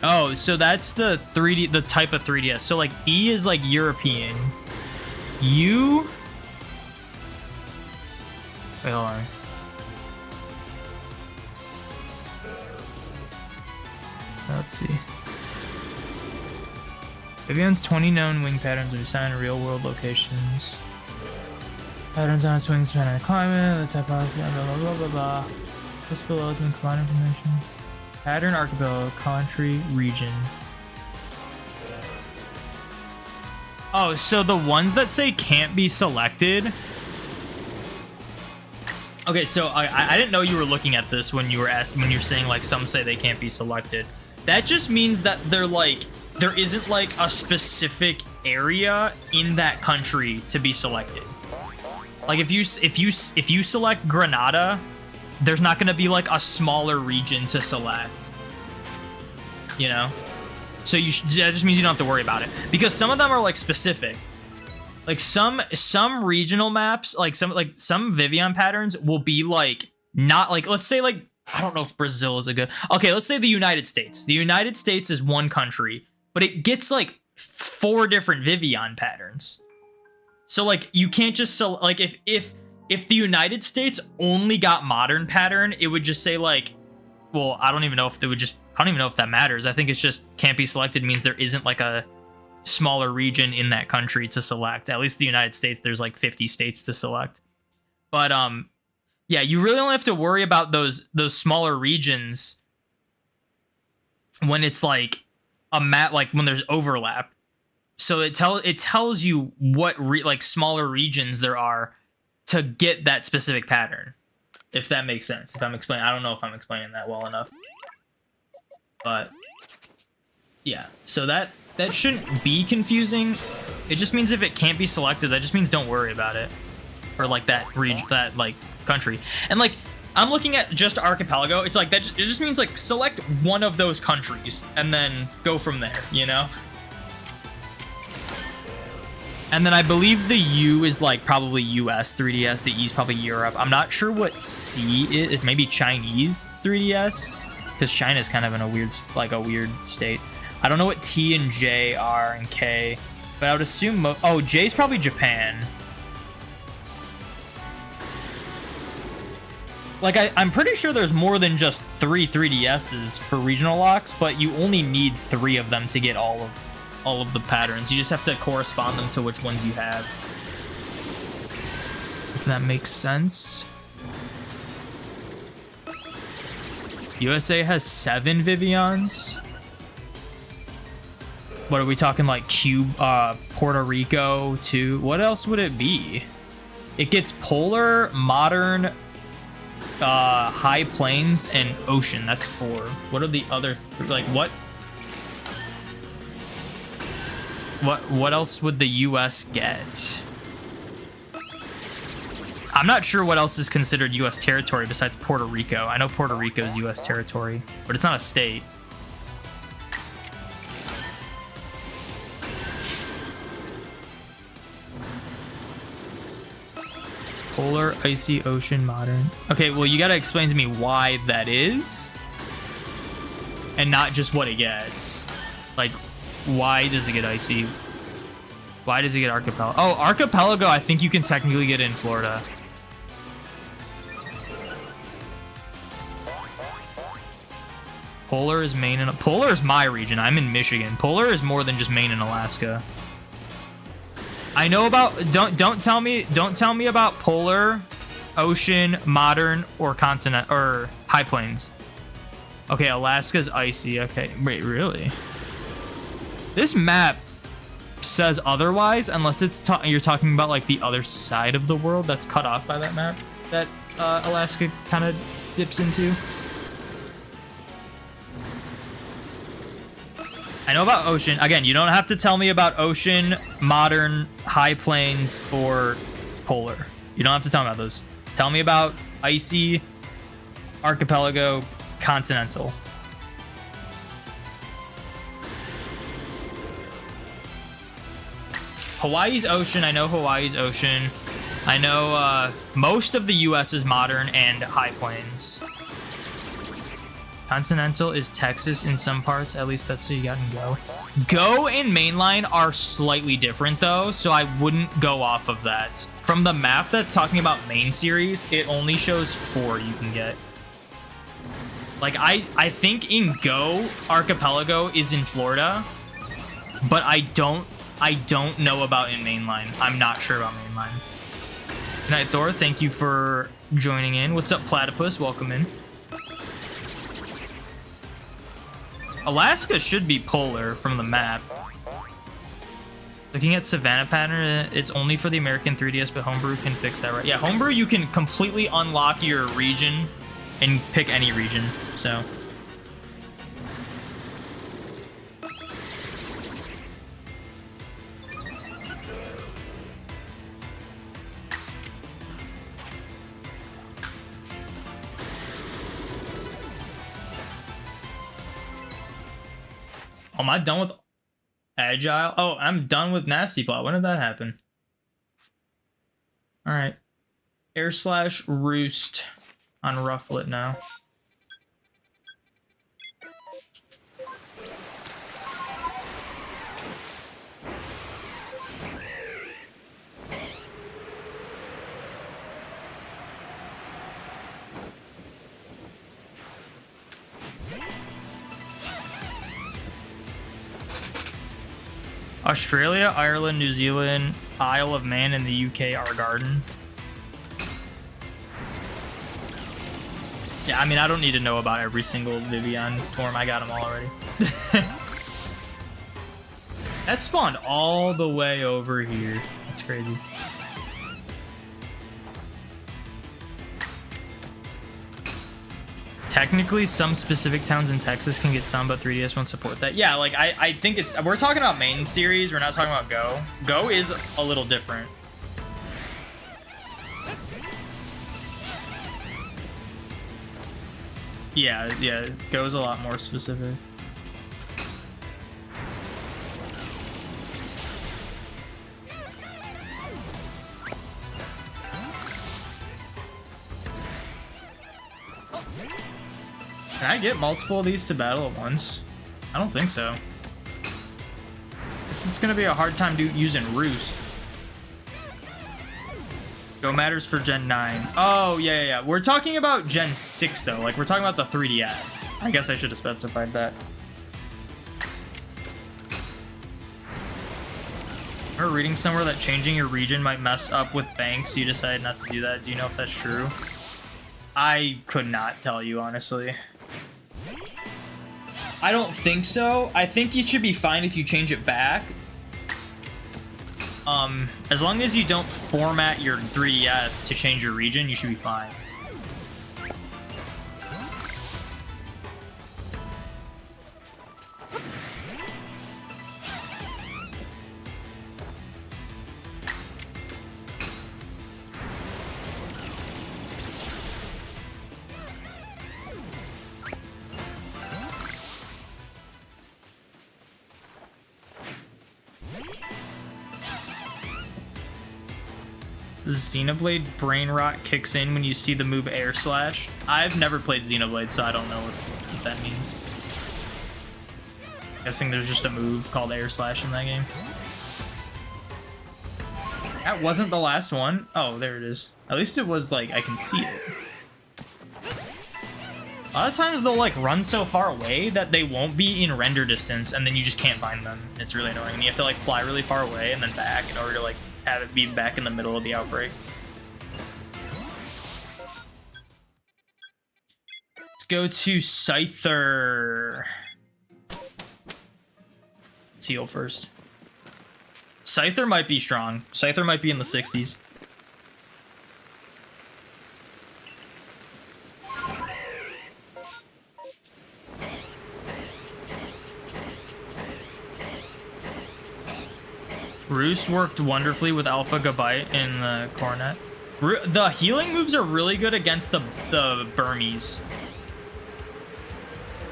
Oh, so that's the 3D, the type of 3DS. So like E is like European. U. Wait, hold on. Let's see. Vivillon's 20 known wing patterns are assigned in real-world locations. Patterns on its wings depend on the climate, the typography, blah, blah, blah, blah. Just below to combine information. Pattern, archipelago, country, region. Oh, so the ones that say can't be selected. Okay, so I didn't know you were looking at this when you were when you're saying like some say they can't be selected. That just means that they're like there isn't like a specific area in that country to be selected. Like if you select Granada, there's not going to be like a smaller region to select. You know? So that just means you don't have to worry about it, because some of them are like specific. Like some regional maps, like some Vivillon patterns will be like not like, let's say like, I don't know if Brazil is a good. Okay, let's say the United States. The United States is one country, but it gets like 4 different Vivillon patterns. So like you can't just like if the United States only got modern pattern, it would just say like, well, I don't even know if that matters. I think it's just can't be selected means there isn't like a smaller region in that country to select. At least the United States, there's like 50 states to select. But yeah, you really only have to worry about those smaller regions when it's like a map, like when there's overlap. So it tells you what like smaller regions there are to get that specific pattern, if that makes sense. If I'm explaining, I don't know if I'm explaining that well enough, but yeah. So that shouldn't be confusing. It just means if it can't be selected, that just means don't worry about it, or like that region, that like country. And like I'm looking at just archipelago. It's like that. It just means like select one of those countries and then go from there. You know. And then I believe the U is like probably US 3DS. The E is probably Europe. I'm not sure what C is. It's maybe Chinese 3DS, because China's kind of in a weird state. I don't know what T and J are and K, but I would assume oh, J's probably Japan. Like I'm pretty sure there's more than just 3 3DSs for regional locks, but you only need 3 of them to get all of the patterns. You just have to correspond them to which ones you have, if that makes sense. USA has 7 Vivillons. What are we talking, like Puerto Rico too? What else would it be? It gets polar, modern, high plains, and ocean. That's 4. What are the other, like what else would the US get? I'm not sure what else is considered US territory besides Puerto Rico. I know Puerto Rico is US territory, but it's not a state. Polar, icy, ocean, modern. Okay, well, you gotta explain to me why that is, and not just what it gets. Like, why does it get icy? Why does it get archipelago? Oh, archipelago, I think you can technically get in Florida. Polar is Maine and Polar is my region. I'm in Michigan. Polar is more than just Maine and Alaska. I know about don't tell me about polar, ocean, modern, or continent or high plains. Okay, Alaska's icy. Okay, wait, really? This map says otherwise, unless it's you're talking about like the other side of the world that's cut off by that map that Alaska kind of dips into. I know about ocean. Again, you don't have to tell me about ocean, modern, high plains, or polar. You don't have to tell me about those. Tell me about icy, archipelago, continental. Hawaii's ocean. I know Hawaii's ocean. I know most of the U.S. is modern and high plains. Continental is Texas in some parts. At least that's what you got in Go. Go and mainline are slightly different, though, so I wouldn't go off of that. From the map that's talking about main series, it only shows 4 you can get. Like, I think in Go, Archipelago is in Florida, but I don't know about in mainline. I'm not sure about mainline. Good night, Thor. Thank you for joining in. What's up, Platypus? Welcome in. Alaska should be polar from the map. Looking at Savannah pattern, it's only for the American 3DS, but Homebrew can fix that, right? Yeah, Homebrew, you can completely unlock your region and pick any region, so... Am I done with Agile? Oh, I'm done with Nasty Plot. When did that happen? All right. /roost on Ruffle It now. Australia, Ireland, New Zealand, Isle of Man, and the UK are garden. Yeah, I mean, I don't need to know about every single Vivillon form. I got them all already. That spawned all the way over here. That's crazy. Technically, some specific towns in Texas can get some, but 3DS won't support that. Yeah, like, I think it's... We're talking about main series. We're not talking about Go. Go is a little different. Yeah, Go's a lot more specific. Can I get multiple of these to battle at once? I don't think so. This is gonna be a hard time using Roost. Go matters for Gen 9. Oh, yeah. We're talking about Gen 6, though. Like, we're talking about the 3DS. I guess I should have specified that. I remember reading somewhere that changing your region might mess up with banks. You decided not to do that. Do you know if that's true? I could not tell you, honestly. I don't think so. I think you should be fine if you change it back. As long as you don't format your 3DS to change your region, you should be fine. Xenoblade brain rot kicks in when you see the move Air Slash. I've never played Xenoblade, so I don't know what that means. I'm guessing there's just a move called Air Slash in that game. That wasn't the last one. Oh, there it is. At least it was like I can see it. A lot of times they'll like run so far away that they won't be in render distance, and then you just can't find them. It's really annoying. And you have to like fly really far away and then back in order to like have it be back in the middle of the outbreak. Let's go to Scyther. heal first. Scyther might be strong. Scyther might be in the 60s. Roost worked wonderfully with Alpha Gabite in the Coronet. The healing moves are really good against the Burmese.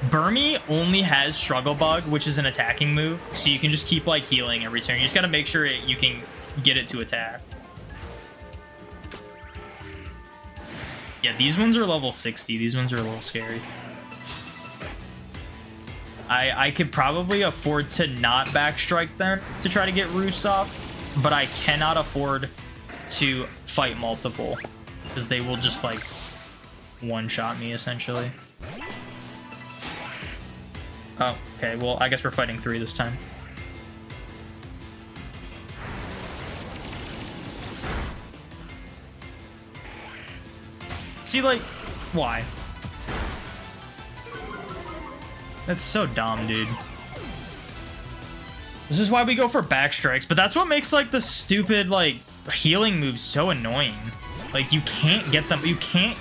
Burmy only has Struggle Bug, which is an attacking move, so you can just keep like healing every turn. You just gotta make sure you can get it to attack. Yeah, these ones are level 60. These ones are a little scary. I could probably afford to not backstrike them to try to get Roost off, but I cannot afford to fight multiple because they will just like one-shot me essentially. Oh, okay. Well, I guess we're fighting 3 this time. See, like, why? That's so dumb, dude. This is why we go for backstrikes, but that's what makes, like, the stupid, like, healing moves so annoying. Like, you can't get them. You can't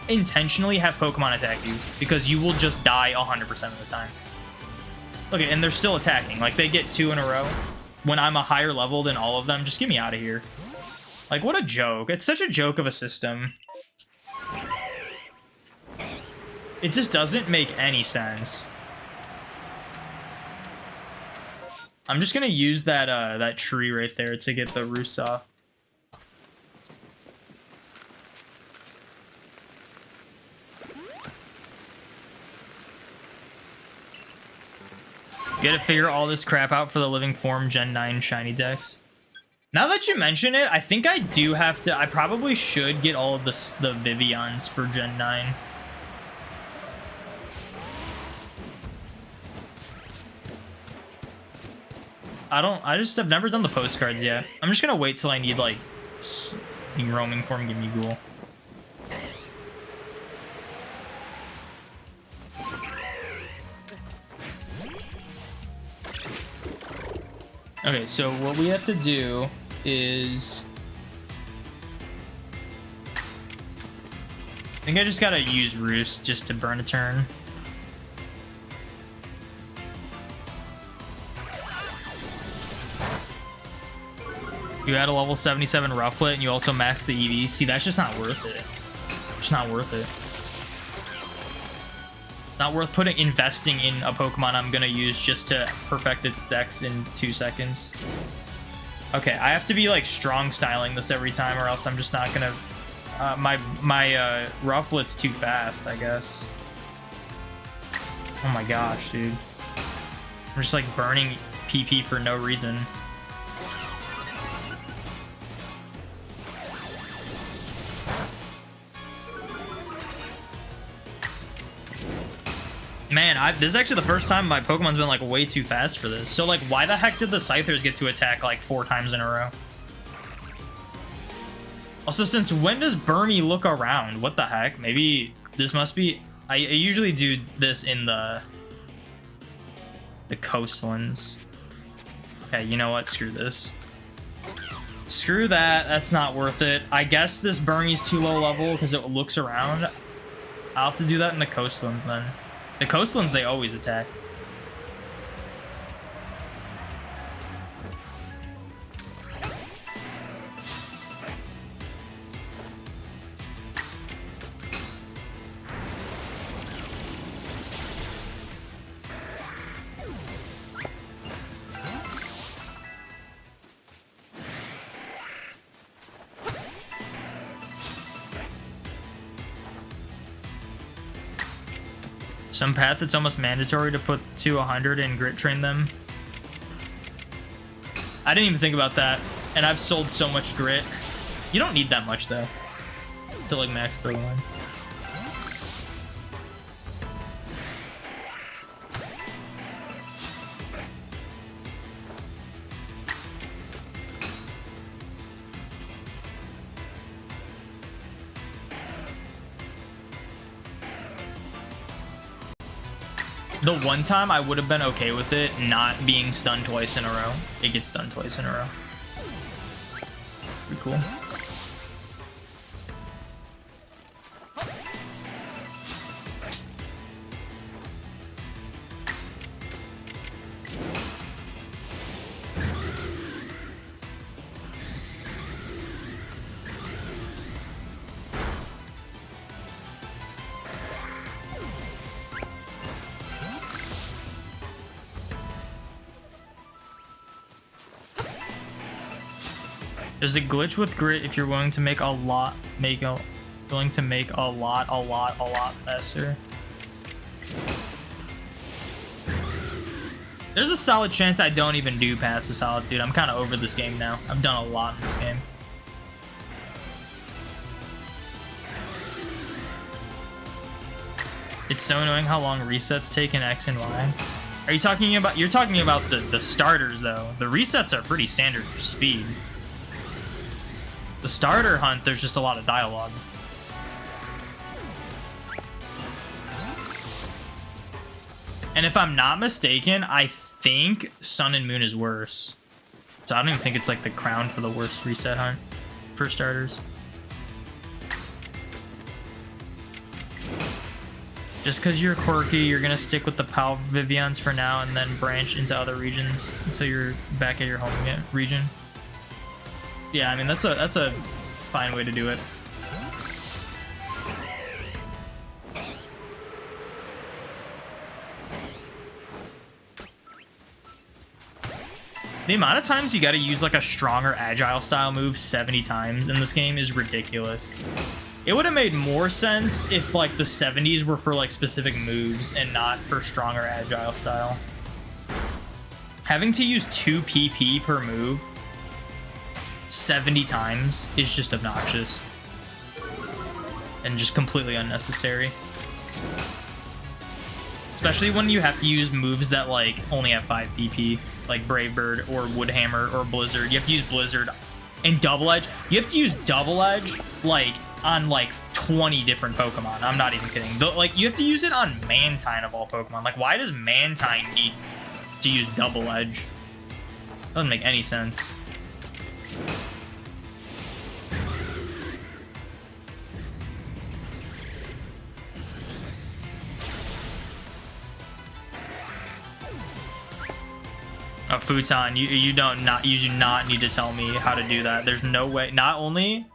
intentionally have Pokemon attack you because you will just die 100% of the time. Look, and they're still attacking. Like, they get 2 in a row. When I'm a higher level than all of them, just get me out of here. Like, what a joke. It's such a joke of a system. It just doesn't make any sense. I'm just gonna use that that tree right there to get the roosts off. You gotta figure all this crap out for the Living Form Gen 9 shiny decks. Now that you mention it, I think I do have to... I probably should get all of the Vivillons for Gen 9. I've never done the postcards yet. I'm just gonna wait till I need, like, the roaming form give me ghoul. Okay, so what we have to do is... I think I just gotta use Roost just to burn a turn. You add a level 77 Rufflet and you also max the EV. See, that's just not worth it. It's not worth it. Not worth investing in a Pokemon I'm gonna use just to perfect its dex in 2 seconds. Okay, I have to be like strong styling this every time or else I'm just not gonna... my Rufflet's too fast, I guess. Oh my gosh, dude. I'm just like burning PP for no reason. Man, this is actually the first time my Pokemon's been like way too fast for this. So like, why the heck did the Scythers get to attack like 4 times in a row? Also, since when does Burmy look around? What the heck? Maybe this must be... I usually do this in the coastlands. Okay, you know what? Screw this. Screw that. That's not worth it. I guess this Burmy's too low level because it looks around. I'll have to do that in the coastlands then. The coastlands, they always attack. Some path, it's almost mandatory to put to 100 and grit train them. I didn't even think about that, and I've sold so much grit. You don't need that much though to like max for one. The one time I would have been okay with it not being stunned twice in a row. It gets stunned twice in a row. Pretty cool. There's a glitch with grit if you're willing to make a lot, willing to make a lot faster. There's a solid chance I don't even do Path to Solitude. I'm kind of over this game now. I've done a lot in this game. It's so annoying how long resets take in X and Y. Are you talking about? You're talking about the starters though. The resets are pretty standard for speed. The starter hunt, there's just a lot of dialogue. And if I'm not mistaken, I think Sun and Moon is worse. So I don't even think it's like the crown for the worst reset hunt for starters. Just because you're quirky, you're gonna stick with the PAL Vivillons for now and then branch into other regions until you're back at your home region. Yeah, I mean that's a fine way to do it. The amount of times you got to use like a stronger agile style move 70 times in this game is ridiculous. It would have made more sense if like the 70s were for like specific moves and not for stronger agile style. Having to use 2 PP per move 70 times is just obnoxious and just completely unnecessary, especially when you have to use moves that like only have 5 PP, like Brave Bird or Woodhammer or Blizzard. You have to use Blizzard and Double Edge. You have to use Double Edge like on like 20 different Pokemon. I'm not even kidding. Like you have to use it on Mantine of all Pokemon. Like why does Mantine need to use Double Edge? Doesn't make any sense. Oh, Futon, you do not need to tell me how to do that. There's no way. Not only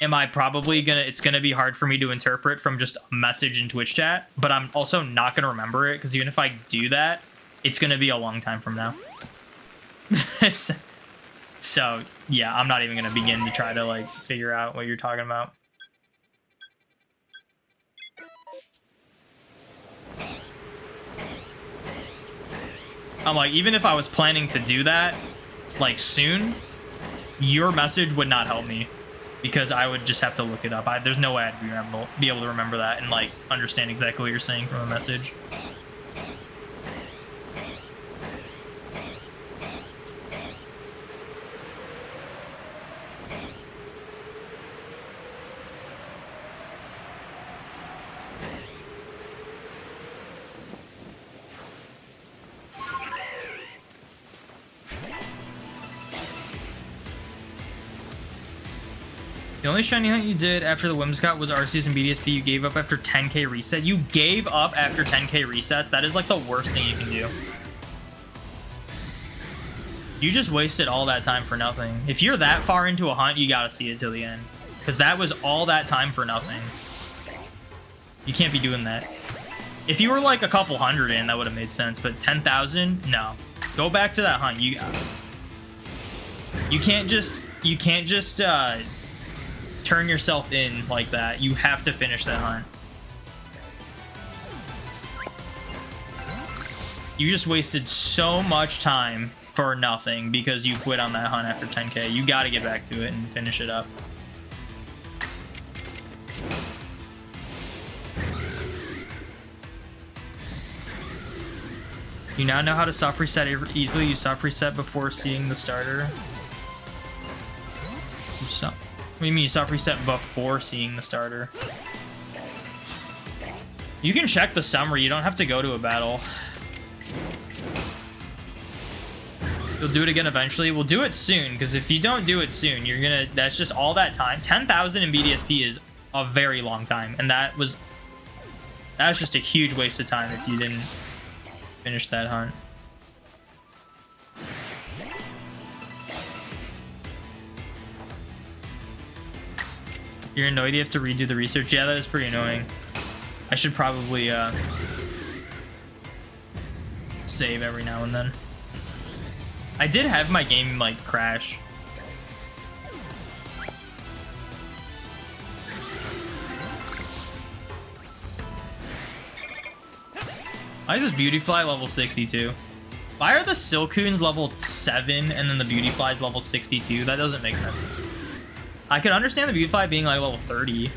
am I probably it's gonna be hard for me to interpret from just a message in Twitch chat, but I'm also not gonna remember it because even if I do that, it's gonna be a long time from now. So yeah, I'm not even gonna begin to try to like figure out what you're talking about. I'm like, even if I was planning to do that like soon, your message would not help me because I would just have to look it up. There's no way I'd be able to remember that and like understand exactly what you're saying from a message. The only shiny hunt you did after the Whimsicott was Arceus and BDSP. You gave up after 10k reset. You gave up after 10k resets? That is like the worst thing you can do. You just wasted all that time for nothing. If you're that far into a hunt, you gotta see it till the end. Because that was all that time for nothing. You can't be doing that. If you were like a couple hundred in, that would have made sense. But 10,000? No. Go back to that hunt. You can't just turn yourself in like that. You have to finish that hunt. You just wasted so much time for nothing because you quit on that hunt after 10k. You got to get back to it and finish it up. You now know how to soft reset easily. You soft reset before seeing the starter. What do you mean you soft reset before seeing the starter? You can check the summary. You don't have to go to a battle. You'll do it again eventually. We'll do it soon, because if you don't do it soon, you're gonna... That's just all that time. 10,000 in BDSP is a very long time, and that was just a huge waste of time if you didn't finish that hunt. You're annoyed you have to redo the research? Yeah, that is pretty annoying. I should probably save every now and then. I did have my game like crash. Why is this Beautyfly level 62? Why are the Silcoons level 7 and then the Beautyfly's level 62? That doesn't make sense. I could understand the Beautyfly being like level 30.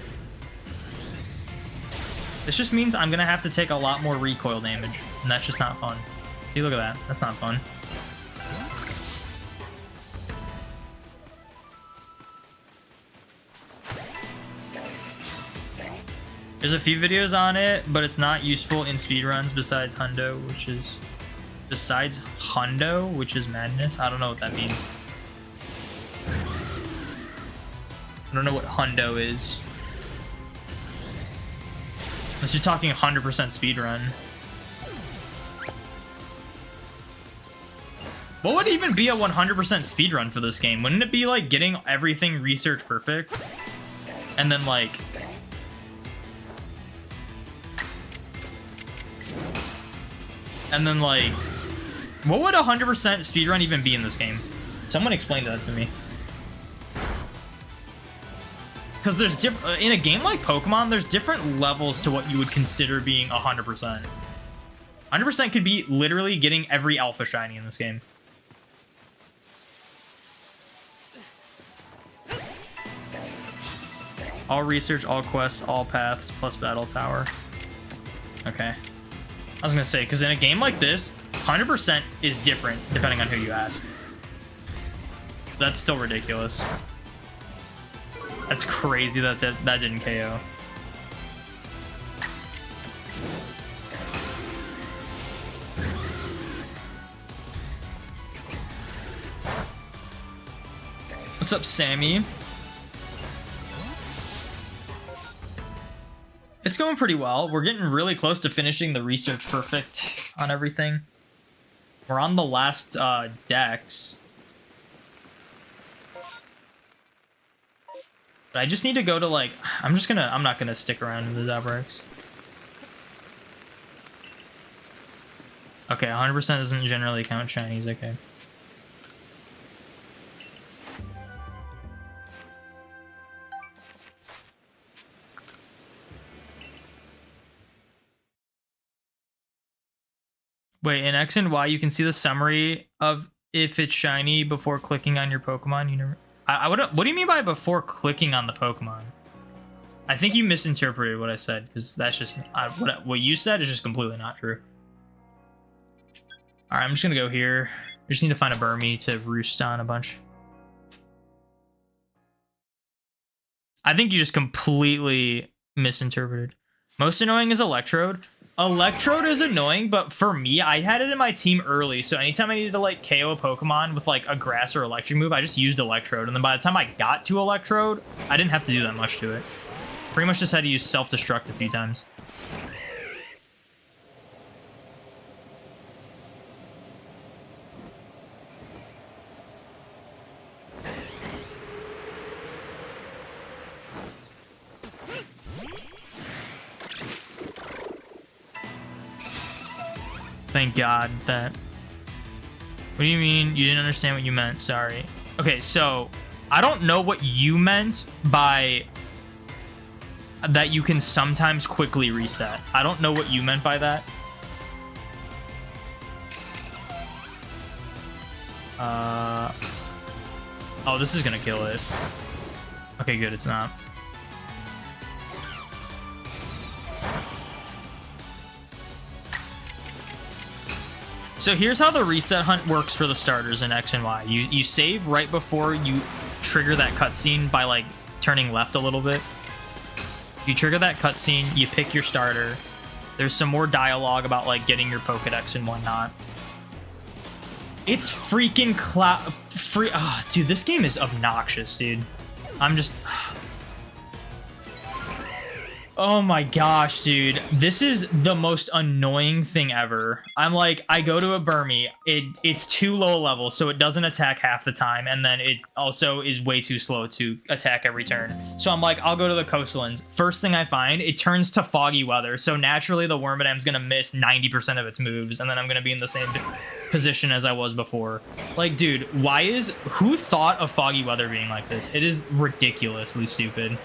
This just means I'm gonna have to take a lot more recoil damage, and that's just not fun. See, look at that. That's not fun. There's a few videos on it, but it's not useful in speedruns besides Hundo, which is... Besides Hundo, which is madness? I don't know what that means. I don't know what Hundo is. Unless you're talking 100% speedrun. What would even be a 100% speedrun for this game? Wouldn't it be like getting everything research perfect? And then like... And then like... What would a 100% speedrun even be in this game? Someone explain that to me. Because there's in a game like Pokemon, there's different levels to what you would consider being 100%. 100% could be literally getting every Alpha Shiny in this game. All research, all quests, all paths, plus battle tower. Okay. I was gonna say, because in a game like this, 100% is different depending on who you ask. That's still ridiculous. That's crazy that that didn't KO. What's up, Sammy? It's going pretty well. We're getting really close to finishing the research perfect on everything. We're on the last decks. But I just need to go to like... I'm not gonna stick around in those outbreaks. Okay, 100% doesn't generally count shinies, okay. Wait, in X and Y, you can see the summary of if it's shiny before clicking on your Pokemon. You never... what do you mean by before clicking on the Pokemon? I think you misinterpreted what I said, because that's just... what you said is just completely not true. Alright, I'm just gonna go here. I just need to find a Burmy to roost on a bunch. I think you just completely misinterpreted. Most annoying is Electrode. Electrode is annoying, but for me, I had it in my team early, so anytime I needed to like KO a Pokemon with like a grass or electric move, I just used Electrode, and then by the time I got to Electrode, I didn't have to do that much to it. Pretty much just had to use self-destruct a few times. Thank God that... What do you mean? You didn't understand what you meant? Sorry. Okay, so I don't know what you meant by that you can sometimes quickly reset. I don't know what you meant by that. Oh, this is gonna kill it. Okay, good, it's not. So here's how the reset hunt works for the starters in X and Y. You save right before you trigger that cutscene by like turning left a little bit. You trigger that cutscene, you pick your starter, There's some more dialogue about like getting your Pokedex and whatnot. It's freaking dude, this game is obnoxious, dude. I'm just... Oh my gosh, dude. This is the most annoying thing ever. I'm like, I go to a Burmy. It's too low level, so it doesn't attack half the time, and then it also is way too slow to attack every turn. So I'm like, I'll go to the Coastlands. First thing I find, it turns to foggy weather, so naturally the Wormadam's gonna miss 90% of its moves, and then I'm gonna be in the same position as I was before. Like, dude, who thought of foggy weather being like this? It is ridiculously stupid.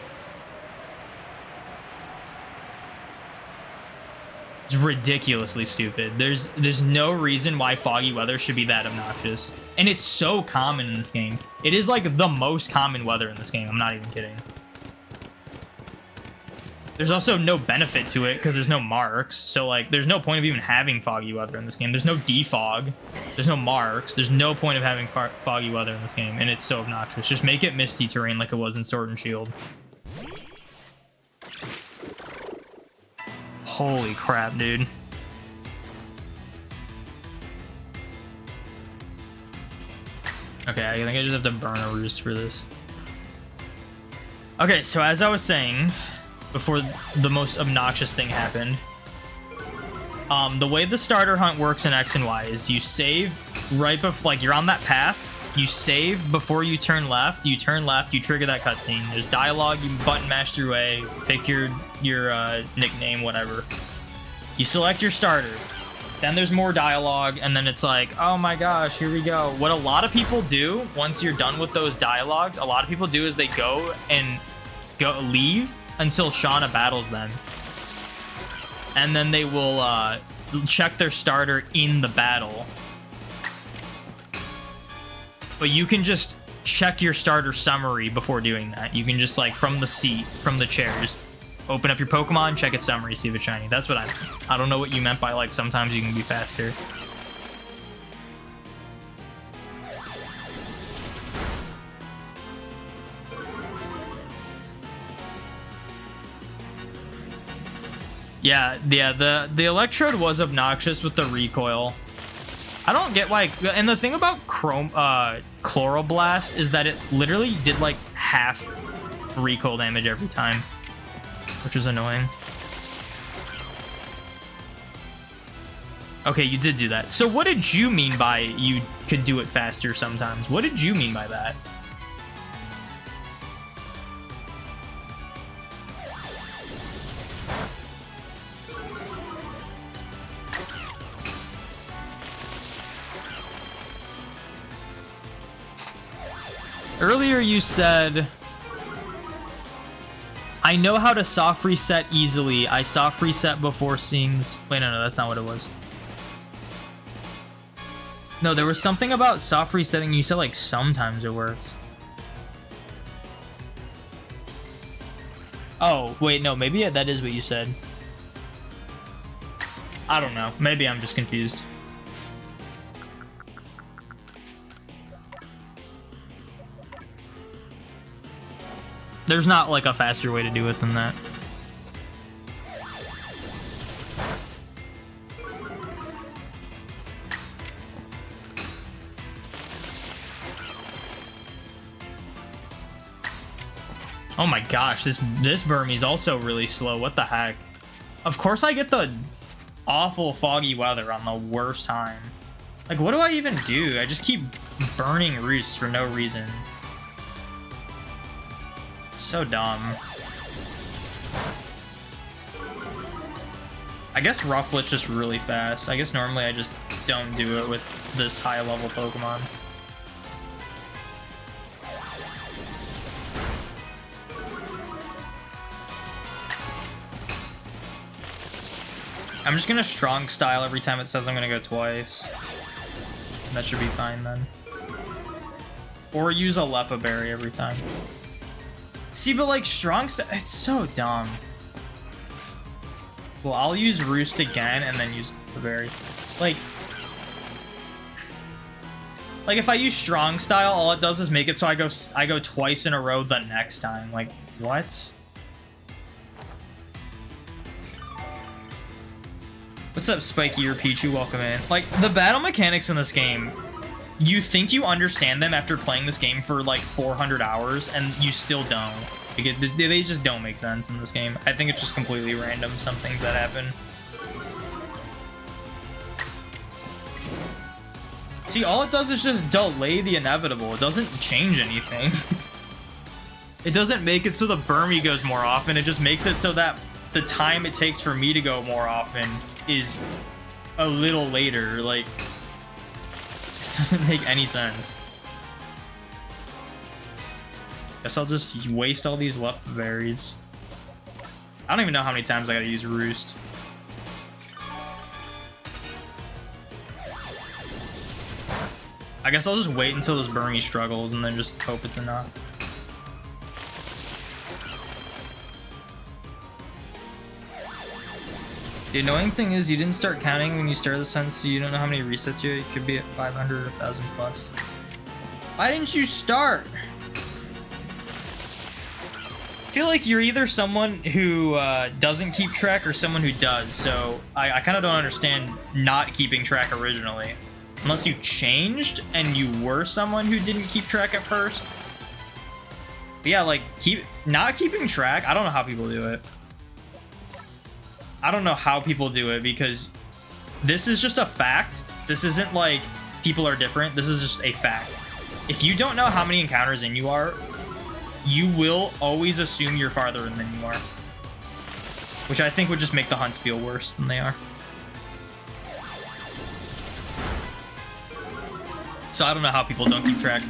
It's ridiculously stupid. There's no reason why foggy weather should be that obnoxious. And it's so common in this game. It is like the most common weather in this game. I'm not even kidding. There's also no benefit to it because there's no marks. So like there's no point of even having foggy weather in this game. There's no defog. There's no marks. There's no point of having foggy weather in this game. And it's so obnoxious. Just make it misty terrain like it was in Sword and Shield. Holy crap, dude. Okay, I think I just have to burn a roost for this. Okay, so as I was saying, before the most obnoxious thing happened, the way the starter hunt works in X and Y is you save right before, like, you're on that path, you save before you turn left, you trigger that cutscene. There's dialogue, you button mash your way, pick your nickname, whatever. You select your starter. Then there's more dialogue, and then it's like, oh my gosh, here we go. What a lot of people do, once you're done with those dialogues, a lot of people do is they go and leave until Shauna battles them. And then they will check their starter in the battle. But you can just check your starter summary before doing that. You can just, like, from the seat, from the chair, just open up your Pokemon, check its summary, see if it's shiny. That's what I don't know what you meant by, like, sometimes you can be faster. Yeah, the Electrode was obnoxious with the recoil. I don't get why, and the thing about Chloroblast is that it literally did like half recoil damage every time, which was annoying. Okay, you did do that. So what did you mean by you could do it faster sometimes? What did you mean by that? Earlier you said, I know how to soft reset easily. I soft reset before seeing this. Wait, no, that's not what it was. No, there was something about soft resetting. You said like sometimes it works. Oh, wait, no, maybe that is what you said. I don't know. Maybe I'm just confused. There's not like a faster way to do it than that. Oh my gosh, this Burmy's also really slow. What the heck? Of course I get the awful foggy weather on the worst time. Like, what do I even do? I just keep burning roosts for no reason. So dumb. I guess Rufflet's just really fast. I guess normally I just don't do it with this high level Pokemon. I'm just gonna strong style every time it says I'm gonna go twice. That should be fine then. Or use a Lepa Berry every time. See, but like strong style, it's so dumb. Well, I'll use Roost again and then use Lepa Berry. Like if I use strong style, all it does is make it so I go twice in a row the next time. Like, what? What's up, Spiky or Pichu? Welcome in. Like, the battle mechanics in this game, you think you understand them after playing this game for like 400 hours, and you still don't. Because they just don't make sense in this game. I think it's just completely random, some things that happen. See, all it does is just delay the inevitable. It doesn't change anything. It doesn't make it so the Burmy goes more often. It just makes it so that the time it takes for me to go more often is a little later. Like, this doesn't make any sense. Guess I'll just waste all these left berries. I don't even know how many times I gotta use Roost. I guess I'll just wait until this Burmy struggles and then just hope it's enough. The annoying thing is you didn't start counting when you started the sentence, so you don't know how many resets you could be at 500 or 1,000 plus. Why didn't you start? I feel like you're either someone who doesn't keep track or someone who does, so I kind of don't understand not keeping track originally. Unless you changed and you were someone who didn't keep track at first. But yeah, like, not keeping track, I don't know how people do it. I don't know how people do it, because this is just a fact. This isn't like people are different. This is just a fact. If you don't know how many encounters in you are, you will always assume you're farther in than you are. Which I think would just make the hunts feel worse than they are. So I don't know how people don't keep track.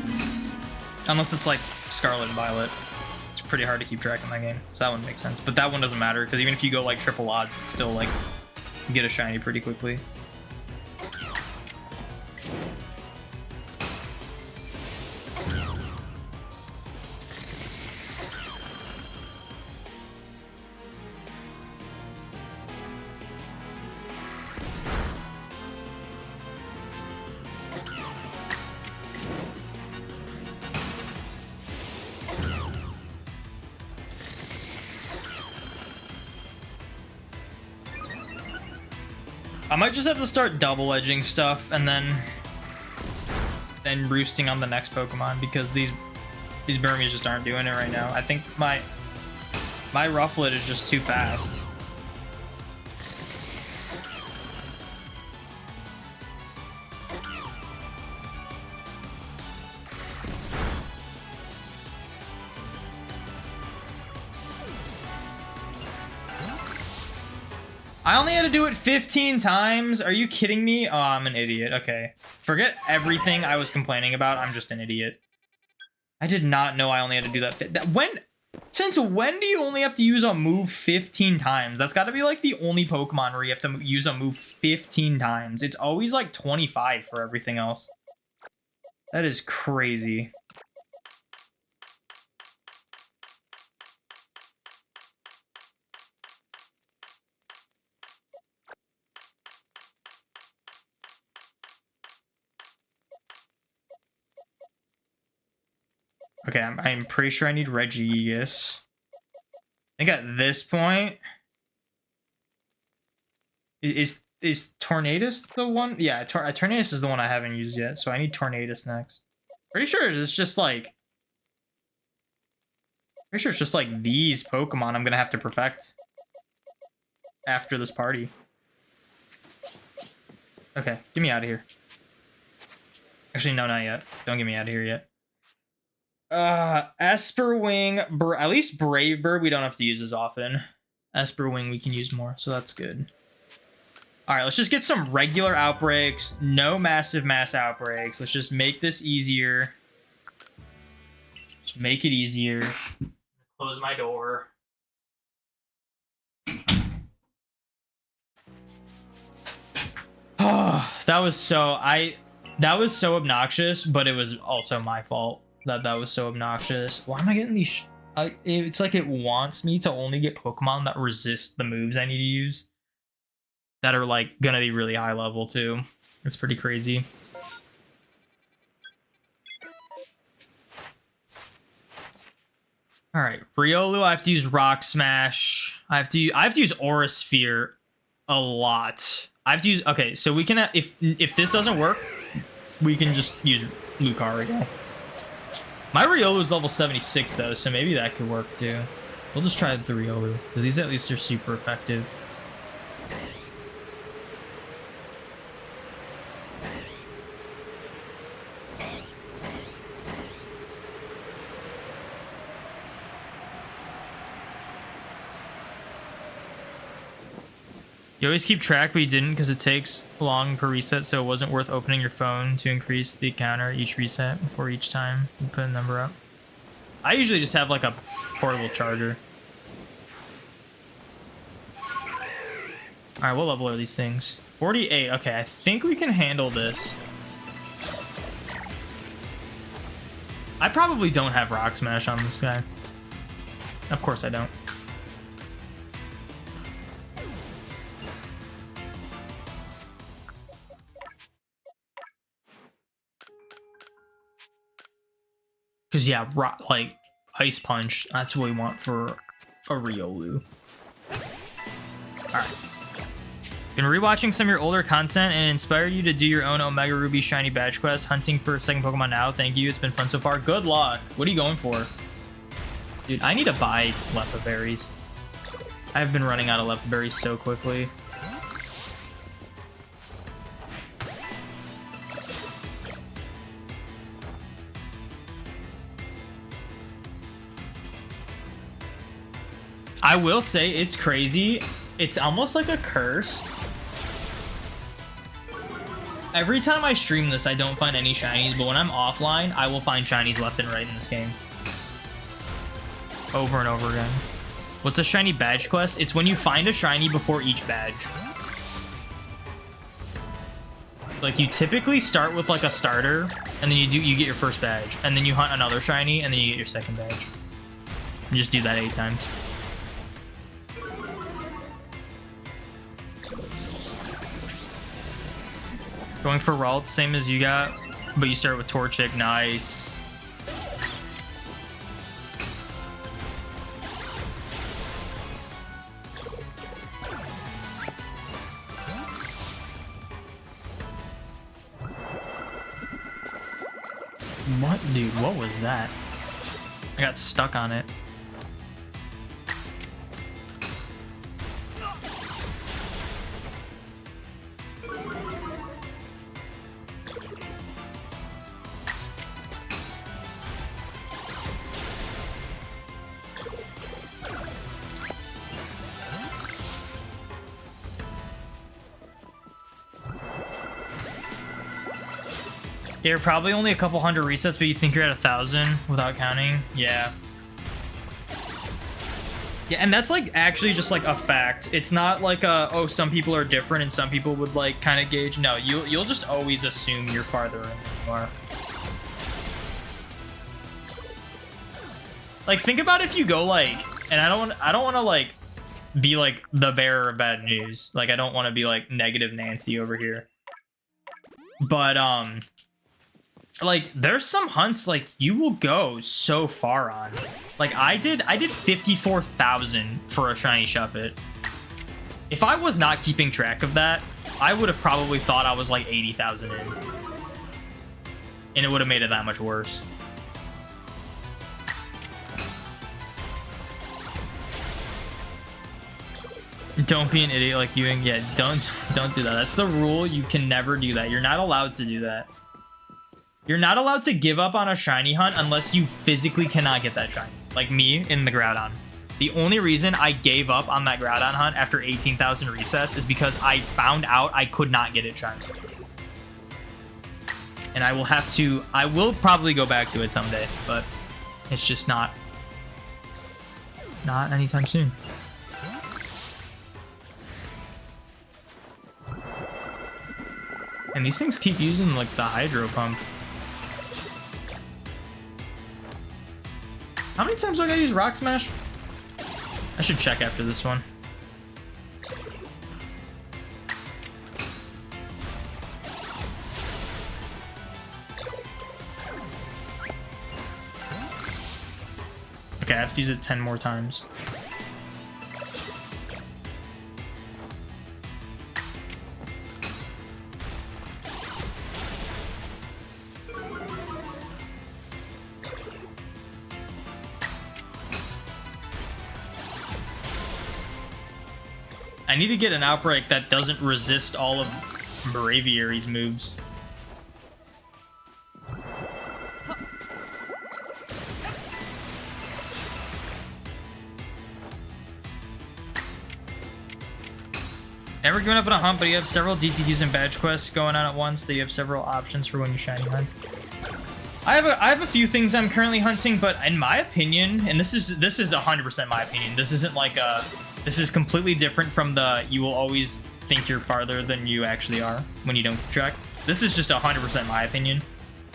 Unless it's like Scarlet and Violet. It's pretty hard to keep track in that game. So that one makes sense. But that one doesn't matter, because even if you go like triple odds, it's still like, you get a shiny pretty quickly. I might just have to start double edging stuff and then roosting on the next Pokemon, because these Burmies just aren't doing it right now. I think my Rufflet is just too fast. I only had to do it 15 times. Are you kidding me? Oh, I'm an idiot. Okay. Forget everything I was complaining about. I'm just an idiot. I did not know I only had to do that. Since when do you only have to use a move 15 times? That's got to be like the only Pokemon where you have to use a move 15 times. It's always like 25 for everything else. That is crazy. Okay, I'm pretty sure I need Regigigas. I think at this point, is Tornadus the one? Yeah, Tornadus is the one I haven't used yet, so I need Tornadus next. Pretty sure it's just like these Pokemon I'm gonna have to perfect after this party. Okay, get me out of here. Actually, no, not yet. Don't get me out of here yet. Esperwing, at least Brave Bird we don't have to use as often. Esperwing we can use more, so that's good. All right, let's just get some regular outbreaks. No massive mass outbreaks. Let's just make this easier. Just make it easier. Close my door. Oh, that was so obnoxious, but it was also my fault. That was so obnoxious. Why am I getting these? It's like it wants me to only get Pokemon that resist the moves I need to use. That are like gonna be really high level too. It's pretty crazy. All right, Riolu. I have to use Rock Smash. I have to use Aura Sphere a lot. I have to use... Okay, so we can... If this doesn't work, we can just use Lucario. My Riolu is level 76, though, so maybe that could work, too. We'll just try the Riolu, because these at least are super effective. You always keep track, but you didn't because it takes long per reset, so it wasn't worth opening your phone to increase the counter each reset before each time you put a number up. I usually just have like a portable charger. Alright, what level are these things? 48. Okay, I think we can handle this. I probably don't have Rock Smash on this guy. Of course I don't. Because, yeah, like, Ice Punch, that's what we want for a Riolu. Alright. Been rewatching some of your older content and inspired you to do your own Omega Ruby Shiny Badge Quest, hunting for a second Pokemon now. Thank you, it's been fun so far. Good luck. What are you going for? Dude, I need to buy Leppa Berries. I've been running out of Leppa Berries so quickly. I will say it's crazy. It's almost like a curse. Every time I stream this, I don't find any shinies, but when I'm offline, I will find shinies left and right in this game. Over and over again. What's a shiny badge quest? It's when you find a shiny before each badge. Like, you typically start with like a starter, and then you get your first badge, and then you hunt another shiny, and then you get your second badge. And just do that 8 times. Going for Ralt, same as you got, but you start with Torchic. Nice. What, dude? What was that? I got stuck on it. You're probably only a couple hundred resets, but you think you're at 1,000 without counting. Yeah. Yeah, and that's like actually just like a fact. It's not like oh, some people are different and some people would like kind of gauge. No, you'll just always assume you're farther in than you are. Like, think about if you go like, and I don't want to like be like the bearer of bad news. Like, I don't want to be like negative Nancy over here. But like, there's some hunts like you will go so far on. Like, I did 54,000 for a shiny Shuppet. If I was not keeping track of that, I would have probably thought I was like 80,000 in, and it would have made it that much worse. Don't be an idiot like you, and yeah, don't do that. That's the rule. You can never do that. You're not allowed to do that. You're not allowed to give up on a shiny hunt unless you physically cannot get that shiny. Like me in the Groudon. The only reason I gave up on that Groudon hunt after 18,000 resets is because I found out I could not get it shiny. And I will probably go back to it someday, but it's just not anytime soon. And these things keep using like the Hydro Pump. How many times do I gotta use Rock Smash? I should check after this one. Okay, I have to use it 10 more times. I need to get an outbreak that doesn't resist all of Braviary's moves. Never given up on a hunt, but you have several DTQs and badge quests going on at once that you have several options for when you shiny hunt. I have a few things I'm currently hunting, but in my opinion, and this is 100% my opinion, this isn't like this is completely different from the you will always think you're farther than you actually are when you don't keep track. This is just 100% my opinion.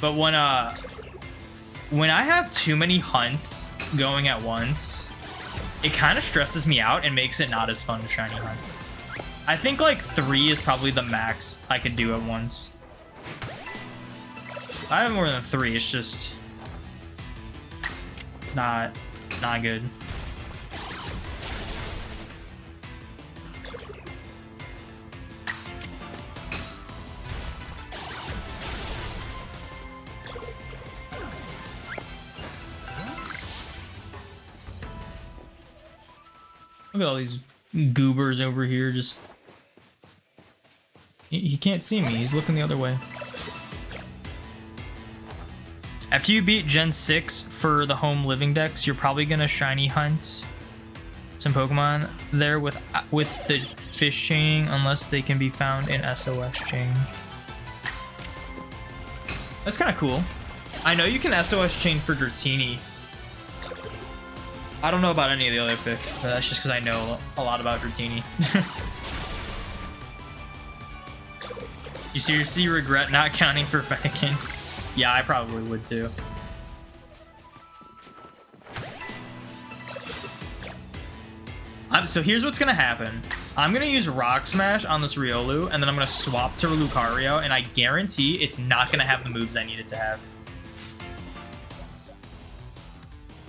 But when I have too many hunts going at once, it kind of stresses me out and makes it not as fun to shiny hunt. I think like 3 is probably the max I could do at once. I have more than 3, it's just not good. Look at all these goobers over here just... He can't see me, he's looking the other way. After you beat Gen 6 for the home living decks, you're probably gonna shiny hunt some Pokemon there with the fish chaining, unless they can be found in SOS chain. That's kind of cool. I know you can SOS chain for Dratini. I don't know about any of the other fish, but that's just because I know a lot about Dratini. You seriously regret not counting for Fennekin? Yeah, I probably would too. So here's what's gonna happen. I'm gonna use Rock Smash on this Riolu, and then I'm gonna swap to Lucario, and I guarantee it's not gonna have the moves I need it to have.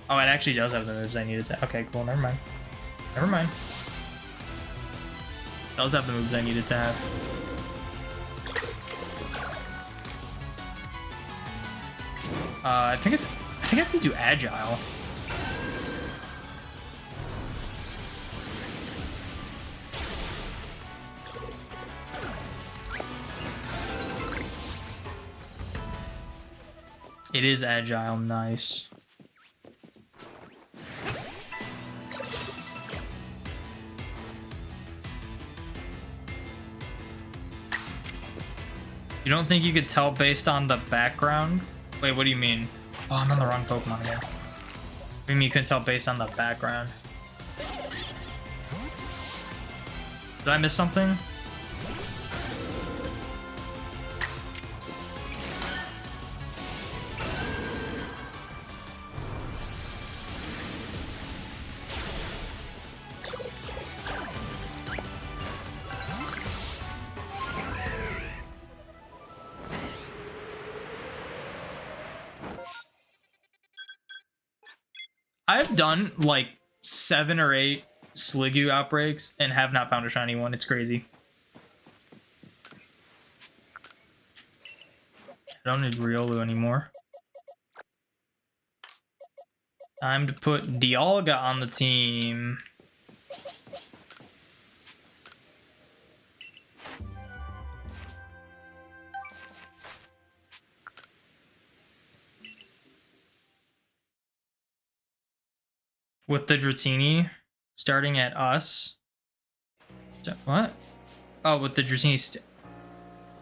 Oh, it actually does have the moves I need it to. Okay, cool. Never mind. Never mind. It does have the moves I need it to have. I think I have to do Agile. It is Agile, nice. You don't think you could tell based on the background? Wait, what do you mean? Oh, I'm on the wrong Pokemon again. What do you mean you couldn't tell based on the background? Did I miss something? I've done like 7 or 8 Sliggoo outbreaks and have not found a shiny one. It's crazy. I don't need Riolu anymore. Time to put Dialga on the team. With the Dratini starting at us. What? Oh, with the Dratini.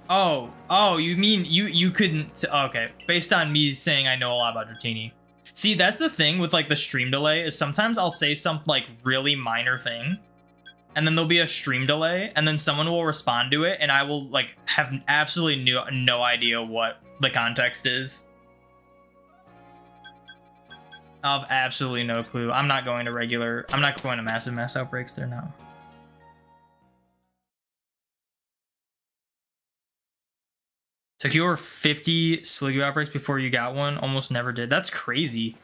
Oh, you mean you couldn't? Okay, based on me saying I know a lot about Dratini. See, that's the thing with like the stream delay is sometimes I'll say some like really minor thing, and then there'll be a stream delay, and then someone will respond to it, and I will like have absolutely no idea what the context is. I have absolutely no clue. I'm not going to massive mass outbreaks there now. Took you over 50 Sliggoo outbreaks before you got one. Almost never did. That's crazy.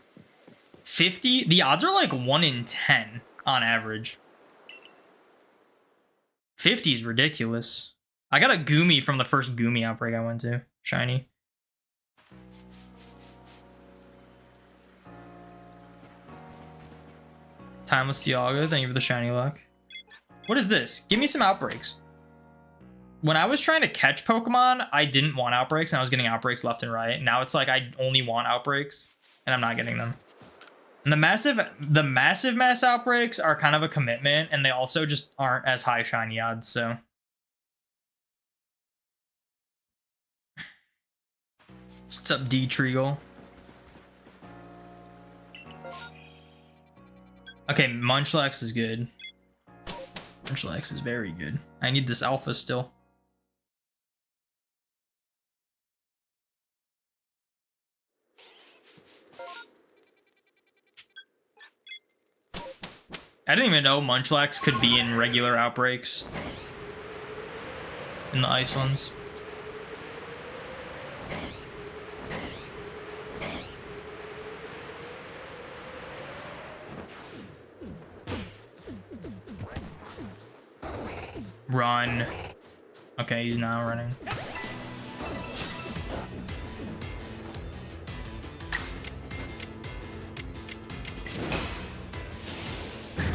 50? The odds are like 1 in 10 on average. 50 is ridiculous. I got a Goomy from the first Goomy outbreak I went to. Shiny. Timeless Dialga, thank you for the shiny luck. What is this? Give me some outbreaks. When I was trying to catch Pokemon, I didn't want outbreaks, and I was getting outbreaks left and right. Now it's like I only want outbreaks, and I'm not getting them. And the massive mass outbreaks are kind of a commitment, and they also just aren't as high shiny odds, so. What's up, D Treagle? Okay, Munchlax is good. Munchlax is very good. I need this alpha still. I didn't even know Munchlax could be in regular outbreaks. In the ice ones. Run. Okay, he's now running.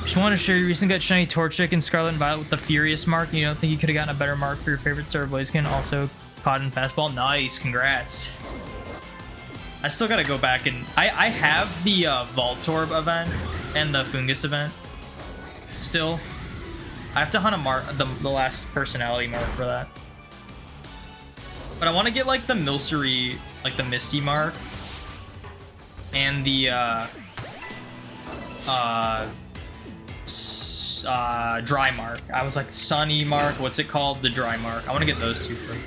Just want to share you recently got shiny Torchic and Scarlet and Violet with the Furious mark. You don't think you could have gotten a better mark for your favorite Star Blaziken? Also caught in fastball. Nice, congrats. I still gotta go back and I have the Voltorb event and the Fungus event still. I have to hunt a mark, the last personality mark for that. But I want to get like the Milcery, like the Misty mark, and the dry mark. I was like sunny mark. What's it called? The dry mark. I want to get those two first.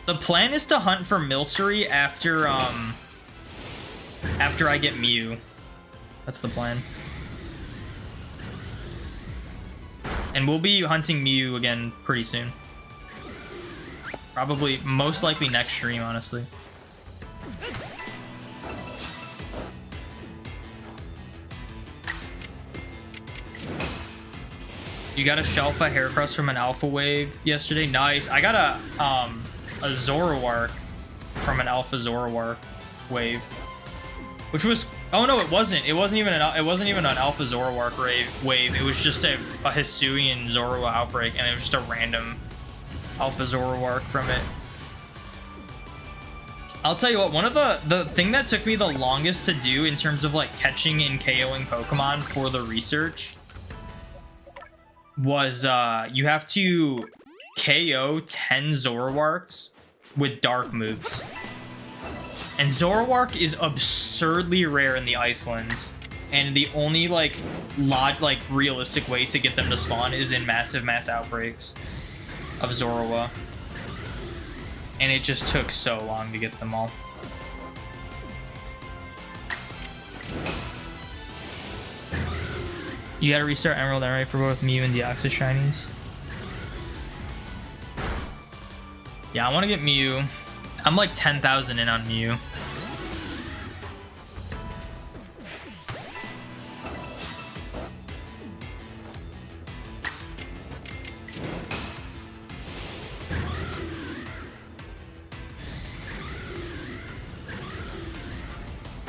The plan is to hunt for Milcery after I get Mew. That's the plan. And we'll be hunting Mew again pretty soon. Probably, most likely next stream, honestly. You got a Shelfa Heracross from an Alpha Wave yesterday? Nice. I got a Zoroark from an Alpha Zoroark wave. Which was, oh no, it wasn't. It wasn't even an Alpha Zoroark wave. It was just a Hisuian Zorua outbreak, and it was just a random Alpha Zoroark from it. I'll tell you what, one of the thing that took me the longest to do in terms of like catching and KOing Pokemon for the research was you have to KO 10 Zoroarks with dark moves. And Zoroark is absurdly rare in the Icelands, and the only like realistic way to get them to spawn is in massive mass outbreaks of Zorua. And it just took so long to get them all. You gotta restart Emerald Emerald for both Mew and Deoxys Shinies. Yeah, I want to get Mew. I'm like 10,000 in on Mew.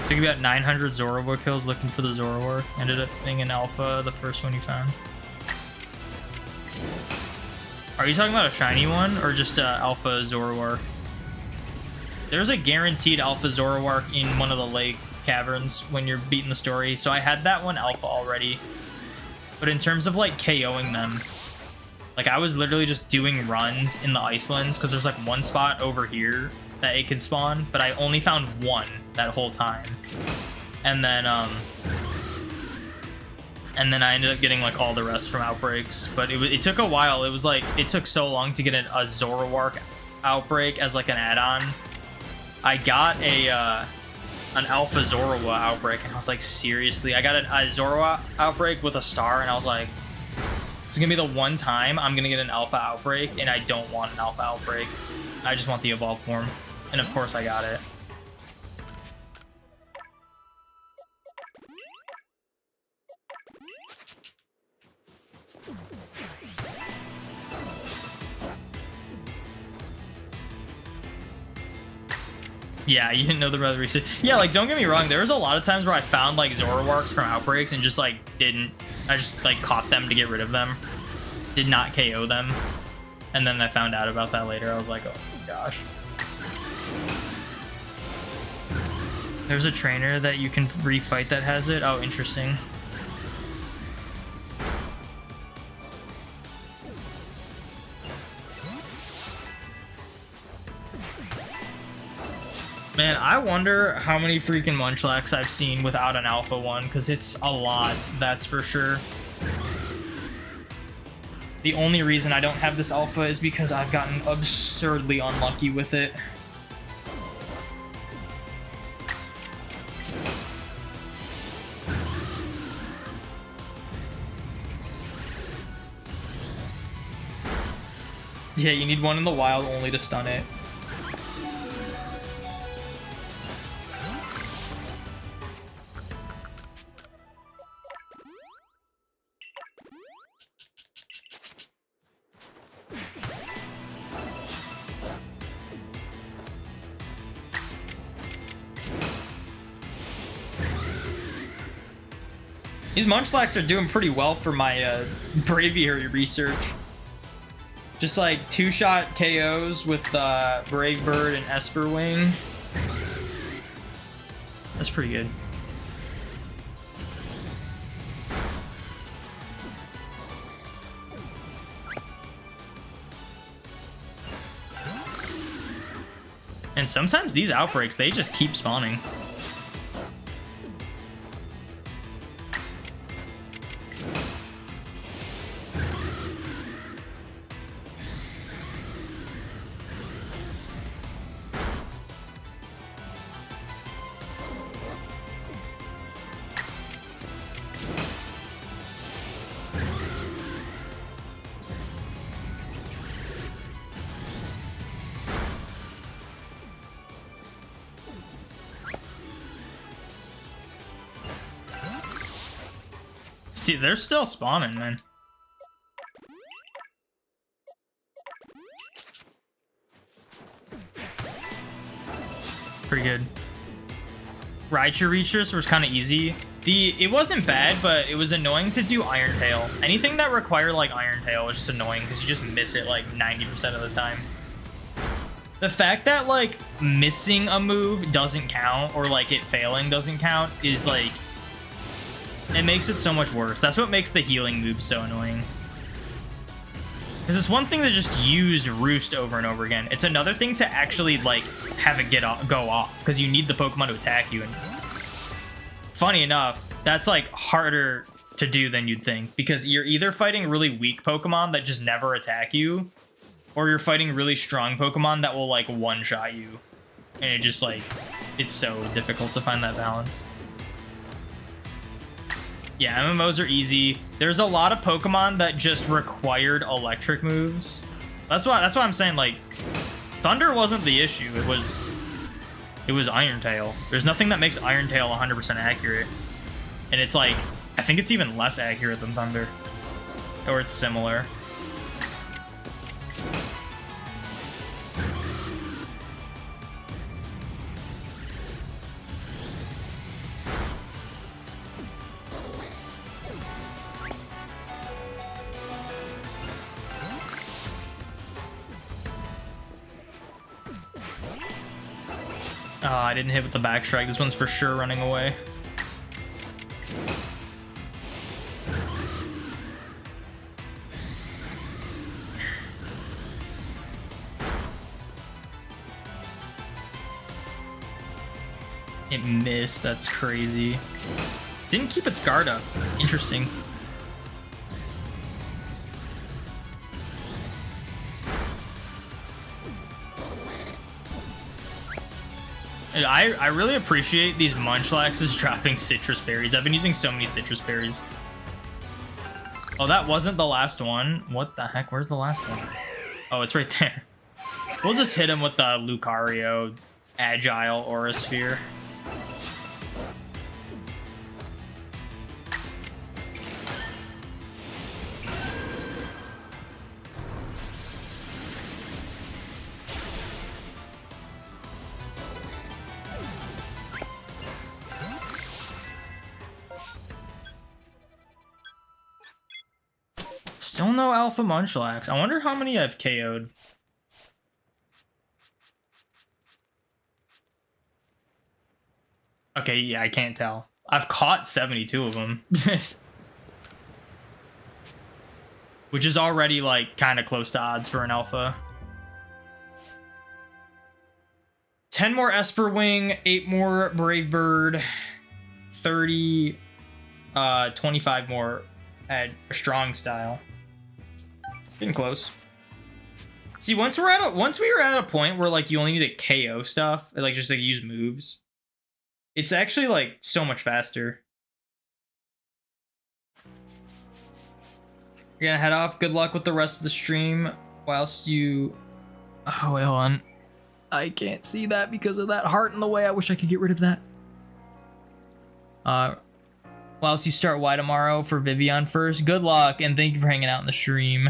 Took about 900 Zorua kills looking for the Zoroark. Ended up being an alpha, the first one you found. Are you talking about a shiny one or just alpha Zoroark? There's a guaranteed alpha Zoroark in one of the lake caverns when you're beating the story. So I had that one alpha already. But in terms of like KOing them, like I was literally just doing runs in the Icelands because there's like one spot over here that it could spawn, but I only found one that whole time. And then I ended up getting like all the rest from outbreaks, but it took a while. It was like it took so long to get a Zoroark outbreak as like an add-on. I got an alpha Zorua outbreak, and I was like, seriously? I got a Zorua outbreak with a star, and I was like, it's gonna be the one time I'm gonna get an alpha outbreak, and I don't want an alpha outbreak. I just want the evolved form, and of course I got it. Yeah, you didn't know the brother research. Yeah, like, don't get me wrong. There was a lot of times where I found, like, Zoroarks from outbreaks and just, like, didn't... I just, like, caught them to get rid of them. Did not KO them. And then I found out about that later. I was like, oh my gosh. There's a trainer that you can refight that has it. Oh, interesting. Man, I wonder how many freaking Munchlax I've seen without an alpha one, because it's a lot, that's for sure. The only reason I don't have this alpha is because I've gotten absurdly unlucky with it. Yeah, you need one in the wild only to stun it. These Munchlax are doing pretty well for my Braviary research. Just like 2-shot KOs with Brave Bird and Esper Wing. That's pretty good. And sometimes these outbreaks, they just keep spawning. See, they're still spawning, man. Pretty good. Raichu Research was kind of easy. It wasn't bad, but it was annoying to do Iron Tail. Anything that required like Iron Tail was just annoying because you just miss it like 90% of the time. The fact that like missing a move doesn't count or like it failing doesn't count is like, it makes it so much worse. That's what makes the healing moves so annoying. Because it's one thing to just use Roost over and over again. It's another thing to actually like have it go off because you need the Pokemon to attack you. And funny enough, that's like harder to do than you'd think because you're either fighting really weak Pokemon that just never attack you, or you're fighting really strong Pokemon that will like one-shot you. And it just like, it's so difficult to find that balance. Yeah, MMOs are easy. There's a lot of Pokemon that just required electric moves. That's why I'm saying like Thunder wasn't the issue. It was Iron Tail. There's nothing that makes Iron Tail 100% accurate. And it's like, I think it's even less accurate than Thunder. Or it's similar. Oh, I didn't hit with the back strike. This one's for sure running away. It missed. That's crazy. Didn't keep its guard up. Interesting. I really appreciate these Munchlaxes dropping citrus berries. I've been using so many citrus berries. Oh, that wasn't the last one. What the heck? Where's the last one? Oh, it's right there. We'll just hit him with the Lucario Agile Aura Sphere. Still no Alpha Munchlax. I wonder how many I've KO'd. Okay, yeah, I can't tell. I've caught 72 of them. Which is already, like, kind of close to odds for an Alpha. 10 more Esper Wing, 8 more Brave Bird, 30, 25 more at Strong Style. Getting close. See, once we were at a point where, like, you only need to KO stuff, like, just, like, use moves, it's actually, like, so much faster. You're gonna head off. Good luck with the rest of the stream whilst you... Oh, wait, hold on. I can't see that because of that heart in the way. I wish I could get rid of that. Whilst you start Y tomorrow for Vivillon first, good luck, and thank you for hanging out in the stream.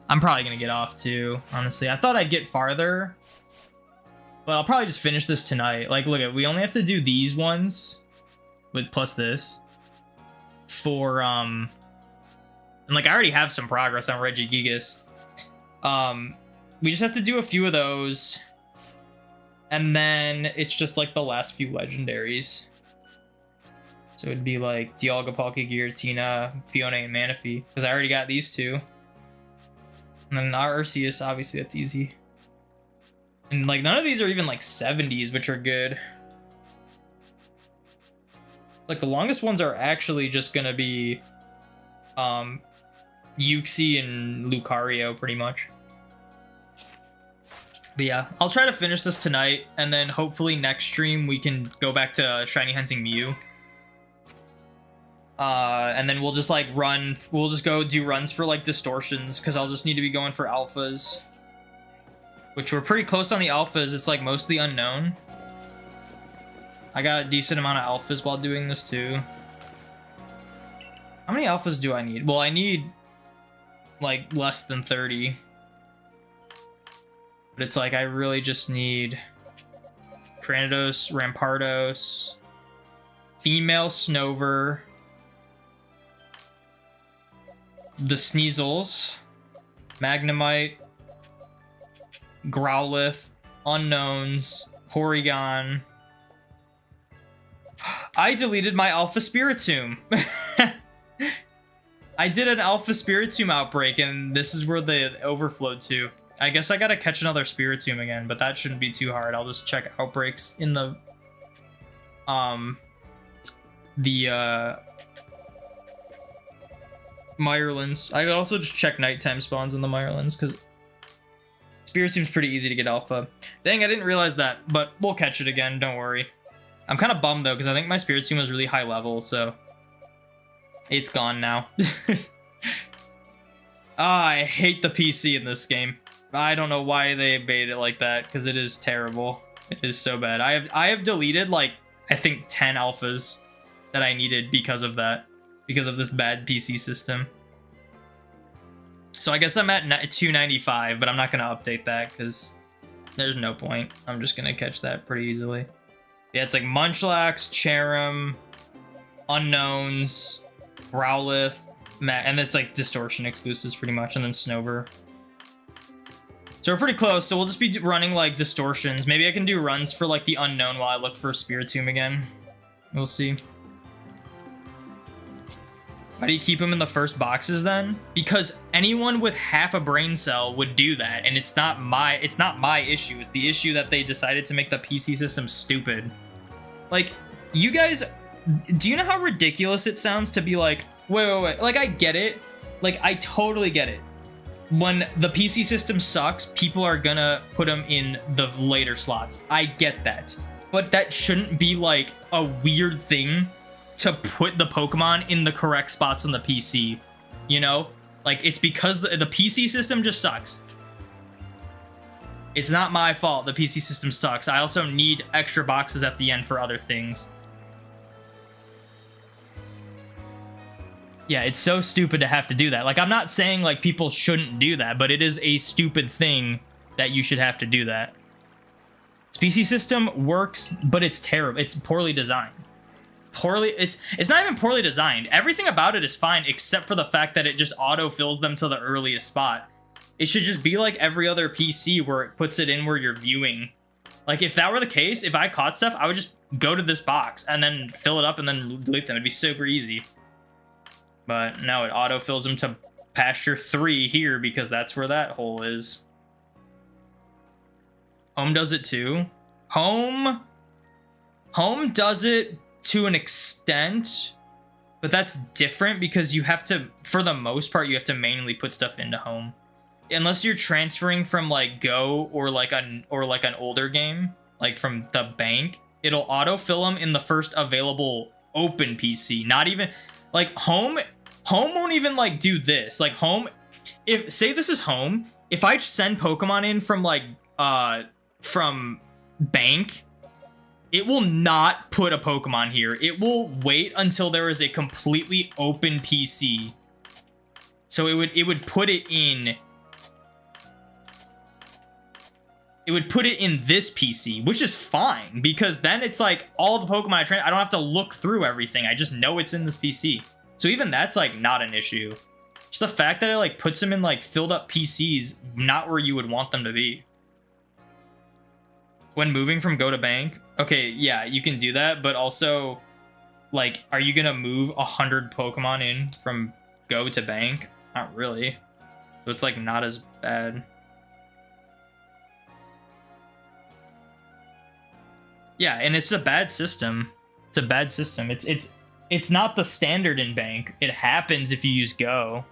I'm probably gonna get off too, honestly. I thought I'd get farther, but I'll probably just finish this tonight. Like, look at, we only have to do these ones with plus this for and like I already have some progress on Regigigas. We just have to do a few of those, and then it's just like the last few legendaries. So it'd be like Dialga, Palkia, Giratina, Fiona, and Manaphy, because I already got these two. And then our Arceus, obviously that's easy. And like none of these are even like 70s, which are good. Like the longest ones are actually just gonna be Uxie and Lucario pretty much. But yeah, I'll try to finish this tonight, and then hopefully next stream we can go back to Shiny Hunting Mew. And then we'll just like we'll just go do runs for like distortions, because I'll just need to be going for alphas. Which we're pretty close on the alphas, it's like mostly unknown. I got a decent amount of alphas while doing this too. How many alphas do I need? Well, I need like less than 30. But it's like I really just need Cranidos, Rampardos, female Snover, the Sneasels, Magnemite, Growlithe, Unknowns, Porygon. I deleted my Alpha Spiritomb. I did an Alpha Spiritomb outbreak, and this is where they overflowed to. I guess I gotta catch another Spiritomb again, but that shouldn't be too hard. I'll just check outbreaks in the Mirelands. I could also just check nighttime spawns in the Mirelands, because Spiritomb's pretty easy to get alpha. Dang, I didn't realize that, but we'll catch it again, don't worry. I'm kind of bummed though, because I think my Spiritomb was really high level, so it's gone now. I hate the PC in this game. I don't know why they made it like that, because it is terrible. It is so bad. I have deleted like I think 10 alphas that I needed because of that, because of this bad PC system. So I guess I'm at 295, but I'm not gonna update that because there's no point. I'm just gonna catch that pretty easily. Yeah, it's like Munchlax, Cherim, Unknowns, Growlithe, and it's like Distortion exclusives pretty much, and then Snover. So we're pretty close, so we'll just be running like distortions. Maybe I can do runs for like the unknown while I look for Spiritomb again. We'll see. Why do you keep them in the first boxes then? Because anyone with half a brain cell would do that, and it's not my issue. It's the issue that they decided to make the PC system stupid. Like, you guys, do you know how ridiculous it sounds to be like, wait. Like, I get it. Like, I totally get it. When the PC system sucks, people are gonna put them in the later slots. I get that. But that shouldn't be like a weird thing to put the Pokemon in the correct spots on the PC. You know? Like, it's because the PC system just sucks. It's not my fault the PC system sucks. I also need extra boxes at the end for other things. Yeah, it's so stupid to have to do that. Like, I'm not saying, like, people shouldn't do that, but it is a stupid thing that you should have to do that. Species system works, but it's terrible. It's poorly designed. poorly, it's not even poorly designed. Everything about it is fine except for the fact that it just auto-fills them to the earliest spot. It should just be like every other PC where it puts it in where you're viewing. Like, if that were the case, if I caught stuff, I would just go to this box and then fill it up and then delete them. It'd be super easy. But no, it auto-fills them to pasture 3 here because that's where that hole is. Home does it too. Home does it to an extent, but that's different because you have to, for the most part, you have to manually put stuff into home. Unless you're transferring from like Go or like an older game, like from the bank, it'll autofill them in the first available open PC. Not even like home won't even like do this. Like home, if say this is home, if I send Pokemon in from like from bank, it will not put a Pokemon here. It will wait until there is a completely open PC. So it would put it in. It would put it in this PC, which is fine because then it's like all the Pokemon I train, I don't have to look through everything. I just know it's in this PC. So even that's like not an issue. Just the fact that it like puts them in like filled up PCs, not where you would want them to be. When moving from Go to bank, okay, yeah, you can do that, but also, like, are you gonna move 100 Pokemon in from Go to bank? Not really. So it's like not as bad. Yeah, and it's a bad system. It's a bad system. It's not the standard in bank. It happens if you use Go.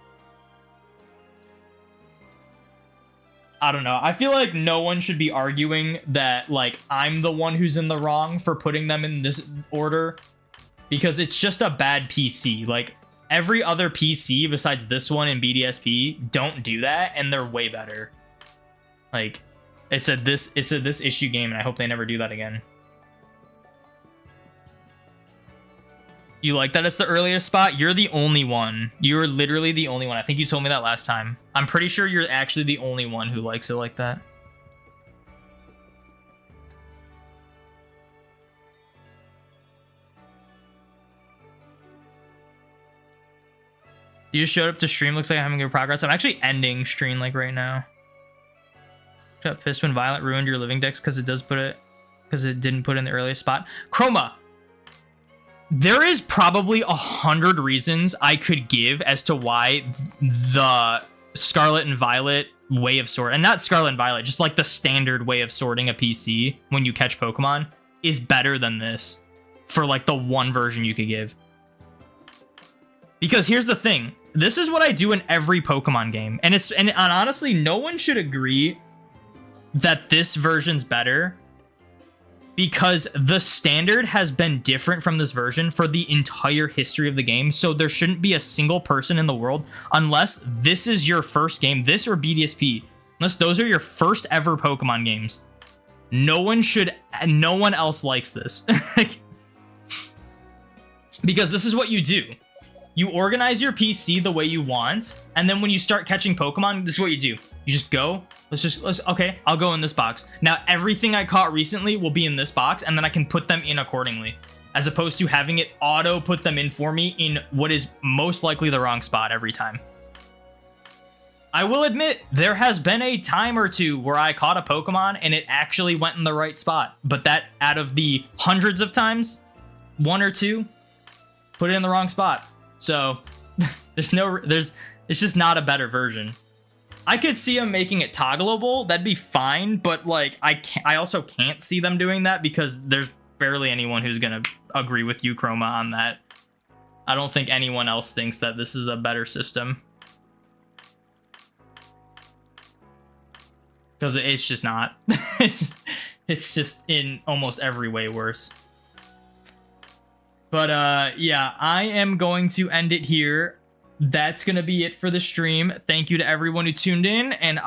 I don't know. I feel like no one should be arguing that, like, I'm the one who's in the wrong for putting them in this order. Because it's just a bad PC. Like, every other PC besides this one in BDSP don't do that, and they're way better. Like, it's a this issue game, and I hope they never do that again. You like that it's the earliest spot? You're the only one. You're literally the only one. I think you told me that last time. I'm pretty sure you're actually the only one who likes it like that. You just showed up to stream. Looks like I'm having good progress. I'm actually ending stream like right now. Got pissed when Violet ruined your living decks because it didn't put in the earliest spot. Chroma. There is probably 100 reasons I could give as to why the Scarlet and Violet way of sorting, and not Scarlet and Violet, just like the standard way of sorting a PC when you catch Pokemon is better than this for like the one version you could give. Because here's the thing. This is what I do in every Pokemon game. And honestly, no one should agree that this version's better. Because the standard has been different from this version for the entire history of the game. So there shouldn't be a single person in the world, unless this is your first game, this or BDSP, unless those are your first ever Pokemon games. No one else likes this. Because this is what you do. You organize your PC the way you want, and then when you start catching Pokemon, this is what you do. You just go, okay, I'll go in this box. Now, everything I caught recently will be in this box, and then I can put them in accordingly, as opposed to having it auto put them in for me in what is most likely the wrong spot every time. I will admit, there has been a time or two where I caught a Pokemon and it actually went in the right spot, but that out of the hundreds of times, 1 or 2 put it in the wrong spot. So it's just not a better version. I could see them making it toggleable. That'd be fine. But like, I also can't see them doing that because there's barely anyone who's going to agree with you, Chroma, on that. I don't think anyone else thinks that this is a better system. Because it's just not. It's just in almost every way worse. But yeah, I am going to end it here. That's going to be it for the stream. Thank you to everyone who tuned in, and